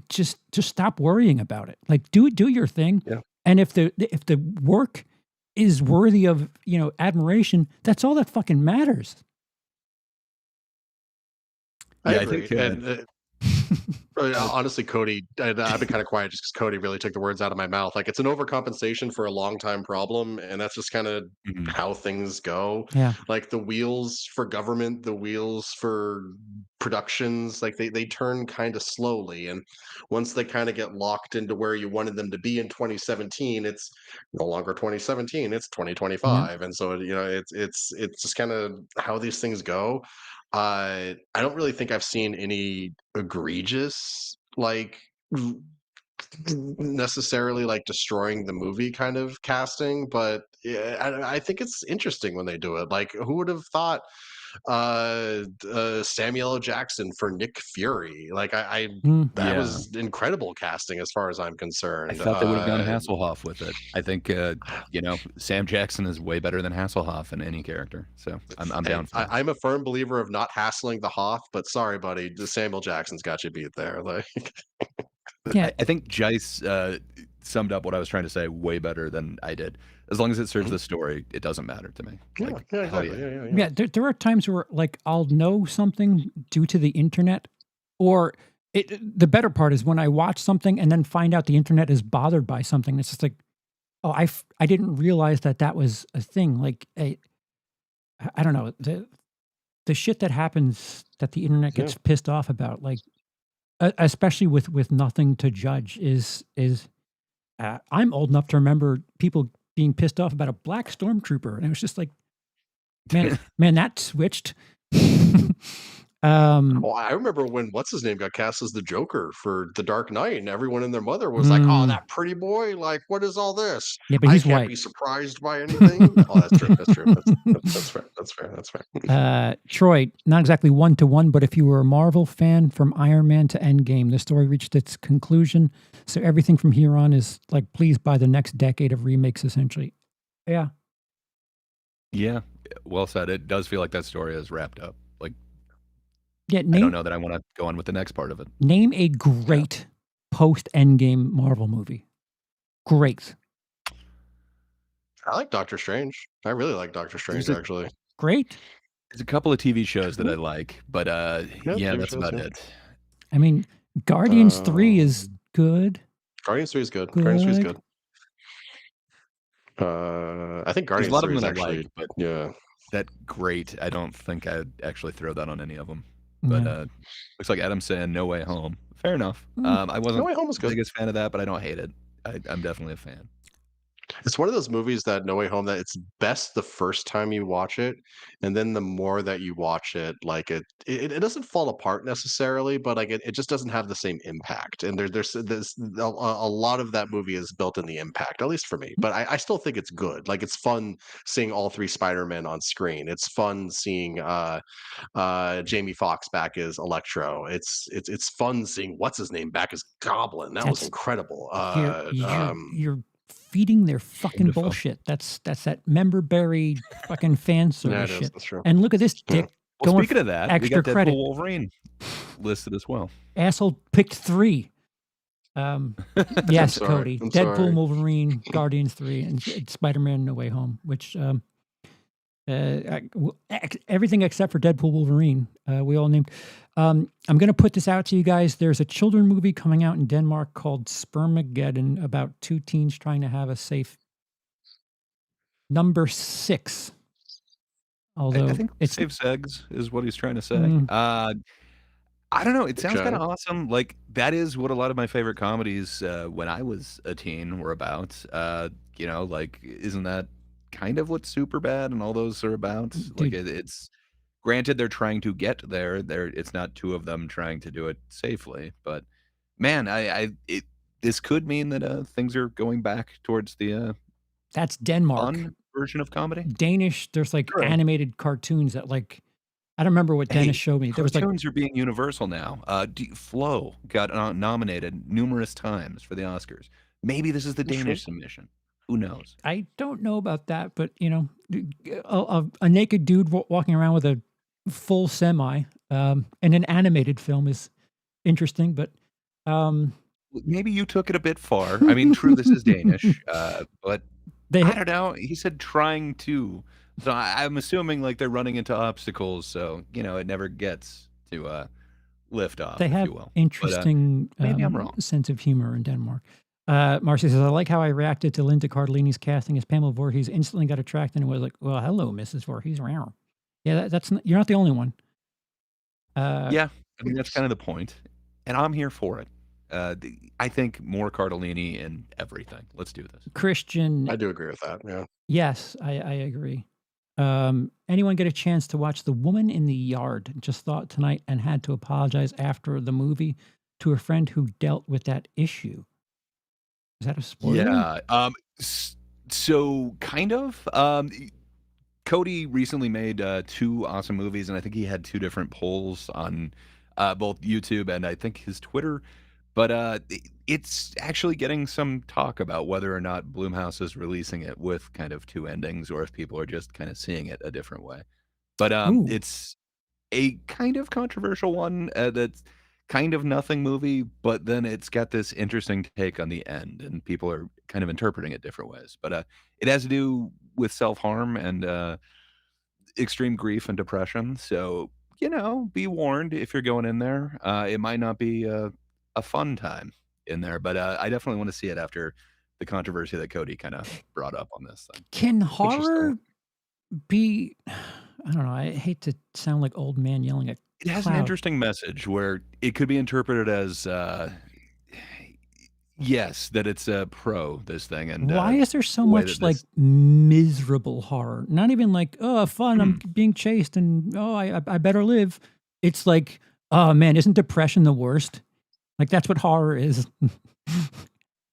just stop worrying about it. Like do your thing. Yeah. And if the work is worthy of, admiration, that's all that fucking matters. I Yeah, I agree. think, And honestly, Cody, I've been kind of quiet just because Cody really took the words out of my mouth. Like, it's an overcompensation for a long time problem, and that's just kind of Mhm. how things go. Yeah. Like the wheels for government, the wheels for productions, like they turn kind of slowly, and once they kind of get locked into where you wanted them to be in 2017, it's no longer 2017, it's Yeah. 2025, and so it's just kind of how these things go. I don't really think I've seen any egregious, like, necessarily like destroying the movie kind of casting, but yeah, I think it's interesting when they do it. Like, who would have thought Samuel L. Jackson for Nick Fury? Like, that Yeah. was incredible casting as far as I'm I concerned. thought they would have gone Hasselhoff with it. I think, Sam Jackson is way better than Hasselhoff in any character. So I'm Hey, down for that. I'm a firm believer of not hassling the Hoff, but sorry, buddy, Samuel Jackson's got you beat there. Like, Yeah. I think Jice summed up what I was trying to say way better than I did. As long as it serves the story, it doesn't matter to me. yeah, Like, yeah, hell exactly. yeah. Yeah, there are times where like I'll know something due to the internet, or the better part is when I watch something and then find out the internet is bothered by something. It's just like, oh, I didn't realize that was a thing. Like I don't know, the shit that happens that the internet Yeah. gets pissed off about, like especially with nothing to judge, is I'm old enough to remember people being pissed off about a black stormtrooper, and it was just like, man, that switched. Oh, I remember when what's his name got cast as the Joker for The Dark Knight, and everyone and their mother was like, "Oh, that pretty boy! Like, what is all this? Yeah, but I he's can't white. be surprised by anything." Oh, that's true. That's true. That's fair. That's fair. That's fair. Troy, not exactly 1-to-1, but if you were a Marvel fan from Iron Man to Endgame, the story reached its conclusion. So everything from here on is like, please buy the next decade of remakes, essentially. Yeah. Yeah. Well said. It does feel like that story is wrapped up. Like, Yeah. I don't know that I want to go on with the next part of it. Name a great post Endgame Marvel movie. Great. I like Doctor Strange. I really like Doctor Strange, actually. Great. There's a couple of TV shows that I like, but yeah, that's about it. I mean, Guardians 3 is good. Guardians 3 is good. Guardians 3 is good. I think There's Guardians a lot of 3 them is that I actually, like, but yeah. that great, I don't think I'd actually throw that on any of them. But looks like Adam's saying No Way Home. Fair enough. I wasn't No Way Home is the good. biggest fan of that, but I don't hate it. I'm definitely a fan. It's one of those movies that No Way Home that it's best the first time you watch it, and then the more that you watch it, like it doesn't fall apart necessarily, but like it just doesn't have the same impact. And there's a lot of that movie is built in the impact, at least for me. But I still think it's good. Like, it's fun seeing all three Spider-Men on screen. It's fun seeing Jamie Foxx back as Electro. It's fun seeing what's his name back as Goblin. That was incredible. You're feeding their fucking bullshit. That's that member berry fucking fan service shit. That's true. And look at this dick. Well, going speaking of that, we extra got Deadpool credit. Wolverine listed as well. Asshole picked 3. Yes, sorry. Cody. I'm Deadpool, sorry. Wolverine, Guardians 3, and Spider-Man No Way Home, which everything except for Deadpool Wolverine, we all named. I'm going to put this out to you guys. There's a children movie coming out in Denmark called Spermageddon, about 2 teens trying to have a safe. Number 6. Although I think it's saves eggs is what he's trying to say. I don't know. It sounds kind of awesome. Like, that is what a lot of my favorite comedies when I was a teen were about. Like, isn't that kind of what Superbad and all those are about? Dude. Like, it's granted they're trying to get there. It's not 2 of them trying to do it safely, but man, this could mean that things are going back towards the That's Denmark. fun version of comedy. Danish, there's like True. animated cartoons that like, I don't remember what Dennis showed me. There was like, Cartoons are being universal now. Flo got nominated numerous times for the Oscars. Maybe this is the Danish submission. Who knows? I don't know about that, but you know, a naked dude walking around with a full semi in an animated film is interesting, but maybe you took it a bit far. I mean, true, this is Danish, but I don't know. He said trying to. So I'm assuming like they're running into obstacles, so you know it never gets to lift off. They have if you will. interesting maybe I'm wrong. sense of humor in Denmark. Marcy says, I like how I reacted to Linda Cardellini's casting as Pamela Voorhees. Instantly got attracted and was like, well, hello, Mrs. Voorhees. Yeah, that's not, you're not the only one. Yeah, I mean that's kind of the point, and I'm here for it. I think more Cardellini in everything. Let's do this. Christian. I do agree with that. Yeah. Yes, I agree. Anyone get a chance to watch The Woman in the Yard? Just thought tonight and had to apologize after the movie to a friend who dealt with that issue. Is that a spoiler? Yeah. So kind of. Cody recently made 2 awesome movies, and I think he had 2 different polls on both YouTube and I think his Twitter. But it's actually getting some talk about whether or not Blumhouse is releasing it with kind of 2 endings, or if people are just kind of seeing it a different way. But it's a kind of controversial one that's kind of nothing movie, but then it's got this interesting take on the end, and people are kind of interpreting it different ways. But it has to do with self-harm and extreme grief and depression. So, you know, be warned if you're going in there. It might not be a fun time in there, but I definitely want to see it after the controversy that Cody kind of brought up on this thing. Can horror be, I don't know, I hate to sound like old man yelling at It has cloud. an interesting message where it could be interpreted as yes, that it's pro this thing. And why is there so much like miserable horror? Not even like, oh, fun, I'm being chased and oh, I better live. It's like, oh man, isn't depression the worst? Like that's what horror is.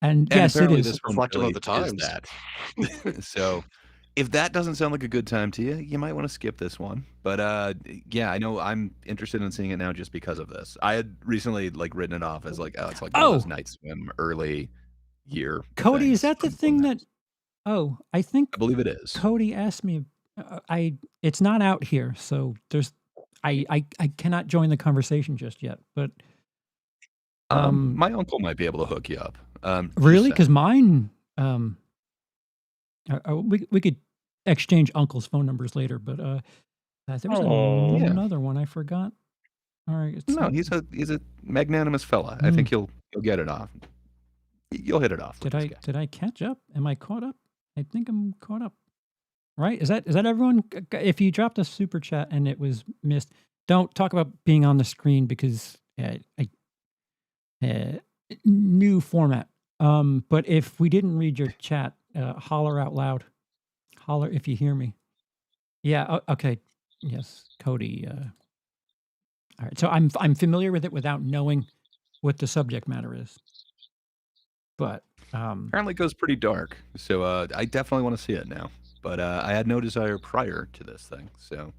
and yes, it is. This reflective of the times. That. So if that doesn't sound like a good time to you, you might want to skip this one. But yeah, I know I'm interested in seeing it now just because of this. I had recently like written it off as like, oh, it's like one of those Night Swim early year. Cody, things. is that the thing that? Oh, I believe it is. Cody asked me. It's not out here, so there's. I cannot join the conversation just yet, but. My uncle might be able to hook you up. Really? Because mine. We could exchange uncle's phone numbers later, but there was another one I forgot. All right. No, he's a magnanimous fella. I think he'll get it off. You'll hit it off. Did I catch up? Am I caught up? I think I'm caught up. Right? Is that everyone? If you dropped a super chat and it was missed, don't talk about being on the screen because new format. But if we didn't read your chat, holler out loud. Holler if you hear me. Yeah. Okay. Yes, Cody. All right. So I'm familiar with it without knowing what the subject matter is. But apparently it goes pretty dark. So I definitely want to see it now. But I had no desire prior to this thing. So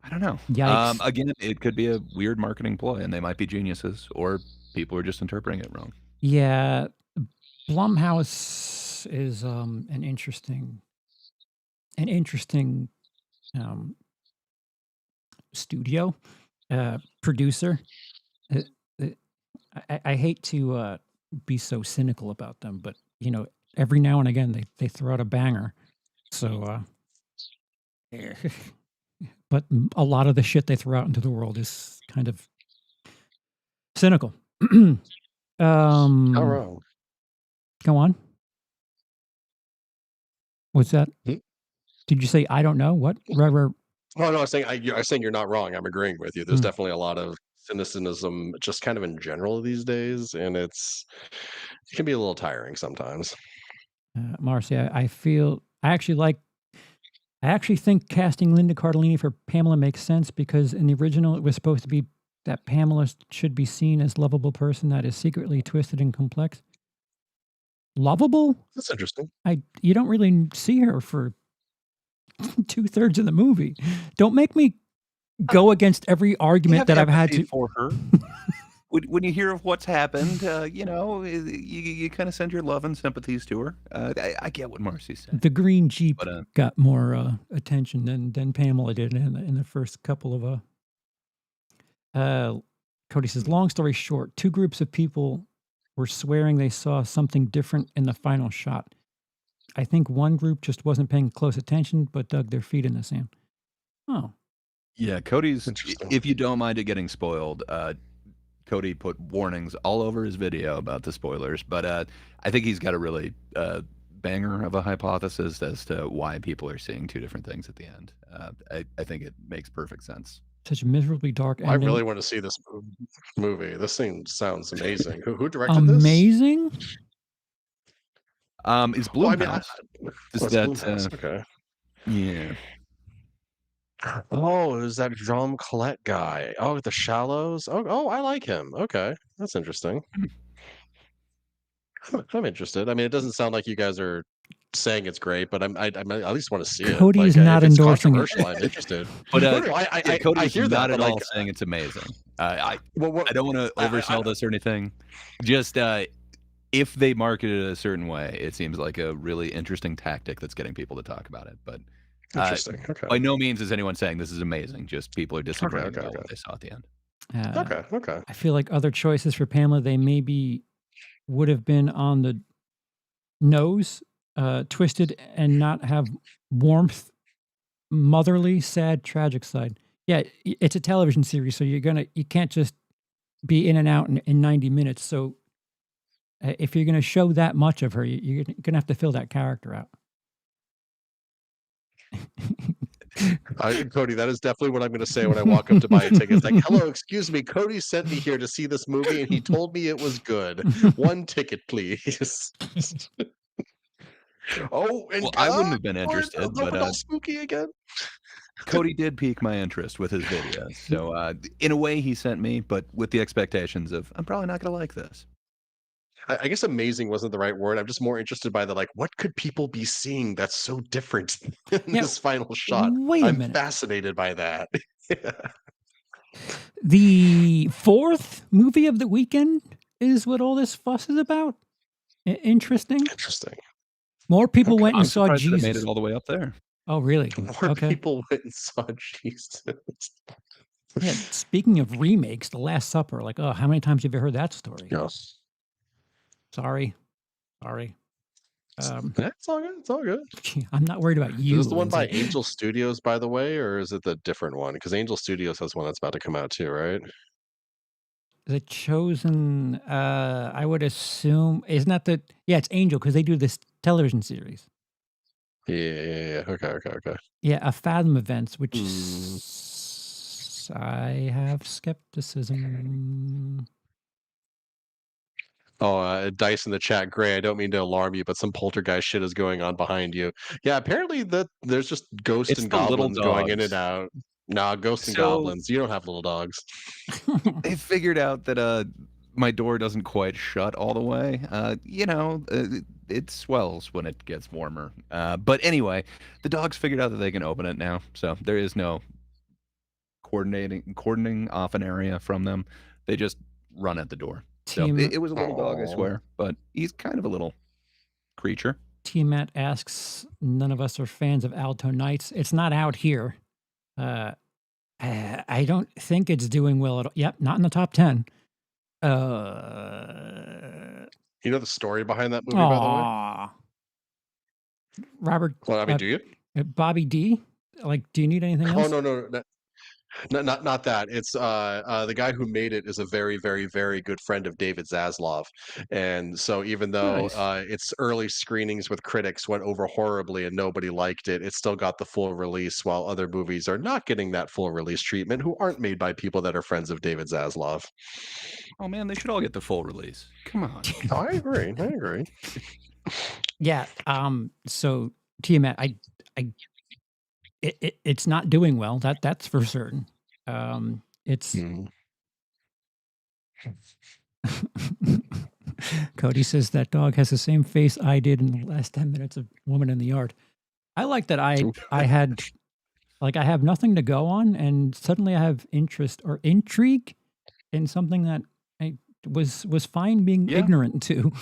I don't know. Yikes. Again, it could be a weird marketing ploy, and they might be geniuses, or people are just interpreting it wrong. Yeah. Blumhouse is an interesting studio producer. I hate to be so cynical about them, but you know, every now and again they throw out a banger. So, but a lot of the shit they throw out into the world is kind of cynical. Not wrong. Go on. What's that? Did you say I don't know? What? Oh no, I'm saying you're not wrong. I'm agreeing with you. There's definitely a lot of cynicism, just kind of in general these days, and it can be a little tiring sometimes. Marcy, I actually think casting Linda Cardellini for Pamela makes sense because in the original it was supposed to be that Pamela should be seen as a lovable person that is secretly twisted and complex. lovable. That's interesting. You don't really see her for 2/3 of the movie. Don't make me go against every argument that I've had to for her. When you hear of what's happened, you kind of send your love and sympathies to her. I get what Marcy's saying. The green Jeep But, got more attention than Pamela did in the first couple of. Cody says, long story short, 2 groups of people were swearing they saw something different in the final shot. I think one group just wasn't paying close attention, but dug their feet in the sand. Oh, yeah, Cody's. Interesting. If you don't mind it getting spoiled, Cody put warnings all over his video about the spoilers, but I think he's got a really banger of a hypothesis as to why people are seeing 2 different things at the end. I think it makes perfect sense. such a miserably dark I ending. really want to see this movie. This thing sounds amazing. Who directed this? Amazing? Is Blumhouse? Is that Blumhouse? Okay. Yeah. Oh, it was that Jean Collette guy. Oh, The Shallows. Oh, I like him. Okay, that's interesting. I'm interested. I mean, it doesn't sound like you guys are saying it's great, but I at least want to see it. Cody is not if it's endorsing it. controversial, I'm interested. But I Cody's hear not that, at but all like, saying it's amazing. I well, don't want to oversell this or anything. Just if they market it a certain way, it seems like a really interesting tactic that's getting people to talk about it. But interesting. Okay. by no means is anyone saying this is amazing. Just people are disagreeing Okay. about what they saw at the end. Okay. I feel like other choices for Pamela, they maybe would have been on the nose, twisted, and not have warmth, motherly, sad, tragic side. Yeah, it's a television series, so you can't just be in and out in 90 minutes. So if you're gonna show that much of her, you're gonna have to fill that character out. Cody, that is definitely what I'm going to say when I walk up to buy a ticket. It's like, hello, excuse me, Cody sent me here to see this movie, and he told me it was good. 1 ticket, please. Oh, and Well, I wouldn't have been interested, but but spooky again. Cody did pique my interest with his videos. So in a way, he sent me, but with the expectations of I'm probably not going to like this. I guess amazing wasn't the right word. I'm just more interested by what could people be seeing that's so different in this final shot? Wait a I'm minute. fascinated by that. The 4th movie of the weekend is what all this fuss is about. Interesting. More people went and saw Jesus. Made it all the way up there. Oh, really? More people went and saw Jesus. Yeah, speaking of remakes, The Last Supper. Like, how many times have you heard that story? Yes. Sorry. It's all good. It's all good. I'm not worried about you. Is this the one by Lindsay. Angel Studios, by the way, or is it the different one? Because Angel Studios has one that's about to come out too, right? The Chosen, I would assume, isn't that the... Yeah, it's Angel, because they do this television series. Yeah. Okay. Yeah, a Fathom Events, which I have skepticism. Oh, Dice in the chat, Gray, I don't mean to alarm you, but some poltergeist shit is going on behind you. Yeah, apparently there's just ghosts It's and the little goblins going in and dogs. out. Nah, ghosts and goblins. You don't have little dogs. They figured out that my door doesn't quite shut all the way. It swells when it gets warmer. But anyway, the dogs figured out that they can open it now, so there is no cordoning off an area from them. They just run at the door. So it was a little dog, I swear, but he's kind of a little creature. T-Matt asks, none of us are fans of Alto Nights. It's not out here. I don't think it's doing well at all. Yep, not in the top 10. You know the story behind that movie, by the way? Robert. Well, I mean, do you? Bobby D? Like, do you need anything else? Oh, no. Not that. It's the guy who made it is a very, very, very good friend of David Zaslav, and so even though its early screenings with critics went over horribly and nobody liked it, it still got the full release, while other movies are not getting that full release treatment who aren't made by people that are friends of David Zaslav. Oh man, they should all get the full release. Come on. I agree. Yeah. So Tiamat, it's not doing well. That's for certain. It's Cody says that dog has the same face I did in the last 10 minutes of Woman in the Yard. I like that I had, like, I have nothing to go on, and suddenly I have interest or intrigue in something that I was fine being ignorant to.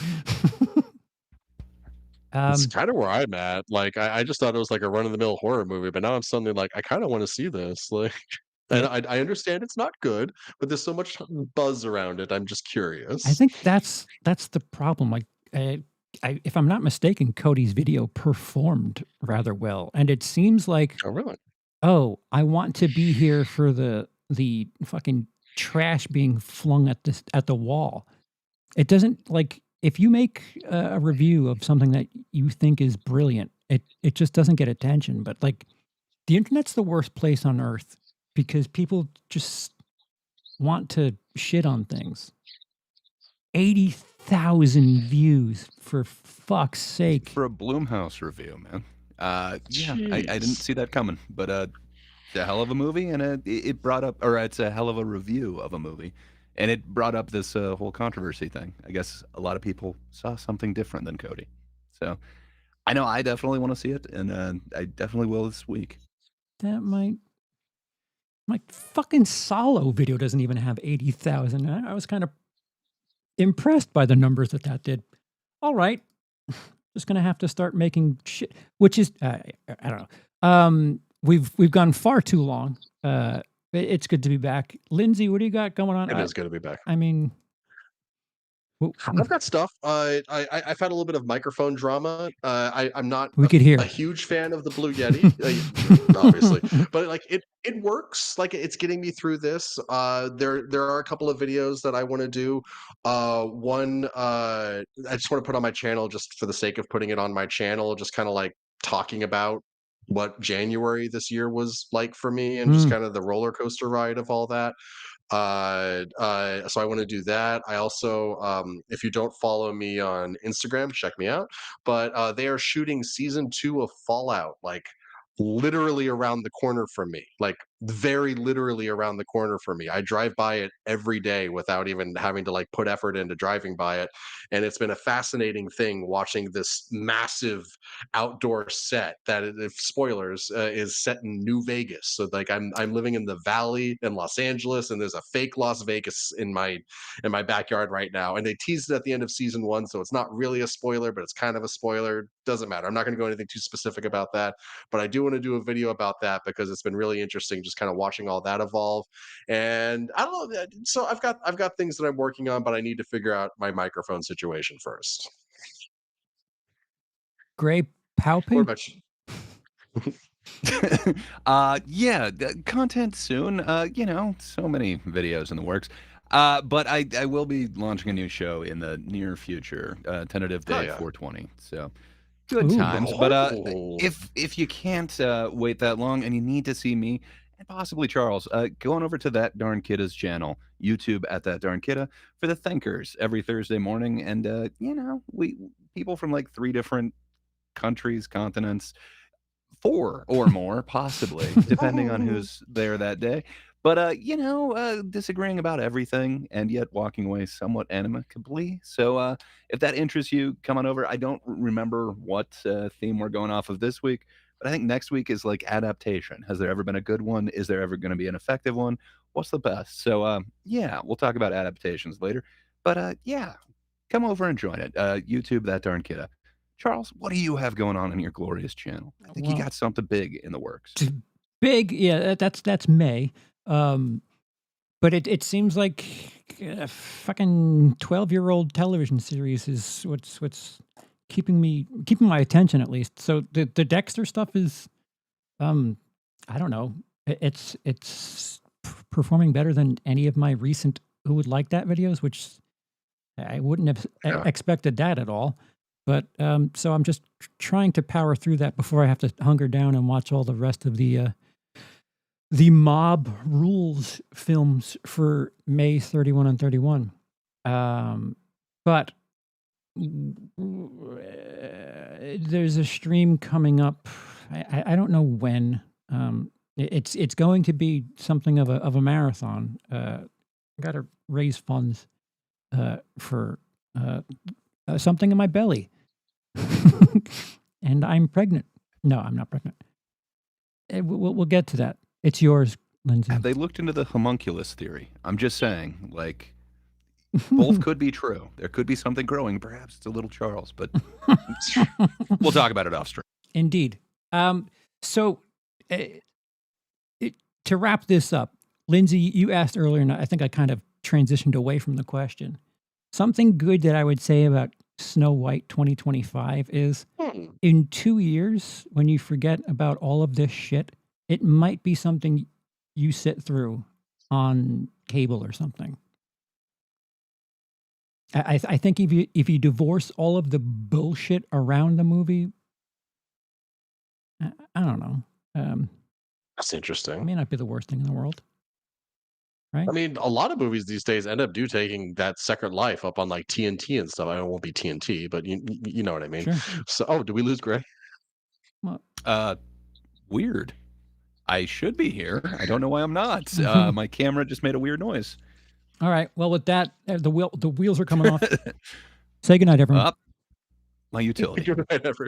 It's kind of where I'm at. Like, I just thought it was like a run-of-the-mill horror movie, but now I'm suddenly like, I kind of want to see this. Like, and I understand it's not good, but there's so much buzz around it. I'm just curious. I think that's the problem. Like, if I'm not mistaken, Cody's video performed rather well, and it seems like, Oh, really? oh, I want to be here for the fucking trash being flung at the wall. It doesn't, like, if you make a review of something that you think is brilliant, it just doesn't get attention. But, like, the internet's the worst place on earth because people just want to shit on things. 80,000 views, for fuck's sake. For a Blumhouse review, man. Yeah, I didn't see that coming, but it's a hell of a movie, and it brought up, or it's a hell of a review of a movie, and it brought up this whole controversy thing. I guess a lot of people saw something different than Cody. So I know I definitely want to see it, and I definitely will this week. That might... My fucking Solo video doesn't even have 80,000. I was kind of impressed by the numbers that did. All right. Just going to have to start making shit, which is, I don't know. We've gone far too long. It's good to be back. Lindsay, what do you got going on? It is good to be back. I mean... I've got stuff. I've had a little bit of microphone drama. I'm not hear a huge fan of the Blue Yeti, obviously, but like it works. Like, it's getting me through this. There are a couple of videos that I want to do. One I just want to put on my channel just for the sake of putting it on my channel, just kind of like talking about what January this year was like for me, and just kind of the roller coaster ride of all that. So I want to do that. I also, if you don't follow me on Instagram, check me out. But they are shooting season 2 of Fallout, like literally around the corner from me, like very literally around the corner from me. I drive by it every day without even having to like put effort into driving by it. And it's been a fascinating thing watching this massive outdoor set that, if spoilers, is set in New Vegas. So like I'm living in the valley in Los Angeles, and there's a fake Las Vegas in my backyard right now. And they teased it at the end of season 1, so it's not really a spoiler, but it's kind of a spoiler. Doesn't matter. I'm not going to go anything too specific about that, but I do want to do a video about that because it's been really interesting just kind of watching all that evolve. And I don't know, so I've got things that I'm working on, but I need to figure out my microphone situation first. Gray Palpy? What about you? Yeah, content soon. So many videos in the works. But I will be launching a new show in the near future. Tentative date 420. So good times. But if you can't wait that long and you need to see me and possibly Charles, go on over to That Darn Kidda's channel, YouTube at That Darn Kidda, for the Thinkers every Thursday morning. And we people from like 3 different countries, continents, 4 or more, possibly, depending on who's there that day. But disagreeing about everything and yet walking away somewhat amicably. So if that interests you, come on over. I don't remember what theme we're going off of this week, but I think next week is like adaptation. Has there ever been a good one? Is there ever going to be an effective one? What's the best? So we'll talk about adaptations later. But come over and join it. YouTube, That Darn Kidda. Charles, what do you have going on in your glorious channel? I think you got something big in the works. Big, yeah. That's May. But it seems like a fucking 12-year-old television series is what's keeping my attention, at least. So the Dexter stuff is, I don't know. It's performing better than any of my recent Who Would Like That videos, which I wouldn't have expected that at all. But so I'm just trying to power through that before I have to hunker down and watch all the rest of the Mob Rules films for May 31 and 31. But there's a stream coming up. I don't know when. It's going to be something of a marathon. I got to raise funds for something in my belly. And I'm pregnant. No, I'm not pregnant. We'll get to that. It's yours, Lindsay. Have they looked into the homunculus theory? I'm just saying, like, both could be true. There could be something growing. Perhaps it's a little Charles, but we'll talk about it off stream. Indeed. So to wrap this up, Lindsay, you asked earlier, and I think I kind of transitioned away from the question. Something good that I would say about Snow White 2025 is in 2 years, when you forget about all of this shit, it might be something you sit through on cable or something. I think if you divorce all of the bullshit around the movie, I don't know. That's interesting. It may not be the worst thing in the world. Right? I mean, a lot of movies these days end up taking that second life up on like TNT and stuff. I know it won't be TNT, but you know what I mean. Sure. So, did we lose Gray? Well, Weird. I should be here. I don't know why I'm not. My camera just made a weird noise. all right. Well, with that, the wheels are coming off. Say goodnight, everyone. My utility. Good night, everyone.